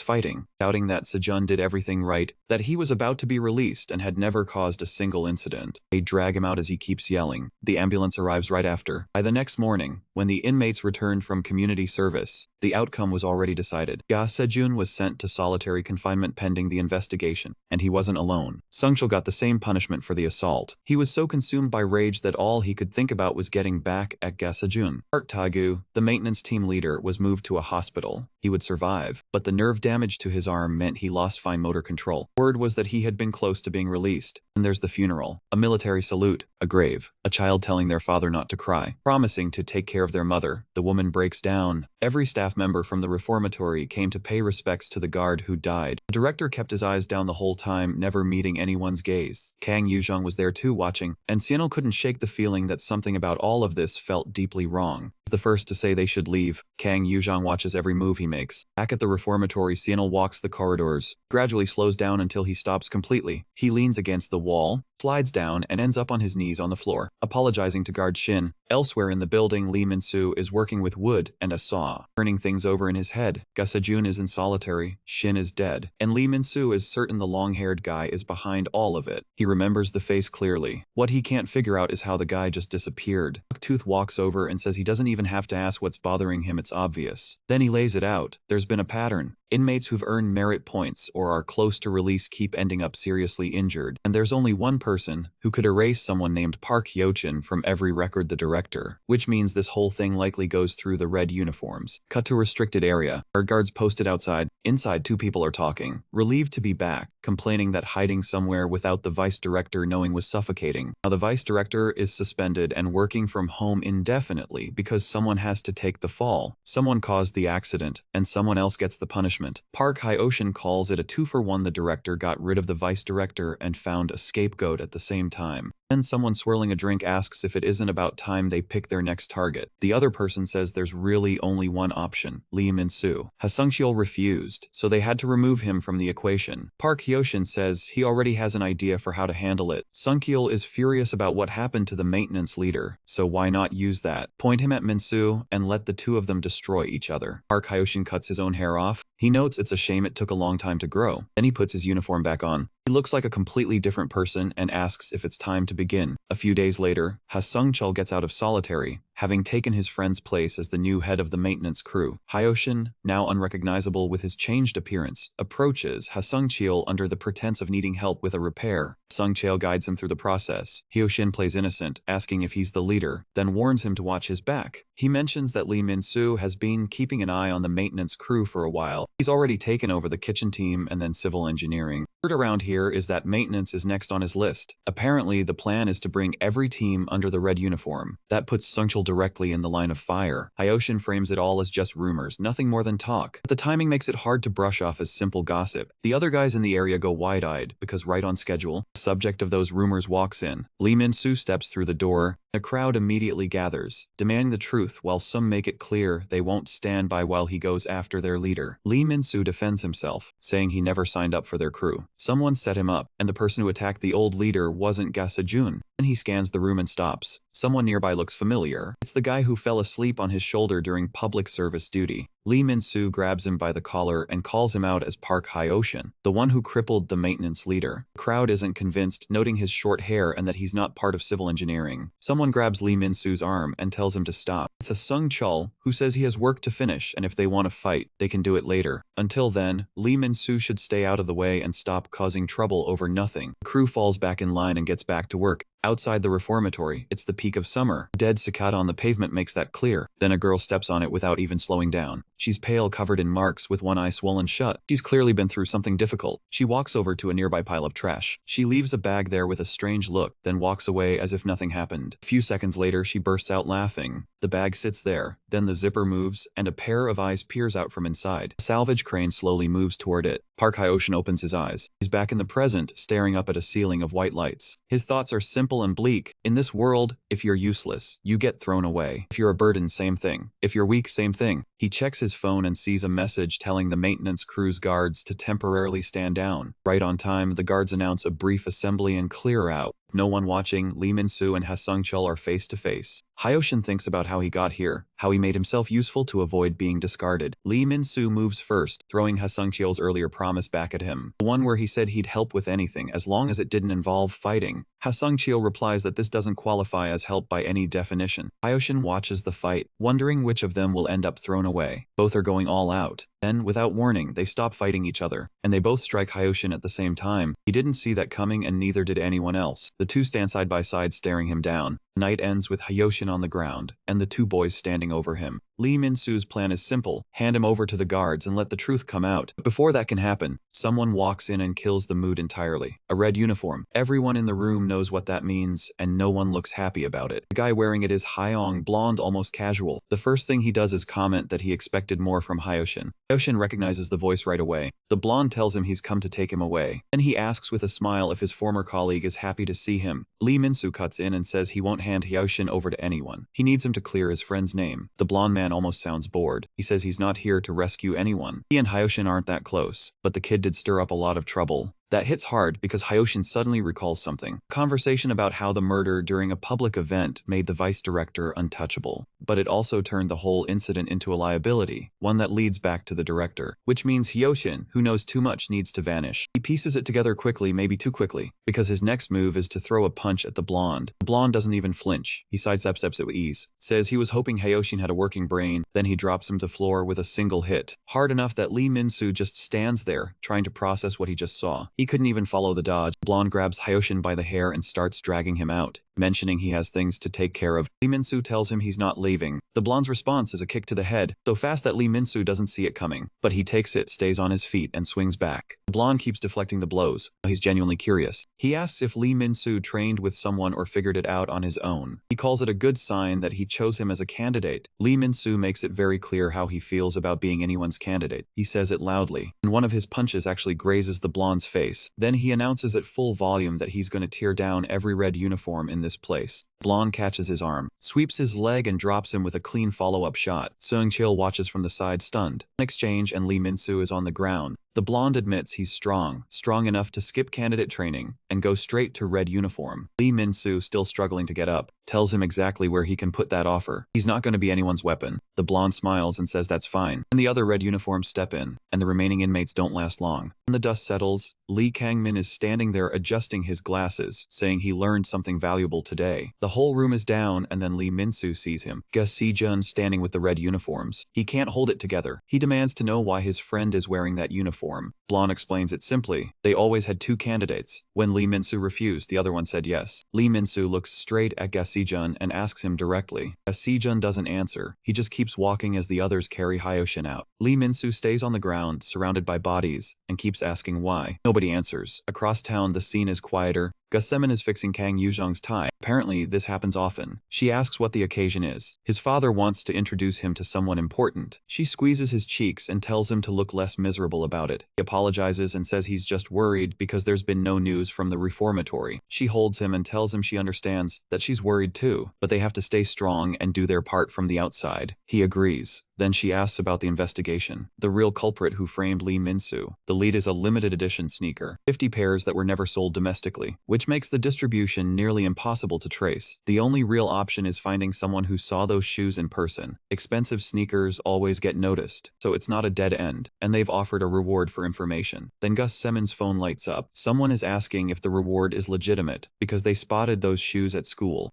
fighting, doubting that Sejun did everything right, that he was about to be released and had never caused a single incident. They drag him out as he keeps yelling. The ambulance arrives right after. By the next morning, when the inmates returned from community service, the outcome was already decided. Ga Sejun was sent to solitary confinement pending the investigation, and he wasn't alone. Sung-chul got the same punishment for the assault. He was so consumed by rage that all he could think about was getting back at Ga Sejun. Park Taegu, the maintenance team leader, was moved to a hospital. He would survive, but the nerve damage to his arm meant he lost fine motor control. Word was that he had been close to being released. And there's the funeral, a military salute, a grave, a child telling their father not to cry, promising to take care of their mother. The woman breaks down. Every staff member from the reformatory came to pay respects to the guard who died. The director kept his eyes down the whole time, never meeting anyone's gaze. Kang Yuzhong was there too, watching, and Seonil couldn't shake the feeling that something about all of this felt deeply wrong. The first to say they should leave, Kang Yuzhong watches every move he makes. Back at the reformatory, Sienel walks the corridors, gradually slows down until he stops completely. He leans against the wall, slides down, and ends up on his knees on the floor, apologizing to guard Shin. Elsewhere in the building, Lee Min-soo is working with wood and a saw, turning things over in his head. Ga-sejun is in solitary, Shin is dead, and Lee Min-soo is certain the long-haired guy is behind all of it. He remembers the face clearly. What he can't figure out is how the guy just disappeared. Bucktooth walks over and says he doesn't even have to ask what's bothering him, it's obvious. Then he lays it out. There's been a pattern. Inmates who've earned merit points or are close to release keep ending up seriously injured, and there's only one person who could erase someone named Park Hyo-chin from every record, the director, which means this whole thing likely goes through the red uniforms. Cut to restricted area. Our guards posted outside. Inside, two people are talking, relieved to be back, complaining that hiding somewhere without the vice director knowing was suffocating. Now the vice director is suspended and working from home indefinitely because someone has to take the fall. Someone caused the accident, and someone else gets the punishment. Park Hyo-shin calls it a 2-for-1. The director got rid of the vice director and found a scapegoat at the same time. Then someone swirling a drink asks if it isn't about time they pick their next target. The other person says there's really only one option, Lee Min-soo. Ha-sung-cheol refused, so they had to remove him from the equation. Park Hyo-shin says he already has an idea for how to handle it. Sung-keol is furious about what happened to the maintenance leader, so why not use that? Point him at Min-soo and let the two of them destroy each other. Park Hyo-shin cuts his own hair off. He notes it's a shame it took a long time to grow. Then he puts his uniform back on. He looks like a completely different person and asks if it's time to begin. A few days later, Ha-sung-cheol gets out of solitary, having taken his friend's place as the new head of the maintenance crew. Hyo-shin, now unrecognizable with his changed appearance, approaches Ha-sung-cheol under the pretense of needing help with a repair. Sung-cheol guides him through the process. Hyo-shin plays innocent, asking if he's the leader, then warns him to watch his back. He mentions that Lee Min-soo has been keeping an eye on the maintenance crew for a while. He's already taken over the kitchen team and then civil engineering. Word around here is that maintenance is next on his list. Apparently, the plan is to bring every team under the red uniform. That puts Sung-cheol directly in the line of fire. Hyo-shin frames it all as just rumors, nothing more than talk. But the timing makes it hard to brush off as simple gossip. The other guys in the area go wide-eyed, because right on schedule, the subject of those rumors walks in. Lee Min-soo steps through the door. A crowd immediately gathers, demanding the truth, while some make it clear they won't stand by while he goes after their leader. Lee Min-soo defends himself, saying he never signed up for their crew. Someone set him up, and the person who attacked the old leader wasn't Ga-sejun. Then he scans the room and stops. Someone nearby looks familiar. It's the guy who fell asleep on his shoulder during public service duty. Lee Min-soo grabs him by the collar and calls him out as Park Hyo-shin, the one who crippled the maintenance leader. The crowd isn't convinced, noting his short hair and that he's not part of civil engineering. Someone grabs Lee Min-soo's arm and tells him to stop. It's Ha-sung-cheol, who says he has work to finish, and if they want to fight, they can do it later. Until then, Lee Min-soo should stay out of the way and stop causing trouble over nothing. The crew falls back in line and gets back to work. Outside the reformatory, it's the peak of summer. Dead cicada on the pavement makes that clear. Then a girl steps on it without even slowing down. She's pale, covered in marks, with one eye swollen shut. She's clearly been through something difficult. She walks over to a nearby pile of trash. She leaves a bag there with a strange look, then walks away as if nothing happened. A few seconds later, she bursts out laughing. The bag sits there, then the zipper moves, and a pair of eyes peers out from inside. A salvage crane slowly moves toward it. Park Hyo-shin opens his eyes. He's back in the present, staring up at a ceiling of white lights. His thoughts are simple and bleak. In this world, if you're useless, you get thrown away. If you're a burden, same thing. If you're weak, same thing. He checks his phone and sees a message telling the maintenance crew's guards to temporarily stand down. Right on time, the guards announce a brief assembly and clear out. No one watching, Lee Min-soo and Ha-sung-cheol are face to face. Hyo-shin thinks about how he got here, how he made himself useful to avoid being discarded. Lee Min-soo moves first, throwing Ha-sung-cheol's earlier promise back at him. The one where he said he'd help with anything as long as it didn't involve fighting. Ha-sung-cheol replies that this doesn't qualify as help by any definition. Hyo-shin watches the fight, wondering which of them will end up thrown away. Both are going all out. Then, without warning, they stop fighting each other, and they both strike Hyo-shin at the same time. He didn't see that coming, and neither did anyone else. The two stand side by side, staring him down. The night ends with Hyo-shin on the ground, and the two boys standing over him. Lee Min-soo's plan is simple: hand him over to the guards and let the truth come out. But before that can happen, someone walks in and kills the mood entirely. A red uniform. Everyone in the room knows what that means, and no one looks happy about it. The guy wearing it is Hyong, blonde, almost casual. The first thing he does is comment that he expected more from Hyo-shin. Hyo-shin recognizes the voice right away. The blonde tells him he's come to take him away. Then he asks with a smile if his former colleague is happy to see him. Lee Min-soo cuts in and says he won't hand Hyo-shin over to anyone. He needs him to clear his friend's name. The blonde man man almost sounds bored. He says he's not here to rescue anyone. He and Hyoshin aren't that close, but the kid did stir up a lot of trouble. That hits hard because Hyoshin suddenly recalls something. Conversation about how the murder during a public event made the vice director untouchable. But it also turned the whole incident into a liability, one that leads back to the director. Which means Hyoshin, who knows too much, needs to vanish. He pieces it together quickly, maybe too quickly, because his next move is to throw a punch at the blonde. The blonde doesn't even flinch. He sidesteps it with ease. Says he was hoping Hyoshin had a working brain, then he drops him to the floor with a single hit. Hard enough that Lee Min-soo just stands there, trying to process what he just saw. He couldn't even follow the dodge. Blonde grabs Hyoshin by the hair and starts dragging him out, mentioning he has things to take care of. Lee Min-soo tells him he's not leaving. The blonde's response is a kick to the head, so fast that Lee Min-soo doesn't see it coming. But he takes it, stays on his feet, and swings back. The blonde keeps deflecting the blows. He's genuinely curious. He asks if Lee Min-soo trained with someone or figured it out on his own. He calls it a good sign that he chose him as a candidate. Lee Min-soo makes it very clear how he feels about being anyone's candidate. He says it loudly, and one of his punches actually grazes the blonde's face. Then he announces at full volume that he's going to tear down every red uniform in this place. Blonde catches his arm, sweeps his leg and drops him with a clean follow-up shot. Seung-chil watches from the side stunned. In exchange, and Lee Min-soo is on the ground. The blonde admits he's strong enough to skip candidate training and go straight to red uniform. Lee Min-soo, still struggling to get up, tells him exactly where he can put that offer. He's not going to be anyone's weapon. The blonde smiles and says that's fine. And the other red uniforms step in, and the remaining inmates don't last long. When the dust settles, Lee Kang-min is standing there adjusting his glasses, saying he learned something valuable today. The whole room is down, and then Lee Min-soo sees him. Ga Si-jun standing with the red uniforms. He can't hold it together. He demands to know why his friend is wearing that uniform. Blonde explains it simply. They always had two candidates. When Lee Min-soo refused, the other one said yes. Lee Min-soo looks straight at Ga Si-jun and asks him directly. Ga Si-jun doesn't answer. He just keeps walking as the others carry Hyoshin out. Lee Min-soo stays on the ground, surrounded by bodies, and keeps asking why. Nobody answers. Across town, the scene is quieter. Ga Se-min is fixing Kang Yuzhong's tie. Apparently, this happens often. She asks what the occasion is. His father wants to introduce him to someone important. She squeezes his cheeks and tells him to look less miserable about it. He apologizes and says he's just worried because there's been no news from the reformatory. She holds him and tells him she understands that she's worried too, but they have to stay strong and do their part from the outside. He agrees. Then she asks about the investigation. The real culprit who framed Lee Min-soo. The lead is a limited edition sneaker. 50 pairs that were never sold domestically, which makes the distribution nearly impossible to trace. The only real option is finding someone who saw those shoes in person. Expensive sneakers always get noticed, so it's not a dead end, and they've offered a reward for information. Then Gus Se-min's phone lights up. Someone is asking if the reward is legitimate, because they spotted those shoes at school.